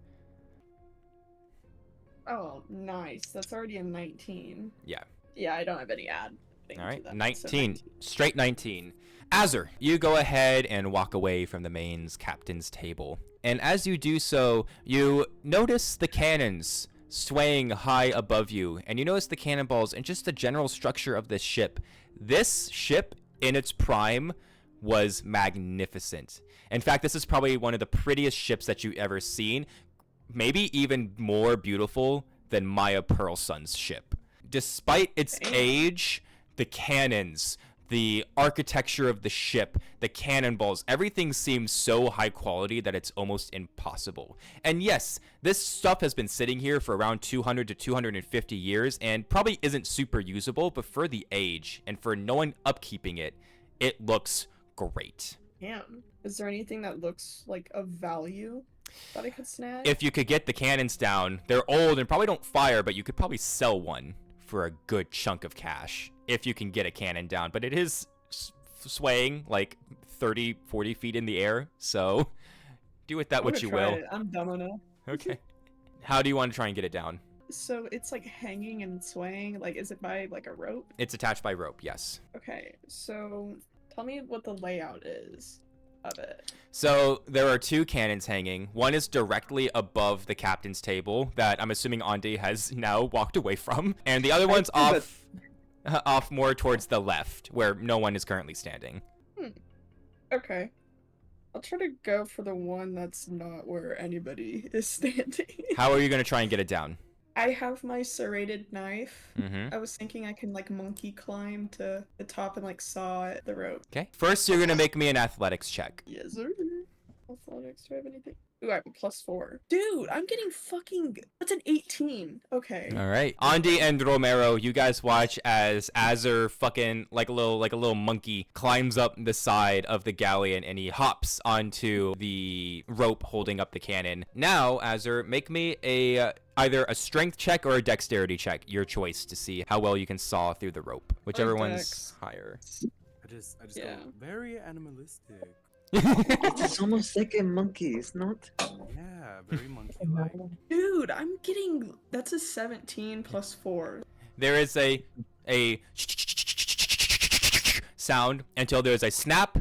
Oh, nice. That's already a 19. Yeah. Yeah, I don't have any ad. All right, 19. Straight 19. Azur, you go ahead and walk away from the main's captain's table. And as you do so, you notice the cannons swaying high above you. And you notice the cannonballs and just the general structure of this ship. This ship, in its prime, was magnificent. In fact, this is probably one of the prettiest ships that you've ever seen. Maybe even more beautiful than Maya Pearlsun's ship. Despite its age, the cannons, the architecture of the ship, the cannonballs, everything seems so high quality that it's almost impossible. And yes, this stuff has been sitting here for around 200 to 250 years and probably isn't super usable, but for the age and for no one upkeeping it, it looks great. Damn. Is there anything that looks like of value that I could snag? If you could get the cannons down, they're old and probably don't fire, but you could probably sell one for a good chunk of cash if you can get a cannon down. But it is swaying like 30, 40 feet in the air, so do with that what you will. It. I'm dumb enough. Okay. How do you want to try and get it down? So it's like hanging and swaying. Like, is it by like a rope? It's attached by rope, yes. Okay, so tell me what the layout is of it. So there are two cannons hanging. One is directly above the captain's table that I'm assuming Andi has now walked away from, and the other one's off more towards the left where no one is currently standing. Okay. I'll try to go for the one that's not where anybody is standing. How are you going to try and get it down? I have my serrated knife. Mm-hmm. I was thinking I can like monkey climb to the top and like saw at the rope. Okay. First, you're going to make me an athletics check. Yes, sir. Athletics, do I have anything? Ooh, I have a +4. Dude, I'm getting fucking... That's an 18. Okay. All right. Andi and Romero, you guys watch as Azur fucking like a little monkey climbs up the side of the galleon and he hops onto the rope holding up the cannon. Now, Azur, make me a either a strength check or a dexterity check, your choice, to see how well you can saw through the rope. Whichever one's higher. I just go very animalistic. It's almost like a monkey, it's not? Yeah, very monkey-like. Dude, I'm getting... That's a 17 +4. There is a sound until there's a snap,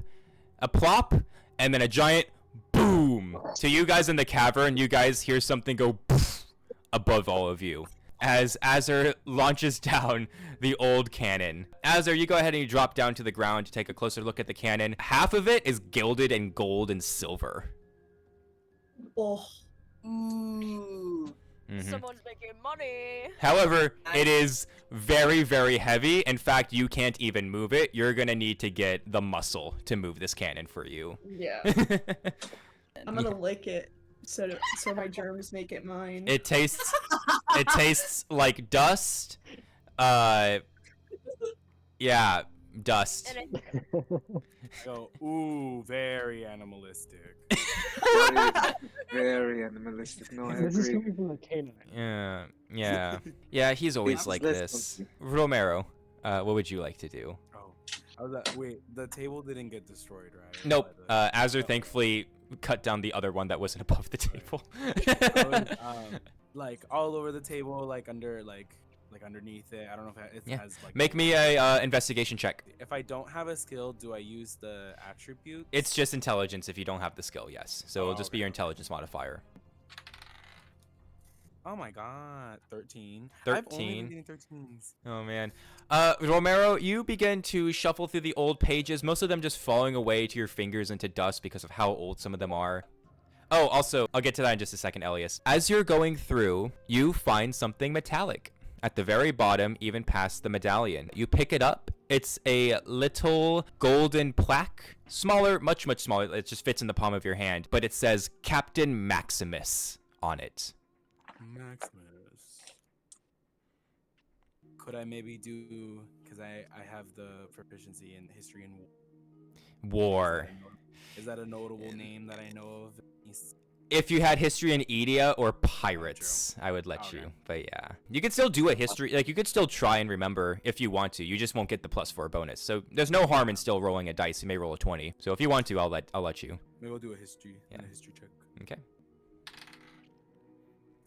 a plop, and then a giant boom. To you guys in the cavern, you guys hear something go poof above all of you as Azur launches down the old cannon. Azur, you go ahead and you drop down to the ground to take a closer look at the cannon. Half of it is gilded in gold and silver. Oh. Ooh. Mm-hmm. Someone's making money. However, it is very, very heavy. In fact, you can't even move it. You're gonna need to get the muscle to move this cannon for you. Yeah. I'm gonna lick it so my germs make it mine. It tastes like dust. Yeah, dust. So, ooh, very animalistic. Very animalistic. No, I This is agree. coming from the canine. Yeah. He's always It's like less this. monkey. Romero, what would you like to do? Oh, wait, the table didn't get destroyed, right? Nope. By the- Azur thankfully cut down the other one that wasn't above the table. Like all over the table, like under, like underneath it. I don't know if it has like. Make me a investigation check. If I don't have a skill, do I use the attribute? It's just intelligence if you don't have the skill, yes. So it'll just be your intelligence modifier. Oh my god, 13. 13. I've only been getting 13s. Oh man. Romero, you begin to shuffle through the old pages, most of them just falling away to your fingers into dust because of how old some of them are. Oh, also, I'll get to that in just a second, Elias. As you're going through, you find something metallic. At the very bottom, even past the medallion. You pick it up. It's a little golden plaque. Smaller, much smaller. It just fits in the palm of your hand. But it says Captain Maximus on it. Maximus. Could I maybe do, because I have the proficiency in history and War. Is that a notable name that I know of? If you had history in Edia or pirates, I would let Okay. you. But yeah, you could still do a history. Like, you could still try and remember if you want to. You just won't get the +4 bonus. So there's no harm in still rolling a dice. You may roll a 20. So if you want to, I'll let you. Maybe we'll do a history. Yeah. And a history check. Okay.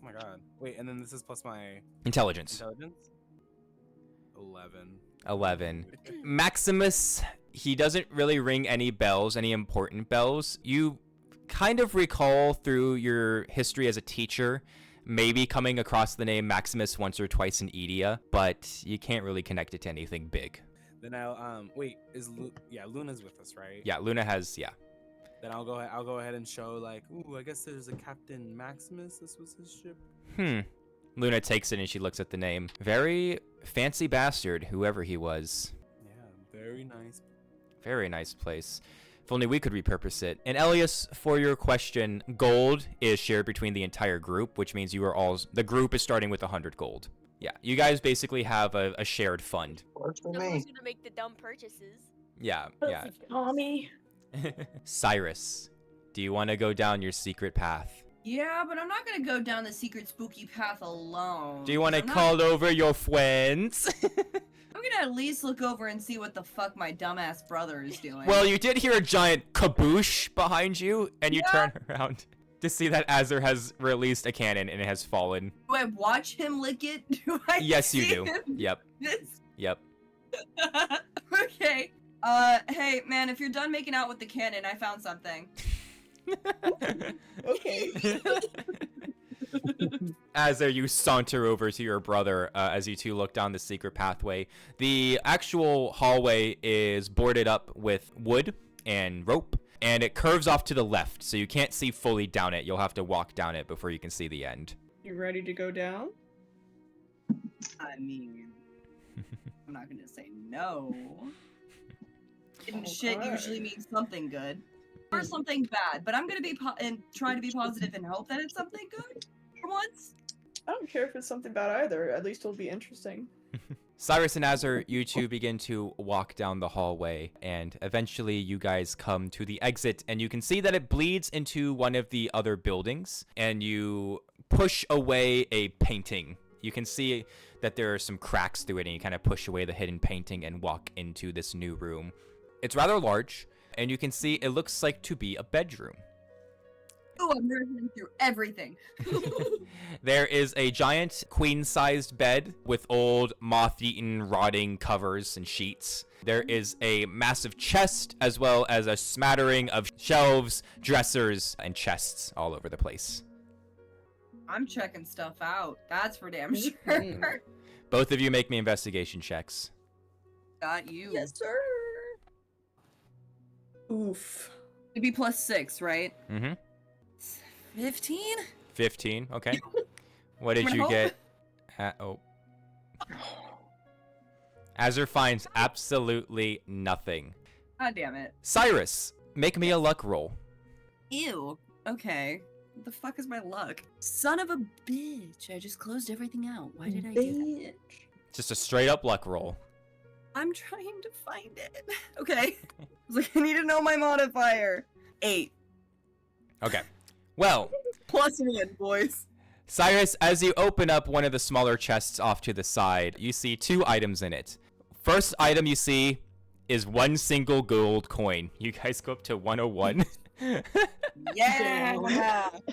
Oh my god. Wait, and then this is plus my Intelligence. 11. 11. Maximus, he doesn't really ring any bells, any important bells. You kind of recall through your history as a teacher maybe coming across the name Maximus once or twice in Edia, but you can't really connect it to anything big. Then I'll wait, Luna's with us, right? Yeah, Luna has, yeah. Then I'll go ahead and show, like, ooh, I guess there's a Captain Maximus. This was his ship. Luna takes it and she looks at the name. Very fancy bastard, whoever he was. Yeah, very nice. Very nice place. If only we could repurpose it. And Elias, for your question, gold is shared between the entire group, which means you are all, the group is starting with 100 gold. Yeah, you guys basically have a shared fund. Works for So me. who's gonna make the dumb purchases? Yeah. Tommy. Cyrus, do you want to go down your secret path? Yeah, but I'm not gonna go down the secret spooky path alone. Do you want to I'm not- call over your friends? I'm gonna at least look over and see what the fuck my dumbass brother is doing. Well, you did hear a giant kaboosh behind you, and you turn around to see that Azur has released a cannon and it has fallen. do I watch him lick it? Do I Yes, you see do. him? Yep. This- Yep. Okay. Hey, man, if you're done making out with the cannon, I found something. Okay. Azur, you saunter over to your brother as you two look down the secret pathway. The actual hallway is boarded up with wood and rope, and it curves off to the left, so you can't see fully down it. You'll have to walk down it before you can see the end. You ready to go down? I mean, I'm not gonna say no. And shit Okay. usually means something good. Or something bad, but I'm gonna be and try to be positive and hope that it's something good for once. I don't care if it's something bad either. At least it'll be interesting. Cyrus and Azur, you two begin to walk down the hallway, and eventually you guys come to the exit, and you can see that it bleeds into one of the other buildings, and you push away a painting. You can see that there are some cracks through it, and you kind of push away the hidden painting and walk into this new room. It's rather large, and you can see it looks like to be a bedroom. Ooh, I'm ripping through everything. There is a giant queen-sized bed with old moth-eaten rotting covers and sheets. There is a massive chest as well as a smattering of shelves, dressers, and chests all over the place. I'm checking stuff out. That's for damn sure. Both of you make me investigation checks. Got you. Yes, sir. Oof. It'd be +6, right? Mm-hmm. 15? 15, okay. What did I'm you gonna get? Azur finds absolutely nothing. God damn it. Cyrus, make me a luck roll. Ew. Okay. What the fuck is my luck? Son of a bitch. I just closed everything out. Why did I do that? Just a straight up luck roll. I'm trying to find it. Okay. I was like, I need to know my modifier. 8. Okay. Well, +1, boys. Cyrus, as you open up one of the smaller chests off to the side, you see 2 items in it. First item you see is 1 single gold coin. You guys go up to 101. Yeah.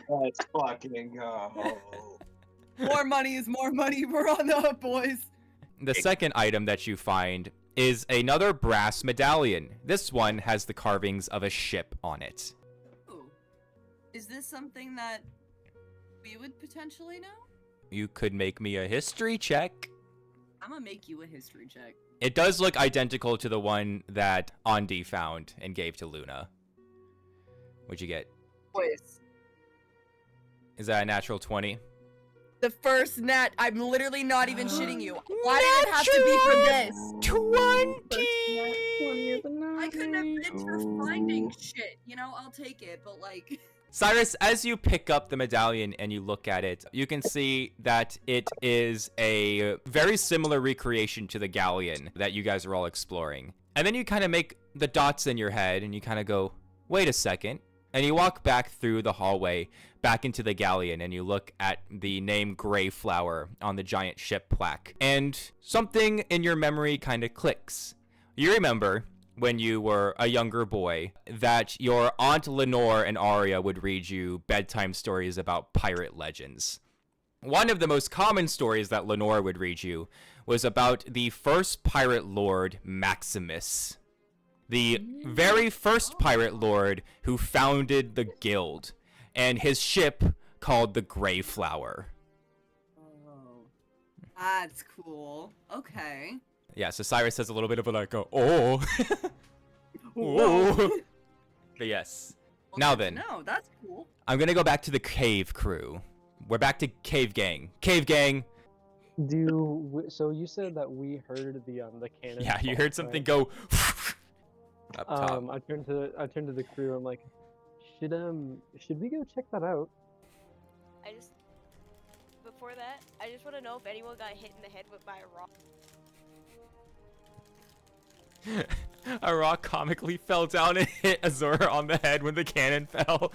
Let's fucking go. More money is more money. We're on the up, boys. The second item that you find is another brass medallion. This one has the carvings of a ship on it. Ooh. Is this something that we would potentially know? You could make me a history check. I'm gonna make you a history check. It does look identical to the one that Andi found and gave to Luna. What'd you get? Boys. Is that a natural 20? The first nat. I'm literally not even shitting you. Why did it have to be for this? 20! I couldn't have been for finding shit. You know, I'll take it, but like. Cyrus, as you pick up the medallion and you look at it, you can see that it is a very similar recreation to the galleon that you guys are all exploring. And then you kind of make the dots in your head and you kind of go, wait a second. And you walk back through the hallway, back into the galleon, and you look at the name Greyflower on the giant ship plaque. And something in your memory kind of clicks. You remember when you were a younger boy that your Aunt Lenore and Arya would read you bedtime stories about pirate legends. One of the most common stories that Lenore would read you was about the first pirate lord, Maximus. The very first pirate lord who founded the guild, and his ship called the Greyflower. Oh, that's cool. Okay. Yeah, so Cyrus has a little bit of a like, oh. Oh. But yes. Well, Now good to then, know. That's cool. I'm gonna go back to the cave crew. We're back to Cave Gang. Cave Gang. So you said that we heard the cannon. Yeah, you fall, heard something right? go up top. I turned to the crew. I'm like, should we go check that out? Before that, I just want to know if anyone got hit in the head by a rock. A rock comically fell down and hit Azura on the head when the cannon fell.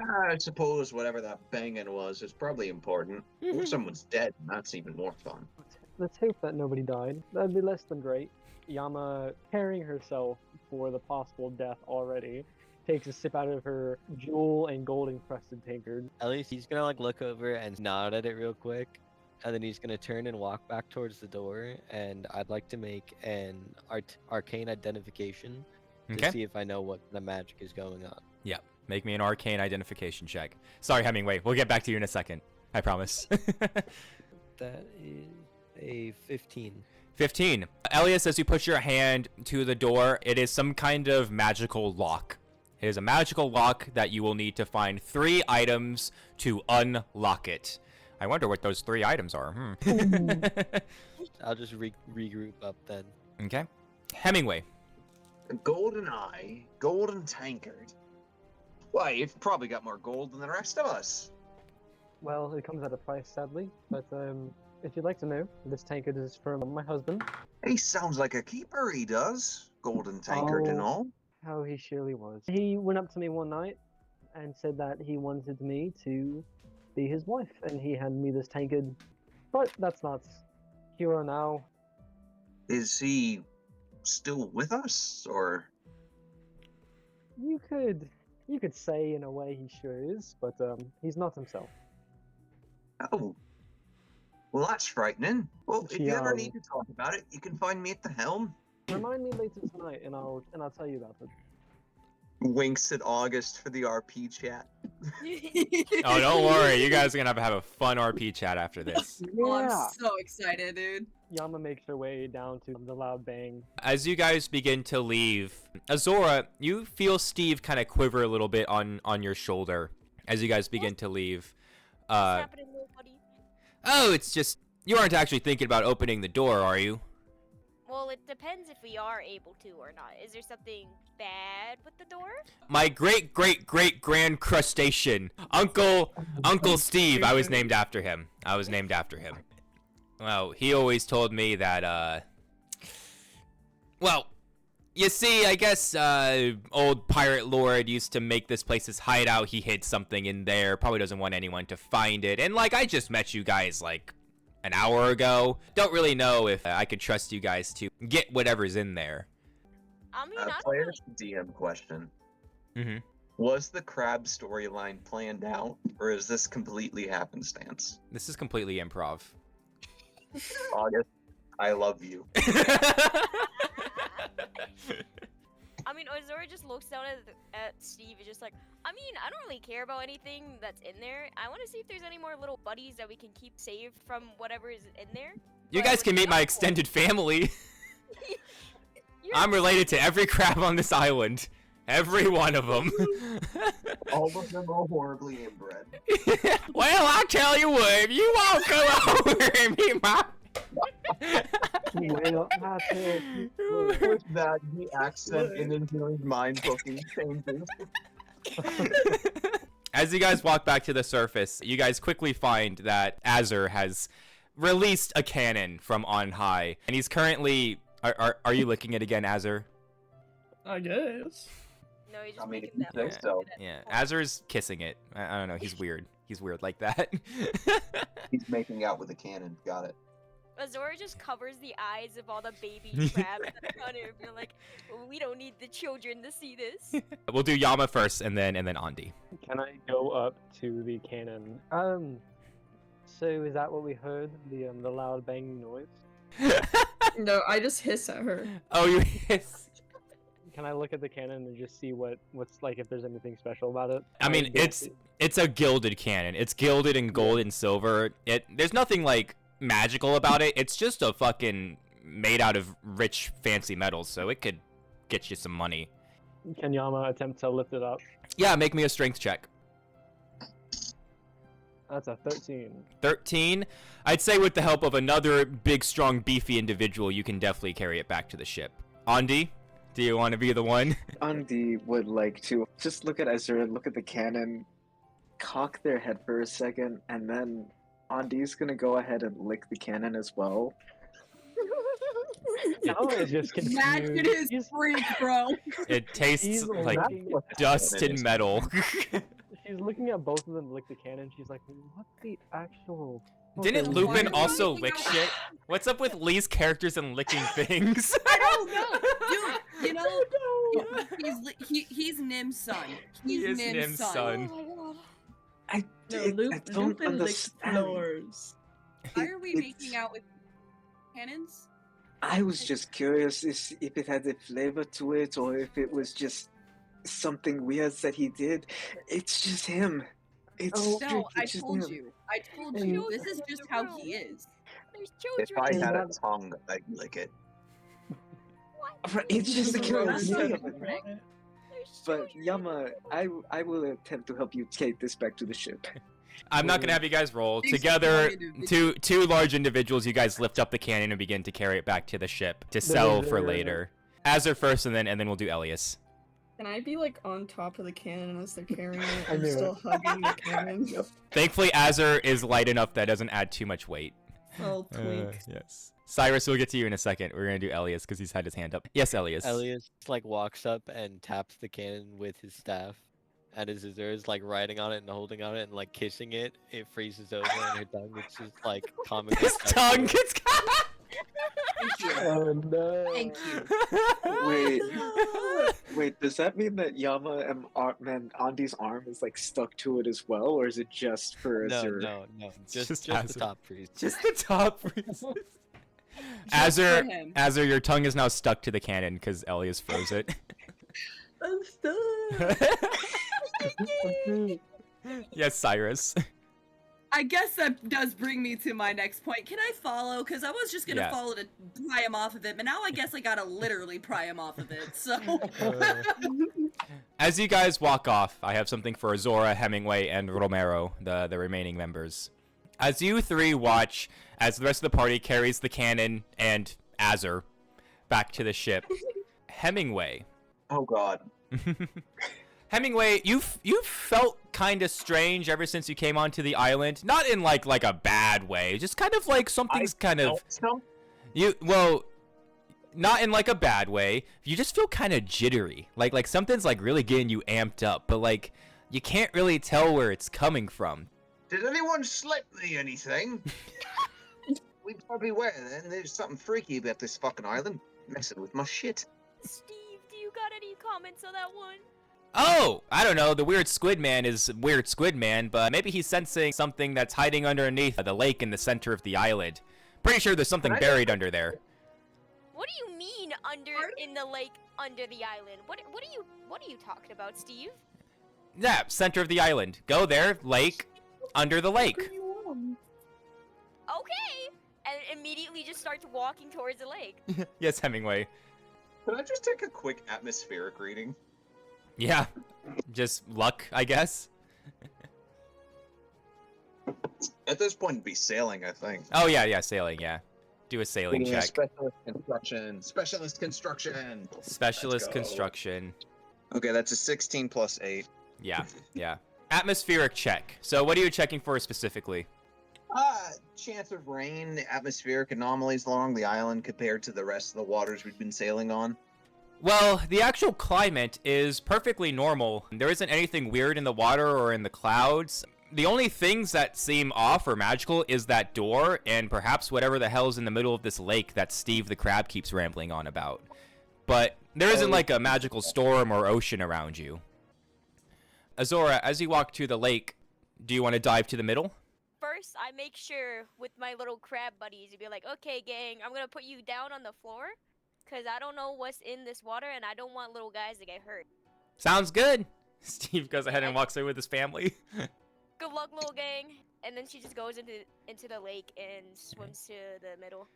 I suppose whatever that banging was is probably important. Or someone's dead, and that's even more fun. Let's hope that nobody died. That'd be less than great. Yama, preparing herself for the possible death already, takes a sip out of her jewel and gold encrusted tankard. At least he's gonna like look over and nod at it real quick, and then he's gonna turn and walk back towards the door. And I'd like to make an arcane identification to see if I know what the magic is going on. Yeah, make me an arcane identification check. Sorry, Hemingway. We'll get back to you in a second. I promise. That is a 15. 15. Elias, as you put your hand to the door, it is some kind of magical lock. It is a magical lock that you will need to find 3 items to unlock it. I wonder what those 3 items are. I'll just regroup up then. Okay. Hemingway. A golden eye, golden tankard. Why, you've probably got more gold than the rest of us. Well, it comes at a price, sadly. But if you'd like to know, this tankard is from my husband. He sounds like a keeper, he does. Golden tankard and all. How he surely was. He went up to me one night and said that he wanted me to be his wife, and he handed me this tankard. But that's not here or now. Is he still with us, or? You could say in a way he sure is, but he's not himself. Oh. Well, that's frightening. Well, if you ever Yeah. need to talk about it, you can find me at the helm. Remind me later tonight, and I'll tell you about it. Winks at August for the RP chat. Oh, don't worry. You guys are going to have a fun RP chat after this. Oh, I'm so excited, dude. Yama makes her way down to the loud bang. As you guys begin to leave, Azora, you feel Steve kind of quiver a little bit on your shoulder as you guys begin to leave. What's happening, little buddy? Oh, it's just, you aren't actually thinking about opening the door, are you? Well, it depends if we are able to or not. Is there something bad with the door? My great-great-great-grand crustacean, Uncle Steve. I was named after him. Well, he always told me that, well, you see, I guess, old pirate lord used to make this place his hideout. He hid something in there. Probably doesn't want anyone to find it. And, like, I just met you guys, like, an hour ago. Don't really know if I could trust you guys to get whatever's in there. I mean, I don't Player's DM question. Mm-hmm. Was the crab storyline planned out, or is this completely happenstance? This is completely improv. August, I love you. I mean, Ozora Azora just looks down at Steve and just like, I mean, I don't really care about anything that's in there. I want to see if there's any more little buddies that we can keep saved from whatever is in there. You But guys with can meet my Yama- extended family. You're I'm related to every crab on this island. Every one of them. All of them are horribly inbred. Well, I'll tell you what, if you won't come over and meet my... Well, I tell you what. With that, the accent in his mind booking changes. As you guys walk back to the surface, you guys quickly find that Azur has released a cannon from on high, and he's currently... Are you licking it again, Azur? I guess. No, he's just I mean, if making you that say noise. so. Yeah, Azur's kissing it. I don't know, he's weird. He's weird like that. He's making out with a cannon. Got it. Azora just covers the eyes of all the baby crabs that are on it. They're like, we don't need the children to see this. We'll do Yama first, and then Andi. Can I go up to the cannon? So is that what we heard? The loud banging noise? No, I just hiss at her. Oh, you hiss. Can I look at the cannon and just see what's like if there's anything special about it? I mean, it's a gilded cannon. It's gilded in gold and silver. There's nothing like magical about it. It's just a fucking made out of rich, fancy metals, so it could get you some money. Can Yama attempt to lift it up? Yeah, make me a strength check. That's a 13. 13. I'd say with the help of another big, strong, beefy individual, you can definitely carry it back to the ship. Andi, do you want to be the one? Andi would like to just look at Ezra, look at the cannon, cock their head for a second, and then Andi's gonna go ahead and lick the cannon as well. Yama is just confused. Imagine his He's- freak, bro. It tastes He's like looking- dust and metal. She's looking at both of them lick the cannon. She's like, "What's the actual?" Didn't Okay, Lupin Why are we also making lick out- shit? What's up with Lee's characters and licking things? I don't know, dude. You know, he's Nim's son. He's He is Nim's Nim's son. son. Oh my god. I No, don't Lupin licks understand. floors. Why are we It's- making out with cannons? I was just curious if it had a flavor to it or if it was just something weird that he did. It's just him. It's No, strictly I just told him. you. I told And- you. This is just how he is. There's If children. I had a tongue, I'd lick it. Right, it's just the curiosity of it. There's But children. Yama, I will attempt to help you take this back to the ship. I'm not gonna have you guys roll. These Together, individuals. two large individuals, you guys lift up the cannon and begin to carry it back to the ship to sell for later. Azur first, and then we'll do Elias. Can I be like on top of the cannon as they're carrying it I and knew still it. hugging the cannon? Thankfully, Azur is light enough that doesn't add too much weight. Oh, twink. Yes. Cyrus, we'll get to you in a second. We're gonna do Elias because he's had his hand up. Yes, Elias. Elias like walks up and taps the cannon with his staff, and as Azura is like riding on it and holding on it and like kissing it, it freezes over and her tongue is just like comically His stuck to tongue it. gets Thank you. Oh no! Thank you. Wait, does that mean that Yama and Andi's arm is like stuck to it as well, or is it just for No, Azur? no, just just the Azur. top freeze. Just the top freezes. Just for Azur, him. Azur, your tongue is now stuck to the cannon because Elias froze it. I'm stuck. Yes, Cyrus. I guess that does bring me to my next point. Can I follow? Because I was just gonna Yeah. follow to pry him off of it, but now I guess I gotta literally pry him off of it. So As you guys walk off, I have something for Azora, Hemingway, and Romero, the remaining members. As you three watch as the rest of the party carries the cannon and Azur back to the ship, Hemingway. Oh god. Hemingway, you've felt kind of strange ever since you came onto the island. Not in like a bad way, just kind of like something's kind of not in like a bad way. You just feel kind of jittery, like something's like really getting you amped up, but like you can't really tell where it's coming from. Did anyone slip me anything? We'd probably beware then. There's something freaky about this fucking island. Messing with my shit. Steve, do you got any comments on that one? Oh, I don't know. The weird squid man is weird squid man, but maybe he's sensing something that's hiding underneath the lake in the center of the island. Pretty sure there's something buried under there. What do you mean in the lake under the island? What are you talking about, Steve? Yeah, center of the island. Go there, lake, under the lake. Okay, and immediately just starts walking towards the lake. Yes, Hemingway. Can I just take a quick atmospheric reading? Yeah, just luck, I guess. At this point, it'd be sailing, I think. Oh yeah, sailing. Yeah, do a sailing check. Specialist construction. Specialist construction. Specialist Let's go. construction. Okay, that's a 16 plus 8. Yeah. Atmospheric check. So what are you checking for specifically? Chance of rain, atmospheric anomalies along the island compared to the rest of the waters we've been sailing on. Well, the actual climate is perfectly normal. There isn't anything weird in the water or in the clouds. The only things that seem off or magical is that door and perhaps whatever the hell's in the middle of this lake that Steve the Crab keeps rambling on about. But there isn't like a magical storm or ocean around you. Azora, as you walk to the lake, do you want to dive to the middle? First, I make sure with my little crab buddies to be like, okay, gang, I'm gonna put you down on the floor, because I don't know what's in this water, and I don't want little guys to get hurt. Sounds good. Steve goes ahead and walks away with his family. Good luck, little gang. And then she just goes into the lake and swims to the middle.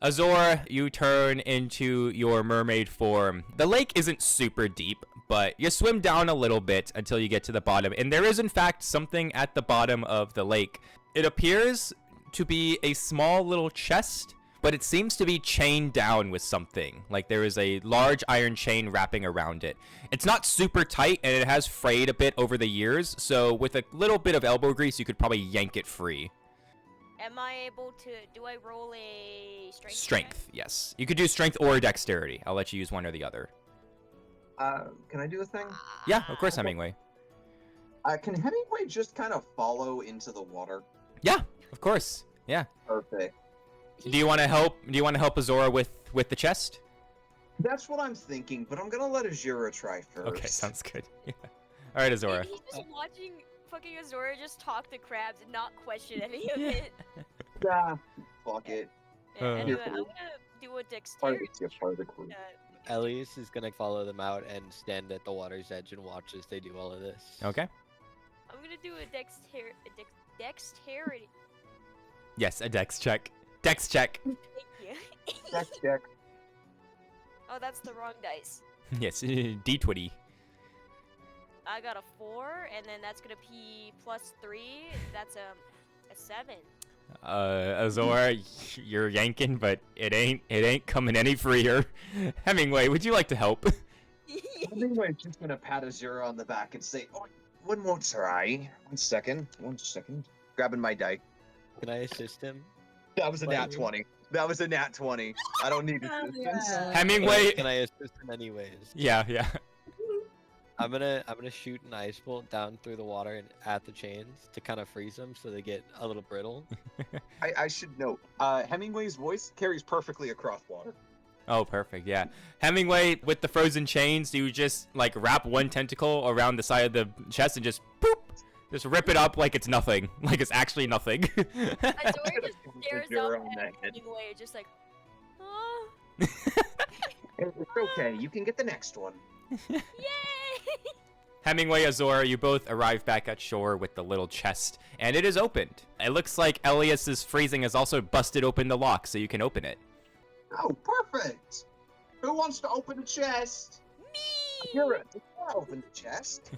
Azora, you turn into your mermaid form. The lake isn't super deep, but you swim down a little bit until you get to the bottom. And there is, in fact, something at the bottom of the lake. It appears to be a small little chest, but it seems to be chained down with something. Like there is a large iron chain wrapping around it. It's not super tight, and it has frayed a bit over the years. So with a little bit of elbow grease, you could probably yank it free. Am I able to, do I roll a strength? Strength, yes. You could do strength or dexterity. I'll let you use one or the other. Can I do a thing? Yeah, of course, Hemingway. Can Hemingway just kind of follow into the water? Yeah, of course. Yeah. Perfect. Do you want to help? Do you want to help Azora with the chest? That's what I'm thinking, but I'm gonna let Azura try first. Okay, sounds good. Yeah. All right, Azora. He's just watching fucking Azora just talk to crabs and not question any of it. Yeah, fuck it. Yeah, anyway, I'm gonna do a dexterity. Elias is gonna follow them out and stand at the water's edge and watch as they do all of this. Okay. I'm gonna do a dexterity. Yes, a dex check. Dex check. Thank you. Dex check. Oh, that's the wrong dice. Yes, D20. I got a 4, and then that's gonna be plus 3. That's a 7. Azora, you're yanking, but it ain't coming any freer. Hemingway, would you like to help? Hemingway's just gonna pat Azura on the back and say, "Oh, one more try. 1 second. 1 second." Grabbing my die. Can I assist him? That was a nat 20. That was a nat 20. I don't need assistance. Hemingway. Can I assist him anyways? Yeah. I'm gonna shoot an ice bolt down through the water and at the chains to kind of freeze them so they get a little brittle. I should note, Hemingway's voice carries perfectly across water. Oh, perfect. Yeah. Hemingway, with the frozen chains, you just like wrap one tentacle around the side of the chest and just boop, just rip it up like it's nothing, like it's actually nothing. Azora just stares up at Hemingway, just like, oh. It's okay. You can get the next one. Yay! Hemingway, Azora, you both arrive back at shore with the little chest, and it is opened. It looks like Elias's freezing has also busted open the lock, so you can open it. Oh, perfect! Who wants to open the chest? Me! You're open the chest.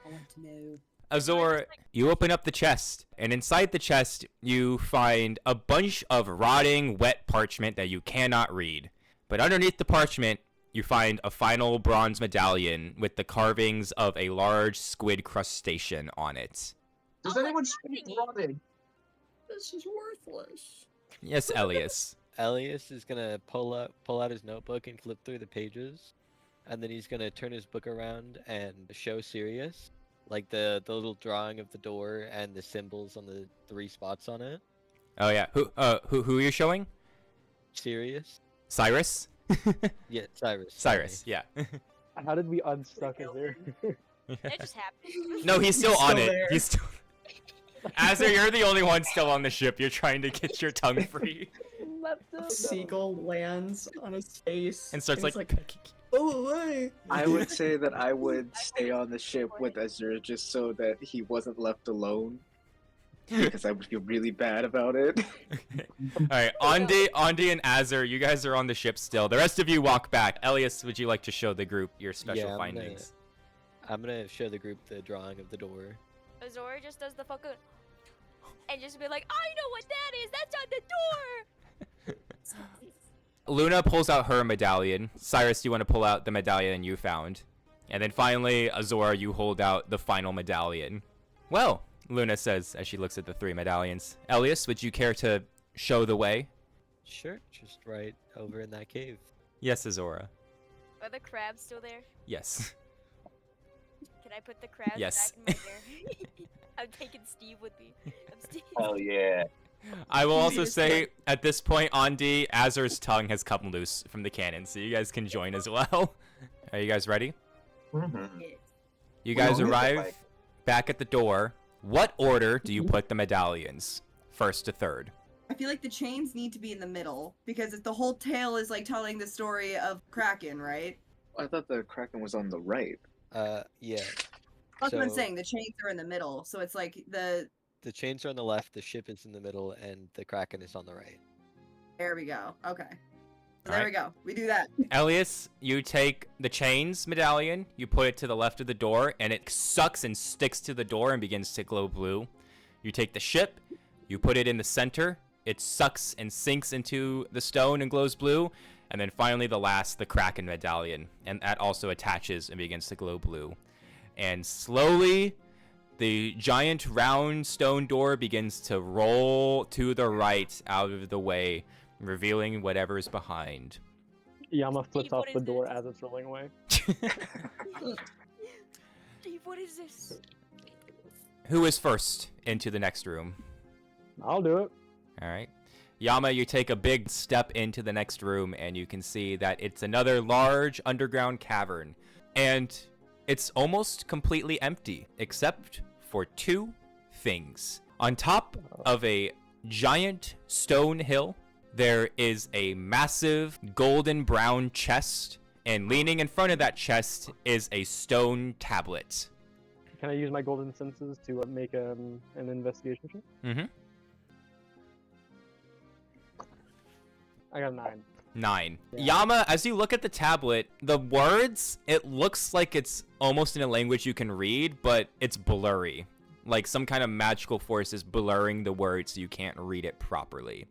I want to know. Azora, you open up the chest, and inside the chest, you find a bunch of rotting, wet parchment that you cannot read. But underneath the parchment, you find a final bronze medallion with the carvings of a large squid crustacean on it. Does anyone speak rotted? This is worthless. Yes, Elias. Elias is gonna pull out his notebook and flip through the pages, and then he's gonna turn his book around and show Sirius, like the little drawing of the door and the symbols on the 3 spots on it. Oh yeah, who are you showing? Sirius. Cyrus? Yeah, Cyrus. Cyrus, yeah. How did we unstuck in there? It just happened. No, he's still on it. there. He's still. Azor, you're the only one still on the ship. You're trying to get your tongue free. left him. Seagull lands on his face And starts he's like oh away. I would say that I would stay on the ship with Azure just so that he wasn't left alone. Because I would feel really bad about it. All right, Andi and Azur, you guys are on the ship still. The rest of you walk back. Elias, would you like to show the group your special Yeah, findings? I'm gonna show the group the drawing of the door. Azora just does the fucking and just be like, I know what that is. That's on the door. Luna pulls out her medallion. Cyrus, do you want to pull out the medallion you found? And then finally, Azora, you hold out the final medallion. Well, Luna says as she looks at the 3 medallions. Elias, would you care to show the way? Sure, just right over in that cave. Yes, Azora. Are the crabs still there? Yes. Can I put the crabs Yes. back in my hair? I'm taking Steve with me. I'm Steve. Hell yeah. I will also say, at this point, Andi, Azur's tongue has come loose from the cannon, so you guys can join as well. Are you guys ready? Mm-hmm. You guys arrive back at the door. What order do you put the medallions? First to third. I feel like the chains need to be in the middle because the whole tale is like telling the story of Kraken, right? I thought the Kraken was on the right. Yeah. That's what I'm So- saying. The chains are in the middle, so it's like the. The chains are on the left, the ship is in the middle, and the Kraken is on the right. There we go. Okay. So All there right. we go. We do that. Elias, you take the chains medallion, you put it to the left of the door, and it sucks and sticks to the door and begins to glow blue. You take the ship, you put it in the center, it sucks and sinks into the stone and glows blue. And then finally the last, the Kraken medallion, and that also attaches and begins to glow blue. And slowly, the giant round stone door begins to roll to the right out of the way, revealing whatever's behind. Yama flips Steve, off what the is door this? as it's rolling away. Steve, what is this? Who is first into the next room? I'll do it. All right. Yama, you take a big step into the next room, and you can see that it's another large underground cavern. And it's almost completely empty, except for 2 things. On top of a giant stone hill, there is a massive golden brown chest, and leaning in front of that chest is a stone tablet. Can I use my golden senses to make an investigation check? Mm-hmm. I got a 9. 9. Yeah. Yama, as you look at the tablet, the words, it looks like it's almost in a language you can read, but it's blurry. Like some kind of magical force is blurring the words so you can't read it properly.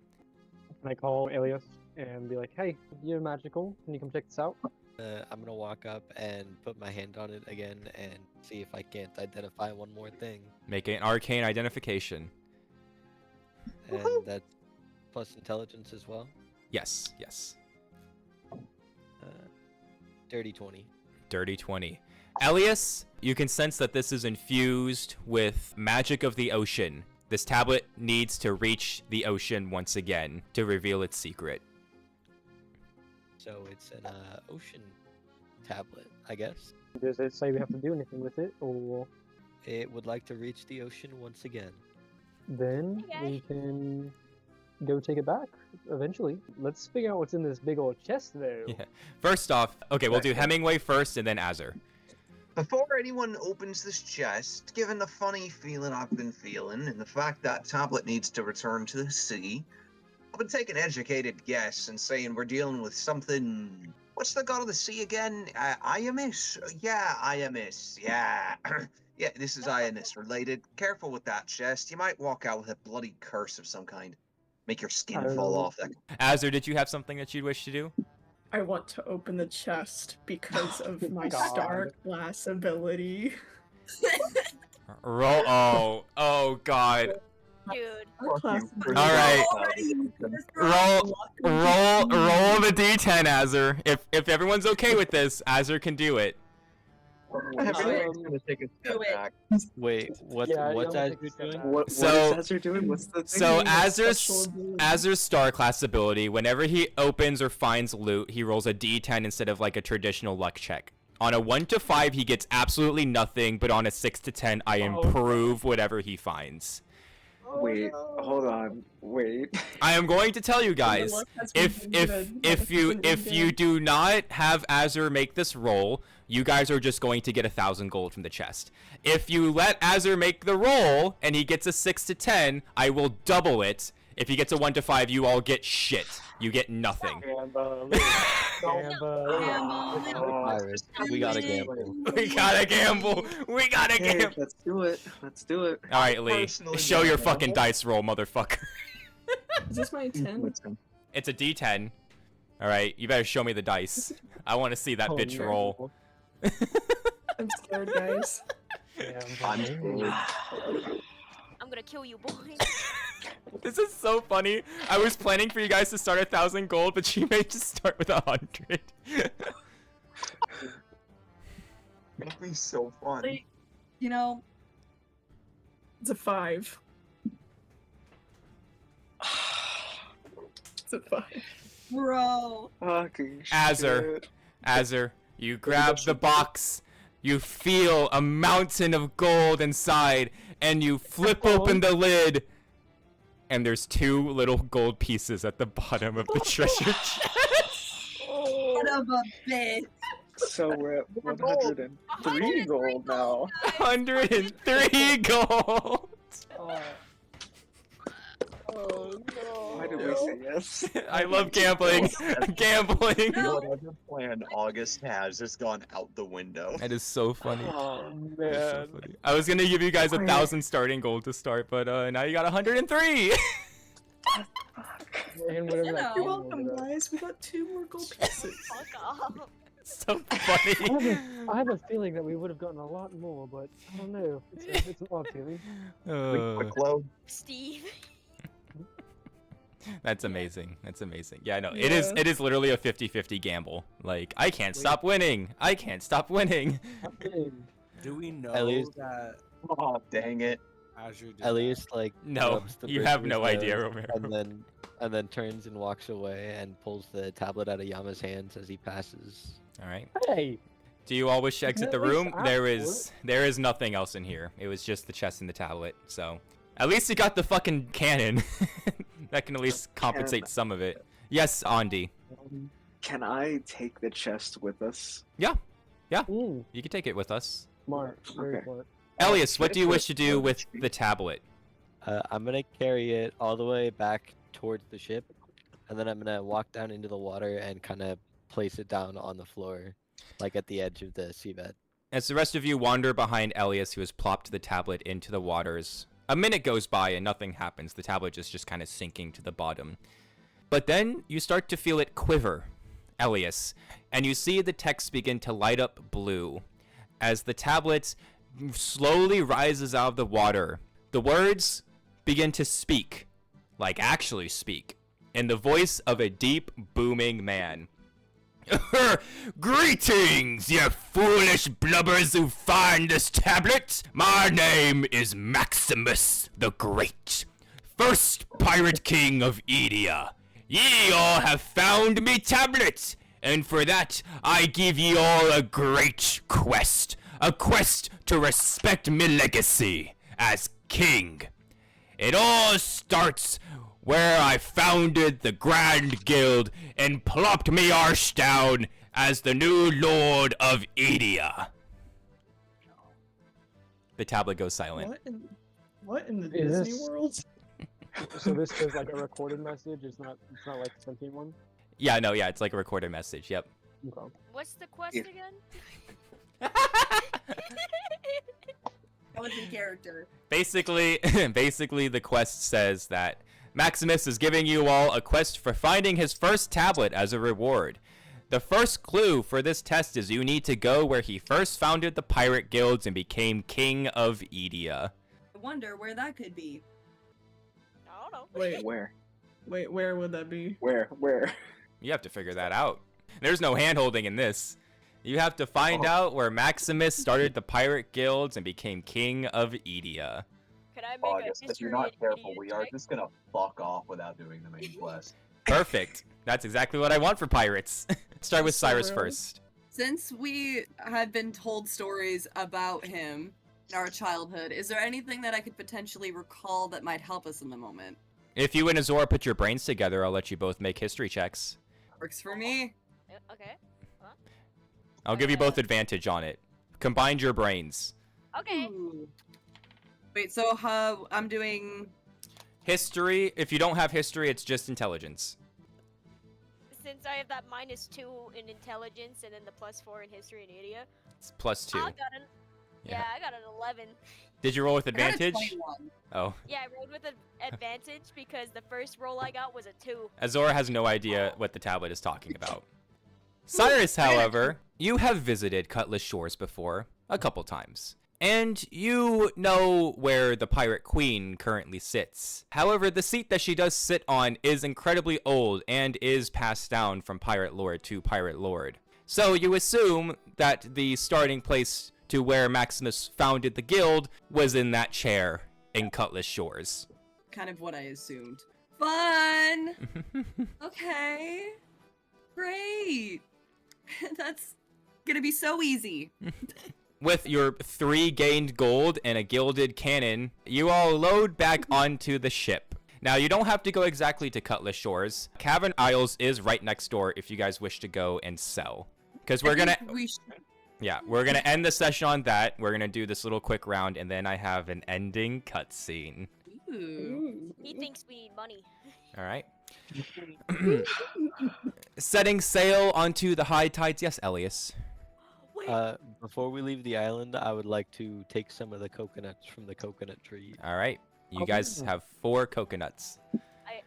Can I call Elias and be like, hey, you're magical. Can you come check this out? I'm gonna walk up and put my hand on it again and see if I can't identify one more thing. Make an arcane identification. And that's plus intelligence as well. Yes, yes. Dirty 20. Dirty 20. Elias, you can sense that this is infused with magic of the ocean. This tablet needs to reach the ocean once again to reveal its secret. So it's an ocean tablet, I guess. Does it say we have to do anything with it, or It would like to reach the ocean once again. then Okay. we can go take it back eventually? Let's figure out what's in this big old chest, though. Yeah. First off, okay, we'll do Hemingway first and then Azur. Before anyone opens this chest, given the funny feeling I've been feeling and the fact that tablet needs to return to the sea, I would take an educated guess and saying we're dealing with something. What's the god of the sea again? Iamis? Yeah, Iamis. Yeah. Yeah, this is Iamis related. Careful with that chest. You might walk out with a bloody curse of some kind. Make your skin I don't fall know. off. Azur, did you have something that you'd wish to do? I want to open the chest because of my God. star glass ability. Roll. Oh, God. Dude. Class All right. Roll the D10, Azur. If everyone's okay with this, Azur can do it. Everyone's gonna take a step Do it. back. Wait, what's Yeah, what's Yama Azure takes a step doing? back. What So- is Azure doing? What's the thing? So Special ability. Azur's star class ability, whenever he opens or finds loot, he rolls a D10 instead of like a traditional luck check. On a 1 to 5, he gets absolutely nothing, but on a 6 to 10, I Oh. improve whatever he finds. Wait, hold on. Wait. I am going to tell you guys, luck has if been good. if you do not have Azur make this roll, you guys are just going to get 1,000 gold from the chest. If you let Azur make the roll and he gets a 6 to 10, I will double it. If he gets a 1 to 5, you all get shit. You get nothing. Iris, we gotta gamble. We gotta gamble. We gotta Okay, gamble. let's do it. Let's do it. All right, Lee. Personally Show your gamble. fucking dice roll, motherfucker. Is this my 10? Let's go. It's a D10. All right, you better show me the dice. I want to see that bitch roll. I'm scared, guys. I'm scared. I'm gonna kill you, boys. This is so funny. I was planning for you guys to start 1,000 gold, but she may just start with 100. That'd be so fun. Like, you know, It's a 5. It's a 5. bro. Fucking Azur. shit. Azur, you grab the box. You feel a mountain of gold inside, and you flip open the lid. And there's 2 little gold pieces at the bottom of the treasure chest. Son of a bitch. So we're at 103 gold now. 103 gold. Oh no. Why did we say yes? I love gambling. Gambling. Whatever plan August has gone out the window. That is so funny. Oh That is so man. funny. I was gonna give you guys 1,000 starting gold to start, but now you got 103. And whatever You that know. You're came welcome, over there. guys. We got 2 more gold pieces. Fuck off. So funny. I have a feeling that we would have gotten a lot more, but I don't know. It's an odd feeling. Quick load. Steve. That's amazing. That's amazing. Yeah, I know. Yeah. It is literally a 50-50 gamble. Like, I can't stop winning. I can't stop winning. Do we know At least- that Oh, dang it. Azur did At least like No, rubs the you bridge have of no his idea, nose, Romero. and then turns and walks away and pulls the tablet out of Yama's hands as he passes. All right. Hey, Do you all wish to exit At the least room? ask There is nothing else in here. It was just the chest and the tablet. So at least you got the fucking cannon. That can at least compensate some of it. Yes, Andi. Can I take the chest with us? Yeah, mm, you can take it with us. smart, very Okay. smart. Elias, what do you Take wish to it do with with me. the tablet? I'm gonna carry it all the way back towards the ship, and then I'm gonna walk down into the water and kind of place it down on the floor, like at the edge of the seabed. As the rest of you wander behind Elias, who has plopped the tablet into the waters, a minute goes by and nothing happens. The tablet is just kind of sinking to the bottom. But then you start to feel it quiver, Elias, and you see the text begin to light up blue. As the tablet slowly rises out of the water, the words begin to speak, like actually speak, in the voice of a deep, booming man. Greetings, you foolish blubbers who find this tablet. My name is Maximus the Great, first pirate king of Edia. Ye all have found me tablet, and for that I give ye all a great quest. A quest to respect me legacy as king. It all starts where I founded the Grand Guild and plopped me arse down as the new Lord of Edia. The tablet goes silent. What in the Is Disney this- world? So this is like a recorded message. It's not like a sentient one. Yeah, no, yeah, it's like a recorded message. Yep. Okay. What's the quest If- again? That was in character. Basically, the quest says that Maximus is giving you all a quest for finding his first tablet as a reward. The first clue for this test is you need to go where he first founded the pirate guilds and became king of Edia. I wonder where that could be. I don't know. Wait, Where? where would that be? Where? You have to figure that out. There's no hand-holding in this. You have to find out where Maximus started the pirate guilds and became king of Edia. Could I make August, a if history you're not and careful, idiot we are check? just gonna fuck off without doing the main quest. Perfect. That's exactly what I want for pirates. Start with So Cyrus real. first. Since we have been told stories about him, in our childhood. Is there anything that I could potentially recall that might help us in the moment? If you and Azora put your brains together, I'll let you both make history checks. Works for me. Okay. Huh? I'll give you both advantage on it. Combine your brains. Okay. Ooh. Wait, so how I'm doing History, if you don't have history, it's just intelligence. Since I have that -2 in intelligence and then the +4 in history and idiot, It's +2. I got an Yeah. I got an 11. Did you roll with I got a advantage? 21. Oh. Yeah, I rolled with an advantage because the first roll I got was a 2. Azora has no idea what the tablet is talking about. Cyrus, however, you have visited Cutlass Shores before, a couple times. And you know where the Pirate Queen currently sits. However, the seat that she does sit on is incredibly old and is passed down from Pirate Lord to Pirate Lord. So you assume that the starting place to where Maximus founded the guild was in that chair in Cutlass Shores. Kind of what I assumed. Fun! Okay. Great. That's gonna be so easy. With your 3 gained gold and a gilded cannon, you all load back onto the ship. Now, you don't have to go exactly to Cutlass Shores. Cavern Isles is right next door if you guys wish to go and sell. Because we're gonna... Yeah, we're gonna end the session on that. We're gonna do this little quick round, and then I have an ending cutscene. Ooh. He thinks we need money. All right. Setting sail onto the high tides. Yes, Elias. Wait. Before we leave the island, I would like to take some of the coconuts from the coconut tree. All right. You guys have 4 coconuts. I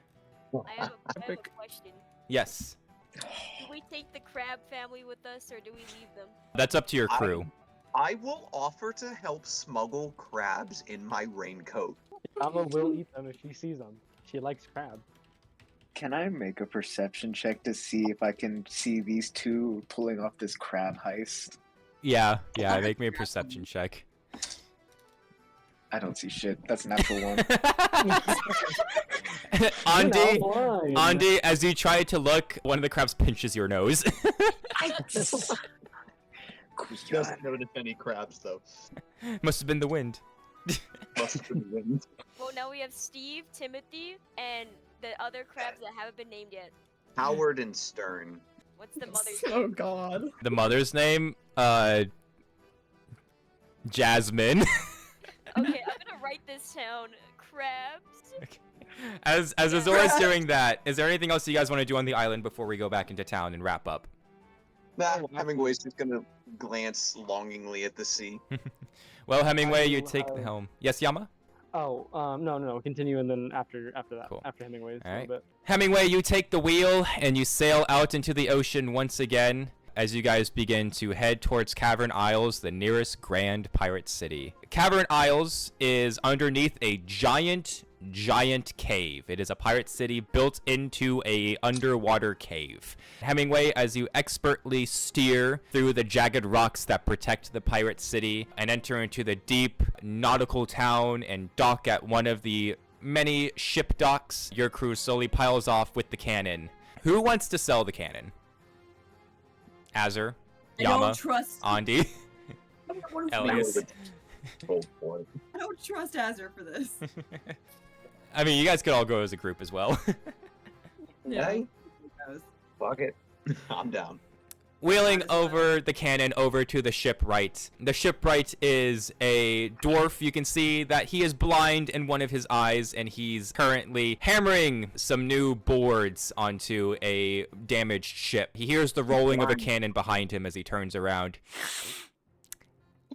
have a question. Yes. Do we take the crab family with us, or do we leave them? That's up to your crew. I will offer to help smuggle crabs in my raincoat. Java will eat them if she sees them. She likes crab. Can I make a perception check to see if I can see these two pulling off this crab heist? Yeah, make me a perception check. I don't see shit. That's a natural one. Andi, as you try to look, one of the crabs pinches your nose. He doesn't notice any crabs, though. Must have been the wind. Must have been the wind. Well, now we have Steve, Timothy, and the other crabs that haven't been named yet. Howard and Stern. What's the mother's Oh name? god. The mother's name, Jasmine. Okay, I'm gonna write this down. Crabs. As Azora's doing that, is there anything else you guys want to do on the island before we go back into town and wrap up? Nah, Hemingway's just gonna glance longingly at the sea. Well, Hemingway, you take the helm. Yes, Yama? Oh, no. Continue, and then after that, Cool. after Hemingway's All a right. little bit. Hemingway, you take the wheel and you sail out into the ocean once again as you guys begin to head towards Cavern Isles, the nearest grand pirate city. Cavern Isles is underneath a giant cave. It is a pirate city built into a underwater cave. Hemingway, as you expertly steer through the jagged rocks that protect the pirate city and enter into the deep nautical town and dock at one of the many ship docks, your crew slowly piles off with the cannon. Who wants to sell the cannon? Azur, I Yama, don't trust. Andi, Elias. Oh boy. I don't trust Azur for this. I mean, you guys could all go as a group as well. Yeah. Fuck it. I'm down. Wheeling over the cannon over to the shipwright. The shipwright is a dwarf. You can see that he is blind in one of his eyes, and he's currently hammering some new boards onto a damaged ship. He hears the rolling of a cannon behind him as he turns around.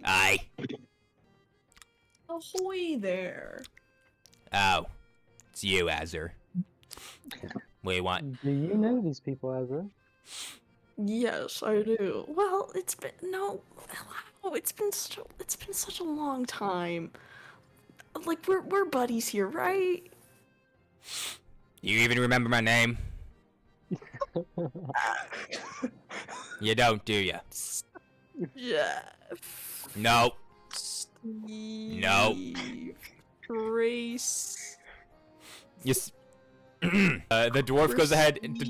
Aye. Ahoy there. Oh, it's you, Azur. What do you want? Do you know these people, Azra? Yes, I do. Well, it's been such a long time. Like we're buddies here, right? You even remember my name? You don't, do you? Jeff. No. No. Trace. Yes. The dwarf goes ahead. The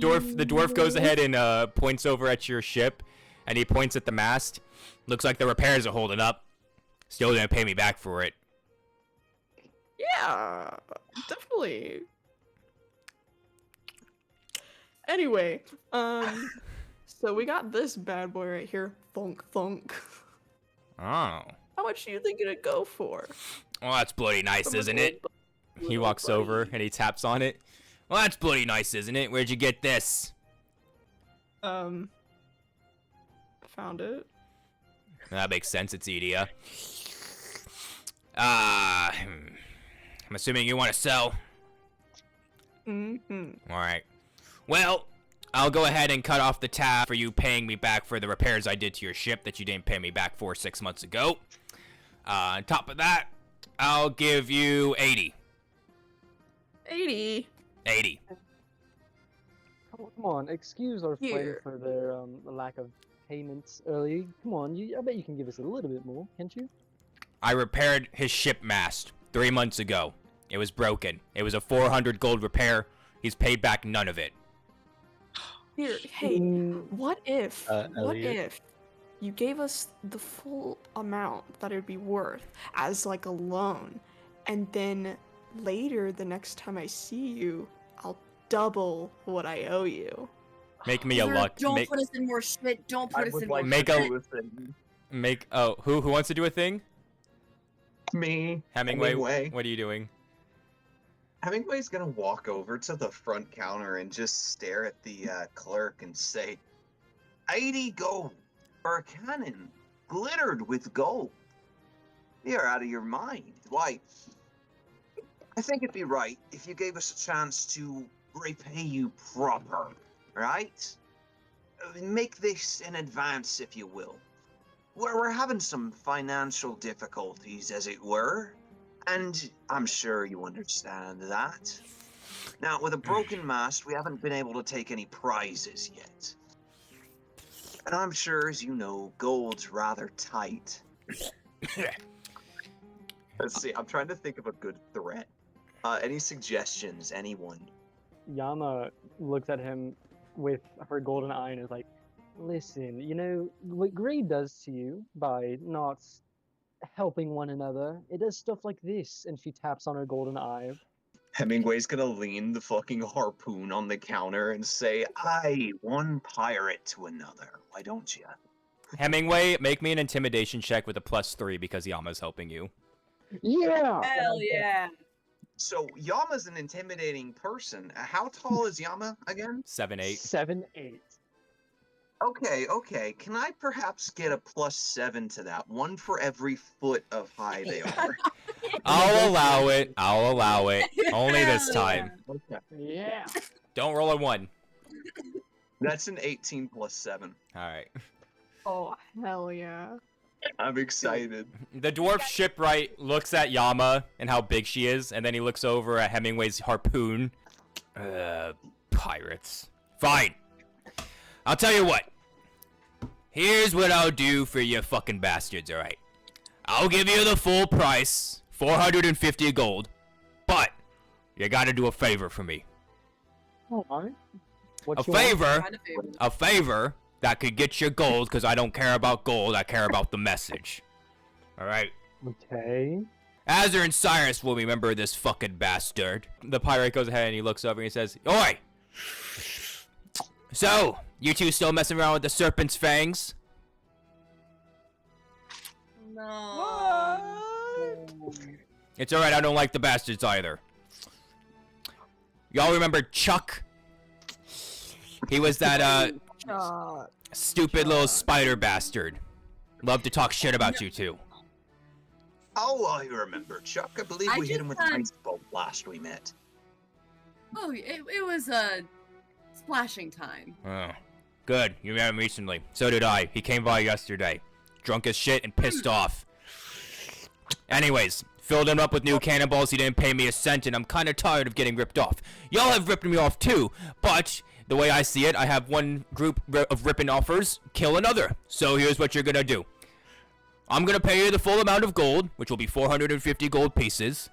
dwarf goes ahead and points over at your ship, and he points at the mast. Looks like the repairs are holding up. Still didn't pay me back for it. Yeah, definitely. Anyway, so we got this bad boy right here. Thunk thunk. Oh. How much do you think it'd go for? Well, that's bloody nice, isn't it? He walks over and he taps on it. Well, that's bloody nice, isn't it? Where'd you get this? Found it. That makes sense. It's Edia. I'm assuming you want to sell. Mm-hmm. All right. Well, I'll go ahead and cut off the tab for you paying me back for the repairs I did to your ship that you didn't pay me back for 6 months ago. On top of that, I'll give you 80. 80. 80. Come on, excuse our friend Here. for their lack of payments early. Come on, I bet you can give us a little bit more, can't you? I repaired his ship mast 3 months ago. It was broken. It was a 400 gold repair. He's paid back none of it. Here, hey, what if Elliot? you gave us the full amount that it'd be worth as like a loan, and then later the next time I see you, I'll double what I owe you. Make me a Sir, luck. Don't put us in more shit. Don't put us in more Make shit. who wants to do a thing? Me. Hemingway. What are you doing? Hemingway's gonna walk over to the front counter and just stare at the clerk and say, 80 gold for a cannon glittered with gold. You're out of your mind. Why, I think it'd be right if you gave us a chance to repay you proper, right? Make this in advance, if you will. We're having some financial difficulties, as it were. And I'm sure you understand that. Now, with a broken mast, we haven't been able to take any prizes yet. And I'm sure, as you know, gold's rather tight. Let's see, I'm trying to think of a good threat. Any suggestions, anyone? Yama looks at him with her golden eye and is like, listen, you know, what greed does to you by not helping one another, it does stuff like this, and she taps on her golden eye. Hemingway's gonna lean the fucking harpoon on the counter and say, "Aye, one pirate to another. Why don't you?" Hemingway, make me an intimidation check with a +3 because Yama's helping you. Yeah! Hell yeah. So Yama's an intimidating person. How tall is Yama again? 7'8". 7'8". Okay. Can I perhaps get a +7 to that? One for every foot of high they are. I'll allow it. Only this time. Okay. Yeah! Don't roll a 1. That's an 18 +7. All right. Oh, hell yeah. I'm excited. The dwarf shipwright looks at Yama and how big she is, and then he looks over at Hemingway's harpoon. Pirates. Fine. I'll tell you what. Here's what I'll do for you fucking bastards, alright? I'll give you the full price, 450 gold, but you gotta do a favor for me. Alright. A favor that could get you gold, because I don't care about gold, I care about the message. Alright? Okay. Azur and Cyrus will remember this fucking bastard. The pirate goes ahead and he looks over and he says, Oi! So, you two still messing around with the serpent's fangs? No. It's alright, I don't like the bastards either. Y'all remember Chuck? He was that, stupid little spider bastard. Loved to talk shit about you two. Oh, I remember, Chuck. I believe we hit him with an ice bolt last we met. Oh, it was splashing time. Oh, good. You met him recently. So did I. He came by yesterday. Drunk as shit and pissed off. Anyways, filled him up with new cannonballs. He didn't pay me a cent, and I'm kind of tired of getting ripped off. Y'all have ripped me off too, but the way I see it, I have one group of ripping offers, kill another. So here's what you're gonna do. I'm gonna pay you the full amount of gold, which will be 450 gold pieces.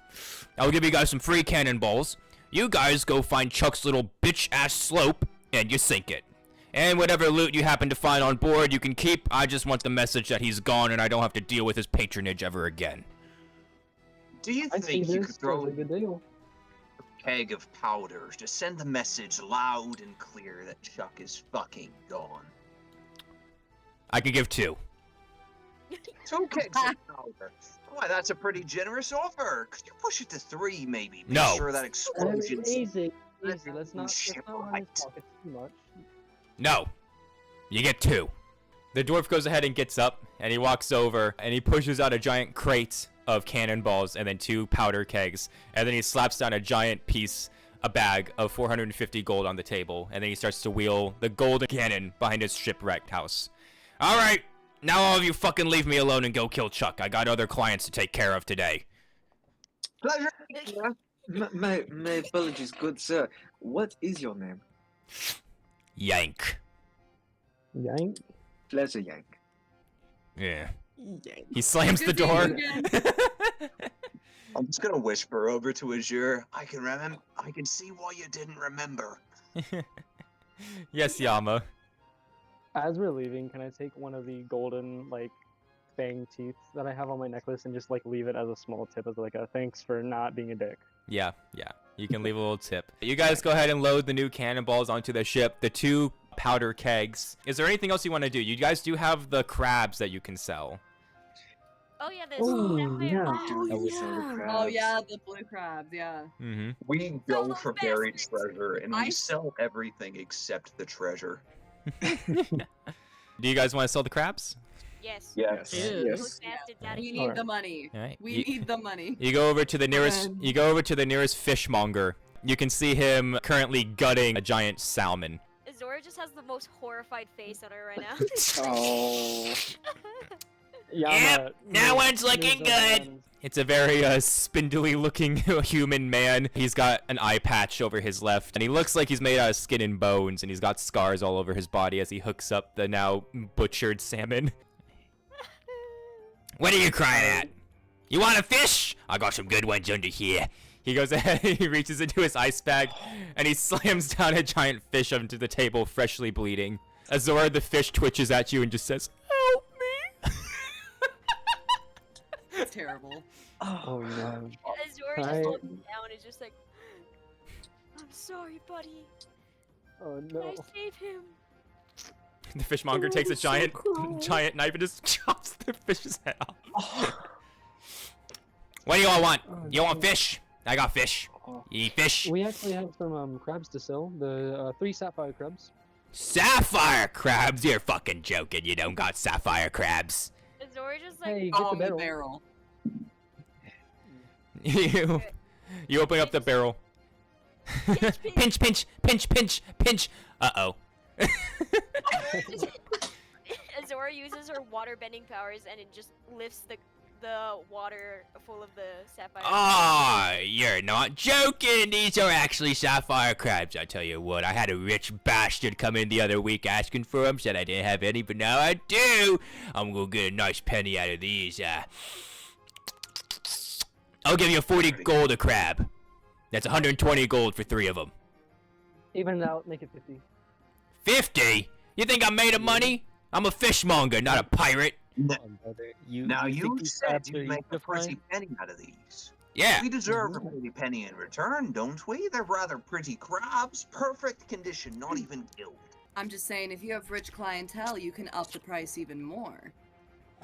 I'll give you guys some free cannonballs. You guys go find Chuck's little bitch-ass slope, and you sink it. And whatever loot you happen to find on board, you can keep. I just want the message that he's gone and I don't have to deal with his patronage ever again. Do you I see think you this could as throw a good deal. a keg of powder to send the message loud and clear that Chuck is fucking gone? I can give 2. 2 kegs of powder. Why, that's a pretty generous offer. Could you push it to 3, maybe? Be No. sure that explosion. Easy. Let's not run his pockets too much. No. You get 2. The dwarf goes ahead and gets up, and he walks over, and he pushes out a giant crate of cannonballs and then 2 powder kegs, and then he slaps down a bag of 450 gold on the table, and then he starts to wheel the golden cannon behind his shipwrecked house. All right, now all of you fucking leave me alone and go kill Chuck. I got other clients to take care of today. Pleasure. My apologies, good sir. What is your name? Yank. Yank? Pleasure, Yank. Yeah. Yank. He slams the Good seeing you door. again. I'm just gonna whisper over to Azure. I can see why you didn't remember. Yes, Yama. As we're leaving, can I take one of the golden, like, fang teeth that I have on my necklace and just, like, leave it as a small tip as, like, a thanks for not being a dick? Yeah. You can leave a little tip. You guys go ahead and load the new cannonballs onto the ship. The 2 powder kegs. Is there anything else you want to do? You guys do have the crabs that you can sell. Oh yeah, there's Oh, sapphire yeah. crabs. I would sell the crabs. Oh yeah, the blue crabs. Yeah. Mm-hmm. We Sell go those for buried bastards. treasure, and I- we sell everything except the treasure. Do you guys want to sell the crabs? Yes. Yes. Ew. Those bastards outta We here. need the money. All right. We You- need the money. You go over to the nearest. And- You go over to the nearest fishmonger. You can see him currently gutting a giant salmon. Azora just has the most horrified face on her right now. Oh. Yama, that one's looking moves over good. and- It's a very spindly-looking human man. He's got an eye patch over his left, and he looks like he's made out of skin and bones, and he's got scars all over his body as he hooks up the now butchered salmon. What are you crying at? You want a fish? I got some good ones under here. He goes ahead, he reaches into his ice bag, and he slams down a giant fish onto the table, freshly bleeding. Azora, the fish, twitches at you and just says, "Help me." It's terrible. Oh, no. Azora just I- looks down and is just like, I'm sorry, buddy. Oh, I no. saved him. The fishmonger Oh, takes a I'm so giant, cruel. giant knife and just chops the fish's head off. What do you all want? Oh, You want no. fish? I got fish. Oh. You eat fish? We actually have some crabs to sell. The 3 sapphire crabs. Sapphire crabs? You're fucking joking. You don't got sapphire crabs. Azora just like, Hey, get Oh, the the barrel. you, you open up the barrel. pinch, Pinch, pinch. Uh-oh. Azora uses her water bending powers and it just lifts the water full of the sapphire. Ah, you're not joking. These are actually sapphire crabs. I tell you what, I had a rich bastard come in the other week asking for them. Said I didn't have any, but now I do. I'm gonna get a nice penny out of these. I'll give you 40 gold a crab. That's 120 gold for 3 of them. Even it out, make it 50. 50? You think I'm made of money? I'm a fishmonger, not a pirate. Come on, brother. Now think you these said crabs are you'd make a unifying? pretty penny out of these. Yeah. We deserve a pretty penny in return, don't we? They're rather pretty crabs, perfect condition, not even killed. I'm just saying, if you have rich clientele, you can up the price even more.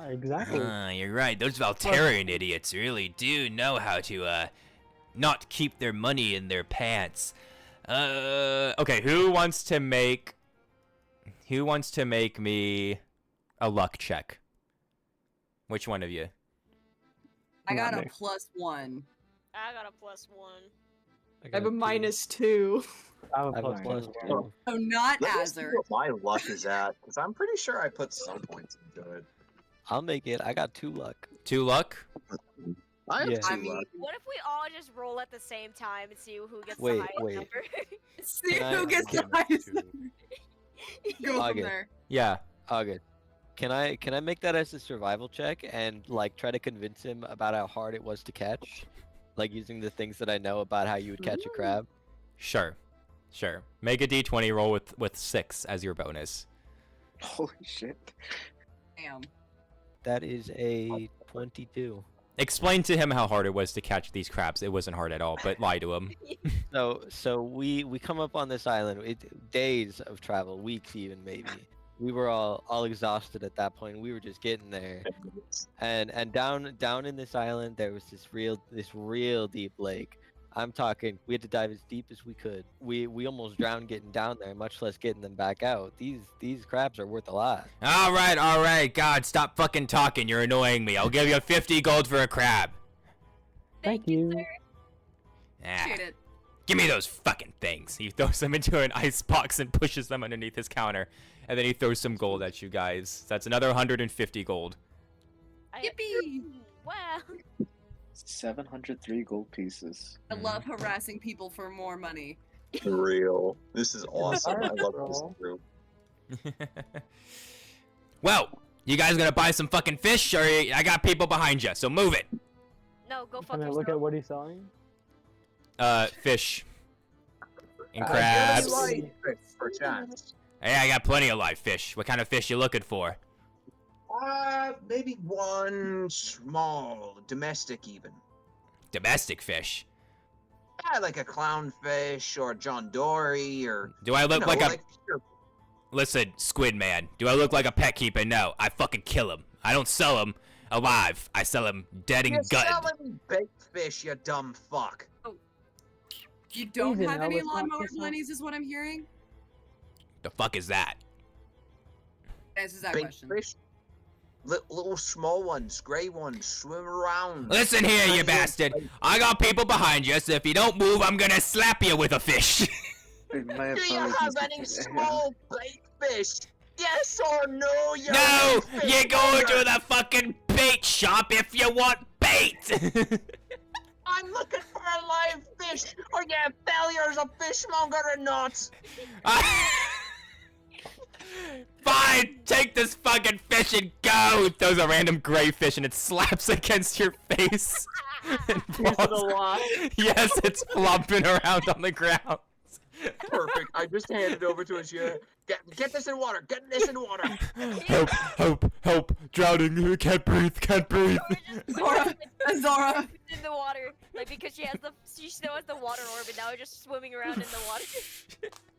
Exactly. You're right. Those Valterian idiots really do know how to, not keep their money in their pants. Okay, who wants to make me a luck check? Which one of you? I got Not a me. +1. I got a +1. I have a -2. I have I have a a plus plus one. two. So not Let me see Azur. what my luck is at, because I'm pretty sure I put some points into it. I'll make it. I got 2 luck. 2 luck? I have Yeah. 2 I mean, luck. What if we all just roll at the same time and see who gets Wait, the highest wait. number? see Can I- who gets the can highest Two. number. Go from Okay. there. Yeah. Okay. Can I make that as a survival check and like try to convince him about how hard it was to catch? Like using the things that I know about how you would catch a crab? Sure. Sure. Make a d20 roll with 6 as your bonus. Holy shit. Damn. That is a 22. Explain to him how hard it was to catch these crabs. It wasn't hard at all, but lie to him. So we come up on this island. Days of travel, weeks even maybe. We were all exhausted at that point. We were just getting there, and down in this island there was this real deep lake. I'm talking, we had to dive as deep as we could. We almost drowned getting down there, much less getting them back out. These crabs are worth a lot. All right. God, stop fucking talking. You're annoying me. I'll give you 50 gold for a crab. Thank you. sir. Appreciate it. Give me those fucking things. He throws them into an ice box and pushes them underneath his counter. And then he throws some gold at you guys. That's another 150 gold. Yippee! Wow. 703 gold pieces. I love harassing people for more money. For real. This is awesome. I love this Girl. group. Well, you guys gonna buy some fucking fish, or I got people behind you, so move it. No, go fuck Can I yourself. look at what he's selling? Fish. And Really crabs. light fish, perchance. Hey, I got plenty of live fish. What kind of fish you looking for? Maybe one small, domestic even. Domestic fish. Yeah, like a clownfish or a John Dory or. Do I look like a... sure. Listen, Squid Man, do I look like a pet keeper? No, I fucking kill him. I don't sell him alive. I sell him dead and You're gutted. selling baked fish, you dumb fuck. You don't Easy have now, any let's not lawnmower piss off- bunnies, is what I'm hearing? The fuck is that? Answers that Baked question. fish? Little small ones, gray ones, swim around. Listen here, you bastard. I got people behind you, so if you don't move, I'm gonna slap you with a fish. My Do you apologies. have any small baked fish? Yes or no, you No, fish you go monger? to the fucking bait shop if you want bait. I'm looking for a live fish. Are you failures a fishmonger or not? Fine, take this fucking fish and go. Throws a random gray fish and it slaps against your face. And falls. Yes, it's flopping around on the ground. Perfect. I just handed over to his Get this in water. Get this in water. Help, drowning, can't breathe. Zora! Zora! In the water, like because she still has the water orb, and now we're just swimming around in the water.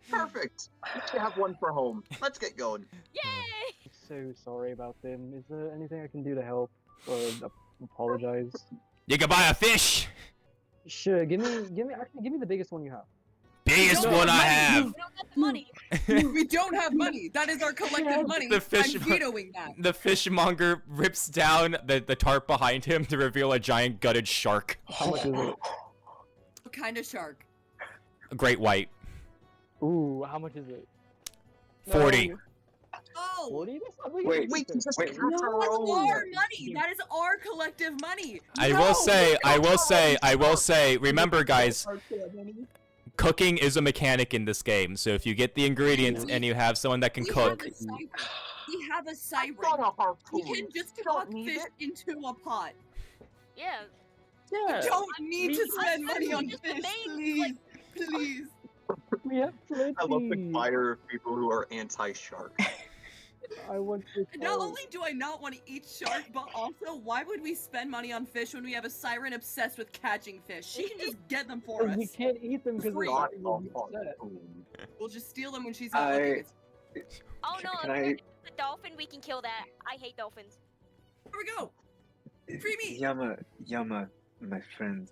Perfect. You have one for home. Let's get going. Yay! I'm so sorry about them. Is there anything I can do to help or apologize? You can buy a fish. Sure, give me the biggest one you have. Biggest don't one I have have. We don't got the money. We don't have money. That is our collective money. The fish- I'm vetoing that. The fishmonger rips down the tarp behind him to reveal a giant gutted shark. How much is it? What kind of shark? A great white. Ooh, how much is it? 40. Oh! 40? That's not Wait, We can just wait. catch No, our it's own. our money. That is our collective money. I No! will say, remember guys, cooking is a mechanic in this game. So if you get the ingredients and you have someone that can We cook, have a siren. We have a I siren. got a harpoon. We can just You don't toss need fish it. into a pot. Yeah. We don't need to I spend money on just the fish, main, please. Please. We have plenty. I love the fire of people who are anti-shark. I want to. Not only do I not want to eat shark, but also, why would we spend money on fish when we have a siren obsessed with catching fish? She can just get them for us. We can't eat them because Free. Got we're a upset. harpoon. We'll just steal them when she's not looking. Oh no, Can if I- it's a dolphin, we can kill that. I hate dolphins. Here we go. Free me. Yama, my friend.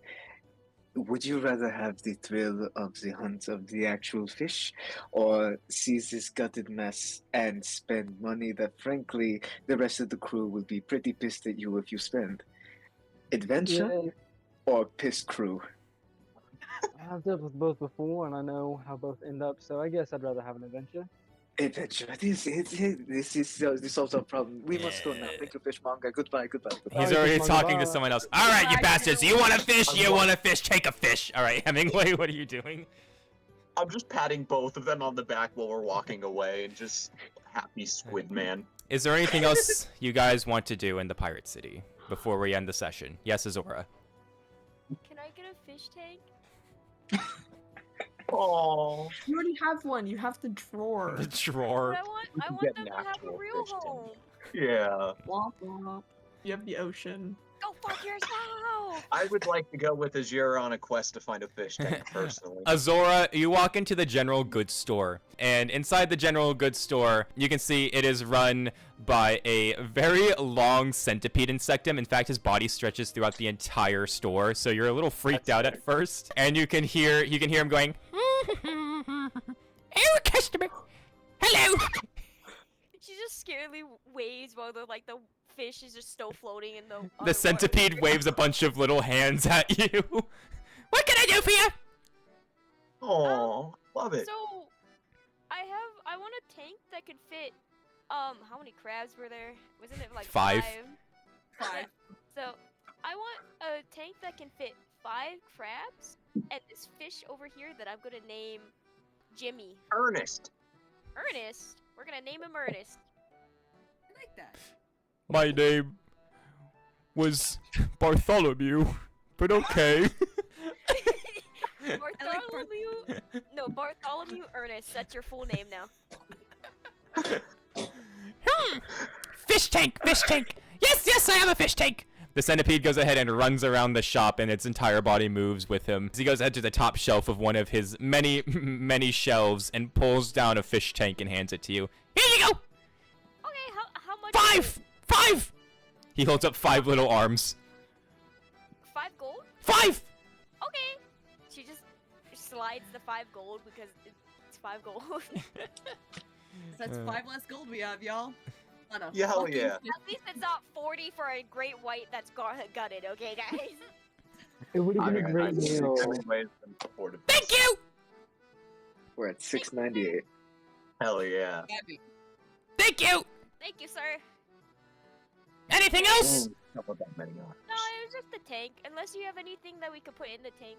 Would you rather have the thrill of the hunt of the actual fish, or see this gutted mess and spend money that, frankly, the rest of the crew will be pretty pissed at you if you spend? Adventure Yeah, or piss crew? I've dealt with both before, and I know how both end up. So I guess I'd rather have an adventure. Adventure. This solves our problem. We must go now. Thank you, fishmonger. Goodbye. he's already talking to someone else. All right, you bastards. You want a fish? You want a fish? Take a fish. All right, Hemingway, what are you doing? I'm just patting both of them on the back while we're walking away and just happy Squid Man. Is there anything else you guys want to do in the Pirate City before we end the session? Yes, Azora. Can I get a fish tank? Oh, You already have one. You have the drawer. The But drawer. I want get them an to have a actual real fish tank. home. yeah. Womp womp. You have the ocean. Go fuck yourself. I would like to go with Azure on a quest to find a fish tank personally. Azora, you walk into the general goods store, and inside the general goods store, you can see it is run by a very long centipede insectum. In fact, his body stretches throughout the entire store, so you're a little freaked out at first, and you can hear him going, "Oh, customer, hello." She just scarily waves while the fish is just still floating in the The underwater. centipede waves a bunch of little hands at you. What can I do for you? Oh, love it. So, I want a tank that can fit. How many crabs were there? Wasn't it like 5? 5. So, I want a tank that can fit 5 crabs and this fish over here that I'm gonna name Jimmy. Ernest. Ernest. We're gonna name him Ernest. I like that. My name was Bartholomew, but okay. Bartholomew. No, Bartholomew Ernest. That's your full name now. Fish tank, fish tank. Yes, I have a fish tank. The centipede goes ahead and runs around the shop, and its entire body moves with him. He goes ahead to the top shelf of one of his many, many shelves and pulls down a fish tank and hands it to you. Here you go. Okay, how much? 5! 5! He holds up 5 little arms. 5 gold? 5! Okay. She just slides the 5 gold because it's 5 gold. So that's 5 less gold we have, y'all. On a Yeah, hell fucking yeah. fish- At least it's not 40 for a great white that's gutted, okay, guys? It would have I been a great see meal. many ways to afford it. Thank you! We're at 698. Hell yeah. Abby. Thank you! Thank you, sir. Anything else? Not that many hours. No, it was just the tank. Unless you have anything that we could put in the tank.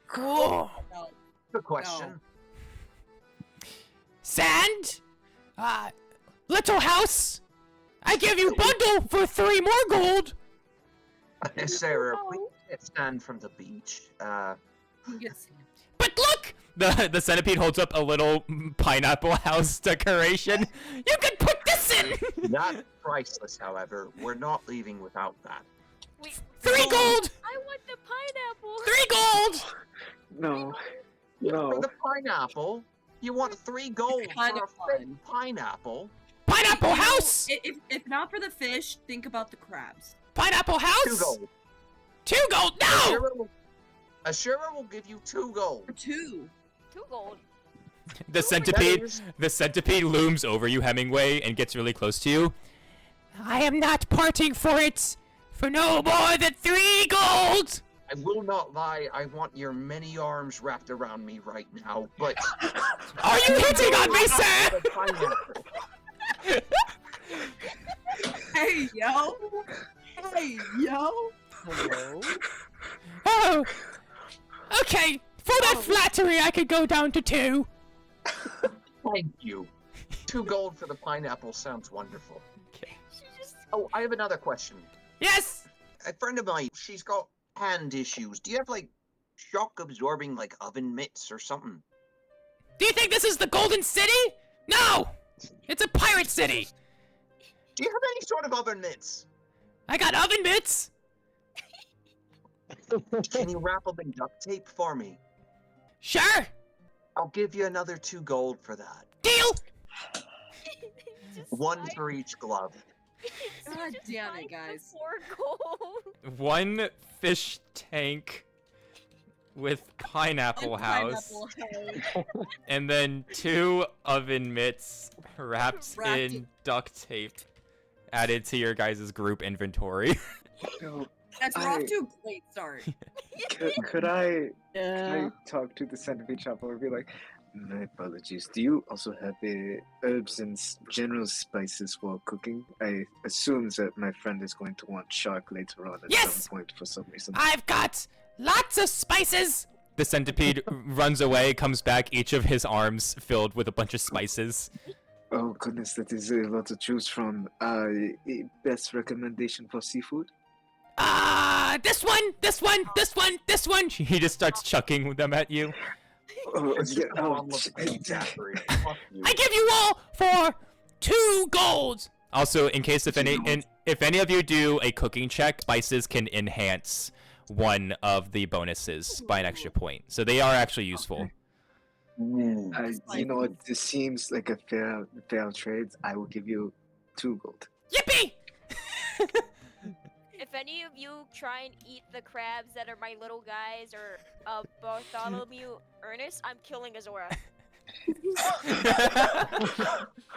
Cool. No. Good question. Sand? Little house? I give you bundle for 3 more gold! Sarah, we get sand from the beach. Who gets But look! The centipede holds up a little pineapple house decoration. You can put this in! That's priceless, however. We're not leaving without that. Wait, 3 gold! I want the pineapple! 3 gold! No. For No. the pineapple? You want 3 gold kind for of a fun. pineapple? Pineapple house! If not for the fish, think about the crabs. Pineapple 2 house! gold. 2 gold! No! Ashura will give you 2 gold. For 2. 2 gold. The centipede looms over you, Hemingway, and gets really close to you. I am not parting for it for no more than 3 gold! I will not lie, I want your many arms wrapped around me right now, but... Are you hitting on me, sir? Hey, yo! Hey, yo! Hello? Oh! Okay, for that flattery, I could go down to 2. Thank you. 2 gold for the pineapple sounds wonderful. Okay. Oh, I have another question. Yes! A friend of mine, she's got hand issues. Do you have, like, shock-absorbing, like, oven mitts or something? Do you think this is the Golden City? No! It's a pirate city! Do you have any sort of oven mitts? I got oven mitts! Can you wrap them in duct tape for me? Sure! I'll give you another 2 gold for that. Deal! Just 1 slide- for each glove. So God just damn slide it, the guys. 4 gold. 1 fish tank with pineapple house, Pineapple house. and then 2 oven mitts wrapped Wrapped in duct tape added to your guys' group inventory. No. We're off to a great start. Could I talk to the centipede shop or be like, my apologies. Do you also have herbs and general spices for cooking? I assume that my friend is going to want shark later on at Yes! some point for some reason. I've got lots of spices! The centipede runs away, comes back, each of his arms filled with a bunch of spices. Oh goodness, that is a lot to choose from. Best recommendation for seafood? This one! He just starts chucking them at you. It's just a bottle of daiquiri. Fuck you. I give you all for 2 golds. Also, in case if any of you do a cooking check, spices can enhance one of the bonuses by an extra point. So they are actually useful. You know what? This seems like a fair trade. I will give you 2 gold. Yippee! If any of you try and eat the crabs that are my little guys or Bartholomew Ernest, I'm killing Azora.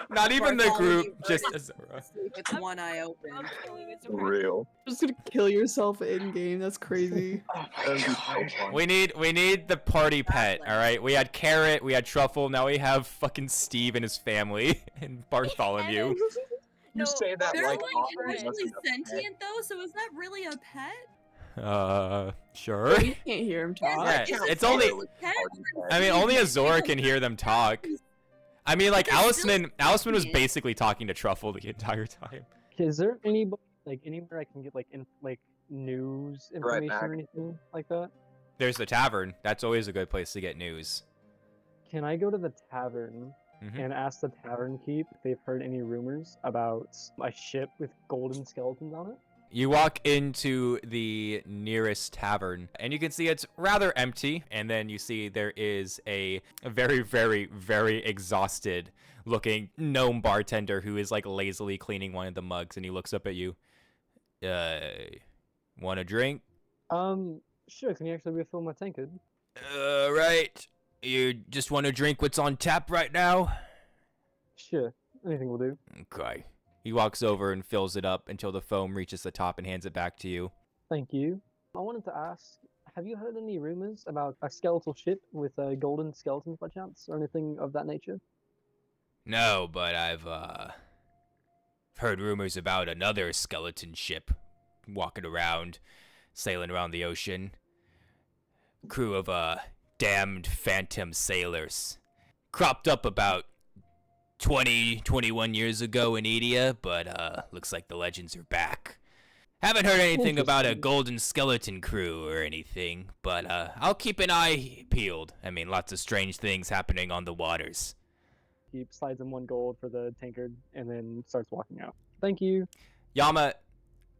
Not even the group, just Azora. With one eye open. I'm killing Azora. For real. Just gonna kill yourself in game. That's crazy. That'd be so fun. We need the party pet, all right? We had Carrot, we had Truffle, now we have fucking Steve and his family and Bartholomew. You say that They're like actually sentient though, so is that really a pet? Sure. You can't hear him talk. Yeah, Is it's it only. a pet? I mean, only Azora can hear them talk. I mean, like Aliceman was basically talking to Truffle the entire time. Is there anybody anywhere I can get news information or anything like that? There's the tavern. That's always a good place to get news. Can I go to the tavern and ask the tavern keep if they've heard any rumors about a ship with golden skeletons on it? You walk into the nearest tavern, and you can see it's rather empty, and then you see there is a very, very, very exhausted looking gnome bartender who is like lazily cleaning one of the mugs, and he looks up at you. Want a drink? Sure, can you actually refill my tankard? Right. You just want to drink what's on tap right now? Sure, anything will do. Okay. He walks over and fills it up until the foam reaches the top and hands it back to you. Thank you. I wanted to ask, have you heard any rumors about a skeletal ship with golden skeletons by chance, or anything of that nature? No, but I've heard rumors about another skeleton ship walking around, sailing around the ocean. Crew of damned phantom sailors. Cropped up about 21 years ago in Edia, but looks like the legends are back. Haven't heard anything about a golden skeleton crew or anything, but I'll keep an eye peeled. I mean, lots of strange things happening on the waters. He slides in 1 gold for the tankard and then starts walking out. Thank you. Yama,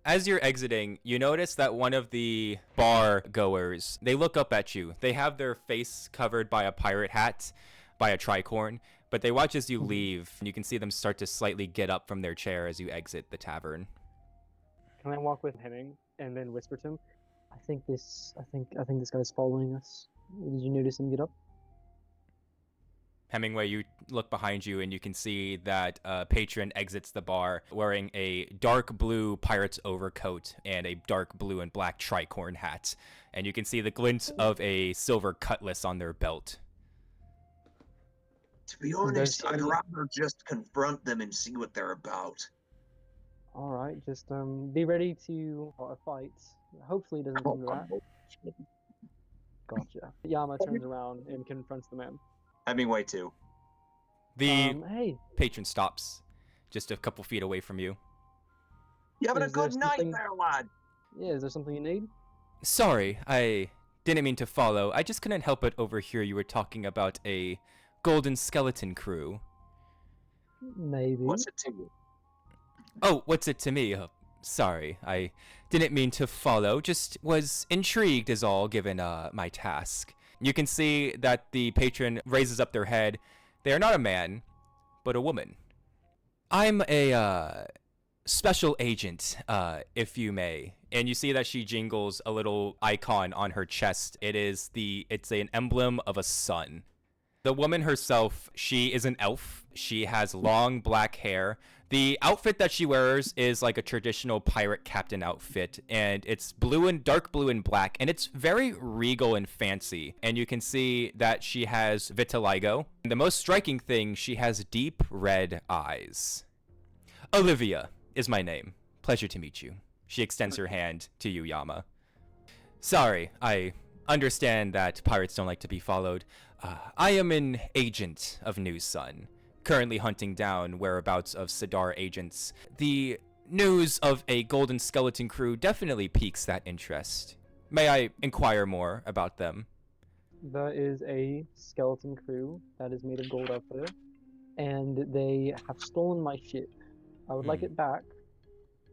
as you're exiting, you notice that one of the bar goers, they look up at you. They have their face covered by a pirate hat, by a tricorn, but they watch as you leave, and you can see them start to slightly get up from their chair as you exit the tavern. Can I walk with Hemming and then whisper to him? I think this guy's following us. Did you notice him get up? Hemingway, you look behind you and you can see that a patron exits the bar wearing a dark blue pirate's overcoat and a dark blue and black tricorn hat. And you can see the glint of a silver cutlass on their belt. To be honest, I'd rather just confront them and see what they're about. Alright, just be ready to fight. Hopefully it doesn't come to that. Gotcha. Yama turns around and confronts the man. Hemingway too. Hey. Patron stops just a couple feet away from you. You having a good night there, lad? Yeah, is there something you need? Sorry, I didn't mean to follow. I just couldn't help but overhear you were talking about a golden skeleton crew. Maybe. What's it to you? Oh, what's it to me? Sorry, I didn't mean to follow. Just was intrigued is all, given my task. You can see that the patron raises up their head. They are not a man, but a woman. I'm a special agent, if you may. And you see that she jingles a little icon on her chest. It's an emblem of a sun. The woman herself, she is an elf. She has long black hair. The outfit that she wears is like a traditional pirate captain outfit, and it's dark blue and black, and it's very regal and fancy. And you can see that she has vitiligo. And the most striking thing, she has deep red eyes. Olivia is my name. Pleasure to meet you. She extends her hand to you, Yama. Sorry, I understand that pirates don't like to be followed. I am an agent of New Sun, currently hunting down whereabouts of Sidar agents. The news of a golden skeleton crew definitely piques that interest. May I inquire more about them? There is a skeleton crew that is made of gold out there, and they have stolen my ship. I would like it back,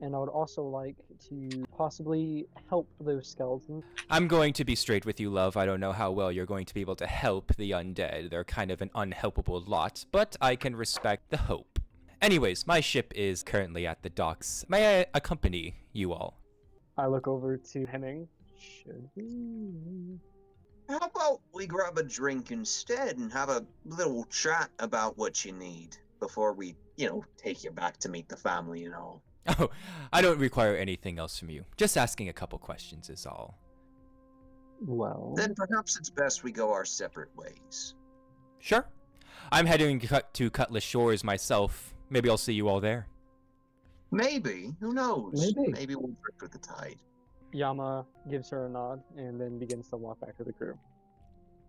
and I would also like to possibly help those skeletons. I'm going to be straight with you, love. I don't know how well you're going to be able to help the undead. They're kind of an unhelpable lot, but I can respect the hope. Anyways, my ship is currently at the docks. May I accompany you all? I look over to Hemming. Should we? How about we grab a drink instead and have a little chat about what you need before we, take you back to meet the family and all? Oh, I don't require anything else from you. Just asking a couple questions is all. Well, Then perhaps it's best we go our separate ways. Sure. I'm heading to Cutlass Shores myself. Maybe I'll see you all there. Maybe. Who knows? Maybe. Maybe we'll drift with the tide. Yama gives her a nod and then begins to walk back to the crew.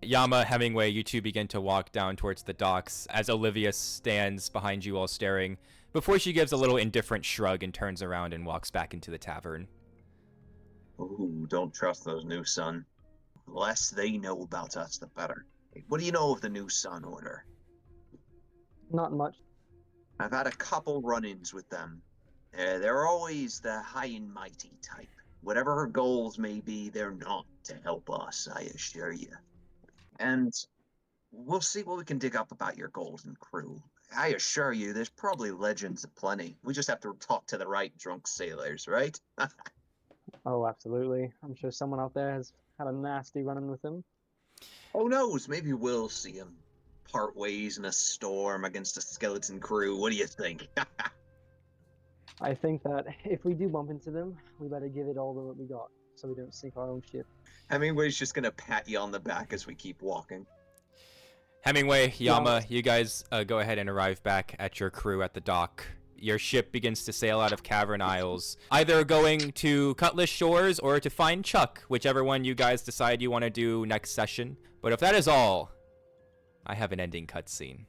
Yama, Hemingway, you two begin to walk down towards the docks as Olivia stands behind you all staring, before she gives a little indifferent shrug and turns around and walks back into the tavern. Ooh, don't trust those new Sun. The less they know about us, the better. What do you know of the new Sun Order? Not much. I've had a couple run-ins with them. They're always the high and mighty type. Whatever her goals may be, they're not to help us, I assure you. And we'll see what we can dig up about your golden crew. I assure you, there's probably legends aplenty. We just have to talk to the right drunk sailors, right? Oh, absolutely. I'm sure someone out there has had a nasty run-in with him. Who knows? Maybe we'll see him part ways in a storm against a skeleton crew. What do you think? I think that if we do bump into them, we better give it all that we got, so we don't sink our own ship. Hemingway's just gonna pat you on the back as we keep walking. Hemingway, Yama, you guys go ahead and arrive back at your crew at the dock. Your ship begins to sail out of Cavern Isles, either going to Cutlass Shores or to find Chuck, whichever one you guys decide you want to do next session. But if that is all, I have an ending cutscene.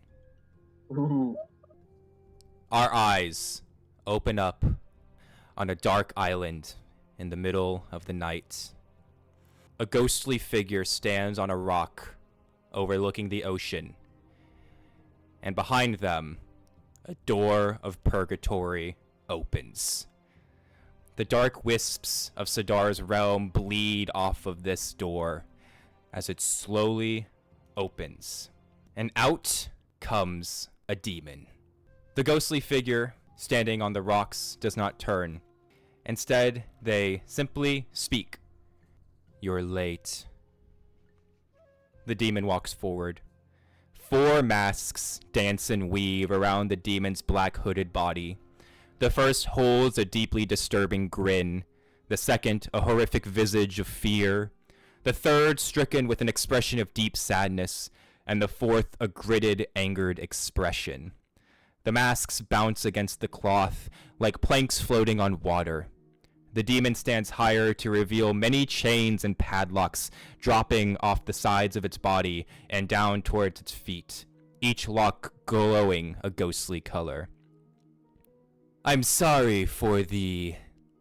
Ooh. Our eyes open up on a dark island in the middle of the night. A ghostly figure stands on a rock overlooking the ocean, and behind them, a door of purgatory opens. The dark wisps of Sidar's realm bleed off of this door as it slowly opens, and out comes a demon. The ghostly figure standing on the rocks does not turn. Instead, they simply speak. You're late. The demon walks forward. 4 masks dance and weave around the demon's black hooded body. The first holds a deeply disturbing grin. The second, a horrific visage of fear. The third, stricken with an expression of deep sadness. And the fourth, a gritted, angered expression. The masks bounce against the cloth like planks floating on water. The demon stands higher to reveal many chains and padlocks dropping off the sides of its body and down towards its feet, each lock glowing a ghostly color. I'm sorry for the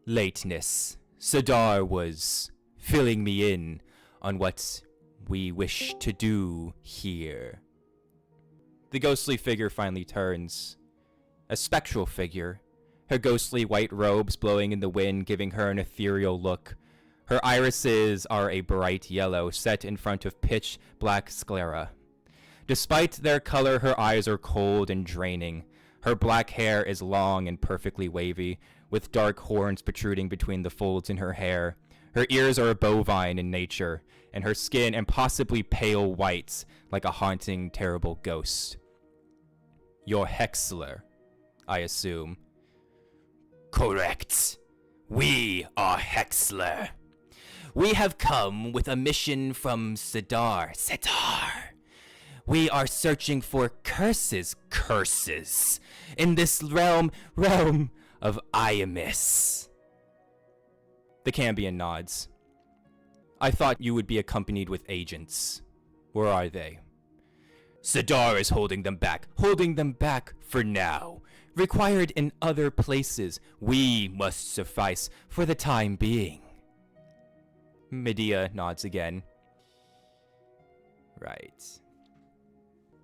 lateness. Sidar was filling me in on what we wish to do here. The ghostly figure finally turns. A spectral figure, her ghostly white robes blowing in the wind giving her an ethereal look. Her irises are a bright yellow set in front of pitch black sclera. Despite their color, her eyes are cold and draining. Her black hair is long and perfectly wavy, with dark horns protruding between the folds in her hair. Her ears are bovine in nature, and her skin impossibly pale white, like a haunting, terrible ghost. You're Hexler, I assume. Correct. We are Hexler. We have come with a mission from Sidar. We are searching for curses, in this realm of Iamis. The Cambion nods. I thought you would be accompanied with agents. Where are they? Sidar is holding them back for now. Required in other places, we must suffice for the time being. Medea nods again. right.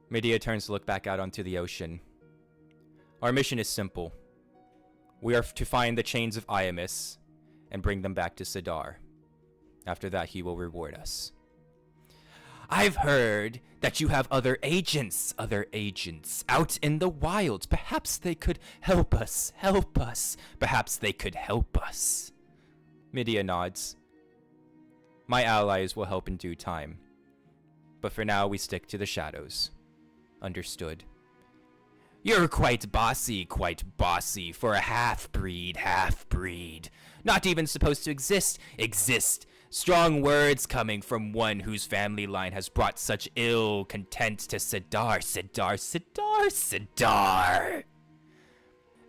Medea turns to look back out onto the ocean. Our mission is simple. We are to find the chains of Iamis and bring them back to Sidar. After that, he will reward us. I've heard that you have other agents out in the wild. Perhaps they could help us. Perhaps they could help us. Medea nods. My allies will help in due time. But for now, we stick to the shadows. Understood. You're quite bossy for a half-breed. Not even supposed to exist. Strong words coming from one whose family line has brought such ill content to Sidar.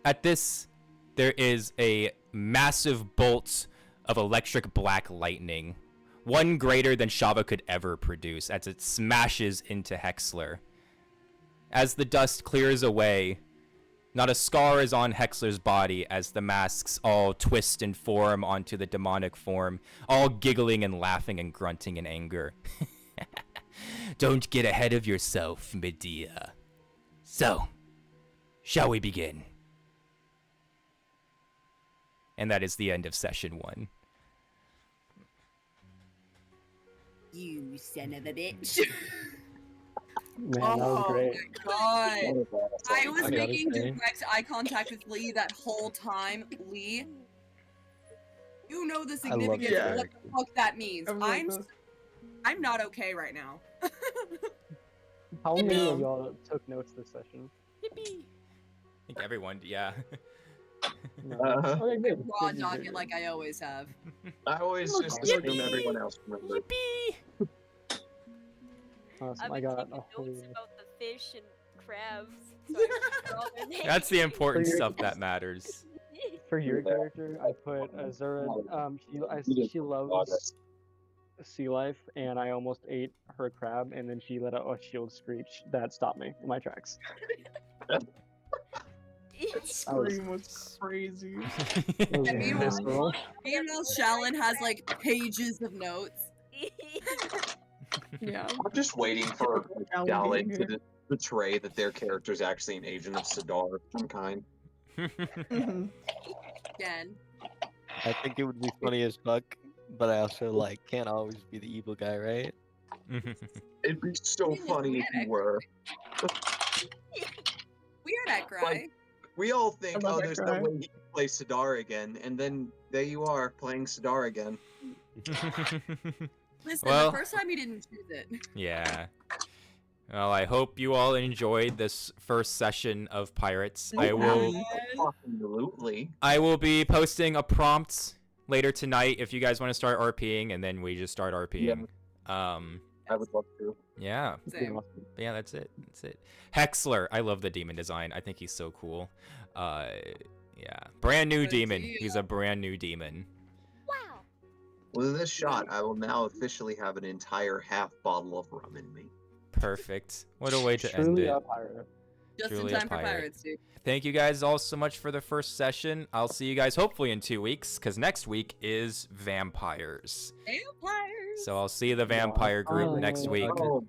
At this, there is a massive bolt of electric black lightning, one greater than Shava could ever produce, as it smashes into Hexler. As the dust clears away, not a scar is on Hexler's body as the masks all twist and form onto the demonic form, all giggling and laughing and grunting in anger. Don't get ahead of yourself, Medea. So, shall we begin? And that is the end of session 1. You son of a bitch. Man, that was great. My God. I was I gotta making say. direct eye contact with Lee that whole time. Lee, you know the I love significance that of what the fuck that means. I was like, I'm not okay right now. How many No. of y'all took notes this session? Yippee! I think everyone, yeah. No. Uh-huh. Okay, good. Raw Good, docket good. like I always have. I always just assume everyone else remembers. Yippee! Awesome. I've I been got taking a whole. notes about the fish and crabs. So I remember all their names. That's the important For your- stuff that matters. For your character, I put Azura. She loves sea life, and I almost ate her crab, and then she let out a shield screech that stopped me in my tracks. Scream was crazy. It was And meanwhile, visceral. Shallon has like pages of notes. Yeah. I'm just waiting for Shallon Galen being to betray that their character is actually an agent of Sidar of some kind. Mhm. Again. I think it would be funny as fuck, but I also like can't always be the evil guy, right? It'd be so funny if you were. We heard that cry. Like, we all think, I love oh, that there's cry. no way he can play Sidar again, and then there you are, playing Sidar again. Listen, Well- the first time you didn't choose it. Yeah. Well, I hope you all enjoyed this first session of Pirates. Absolutely. I will be posting a prompt later tonight if you guys want to start RPing, and then we just start RPing. I would love to. Yeah. Same. Yeah, that's it. Hexler, I love the demon design. I think he's so cool. Yeah. Brand new Good demon. deal. He's a brand new demon. Wow. With this shot, I will now officially have an entire half bottle of rum in me. Perfect. What a way to end Truly it. a pirate. Just Truly in a time for pirate. pirates, dude. Thank you guys all so much for the first session. I'll see you guys hopefully in 2 weeks, because next week is vampires. Vampires. So I'll see the vampire group next week. Oh,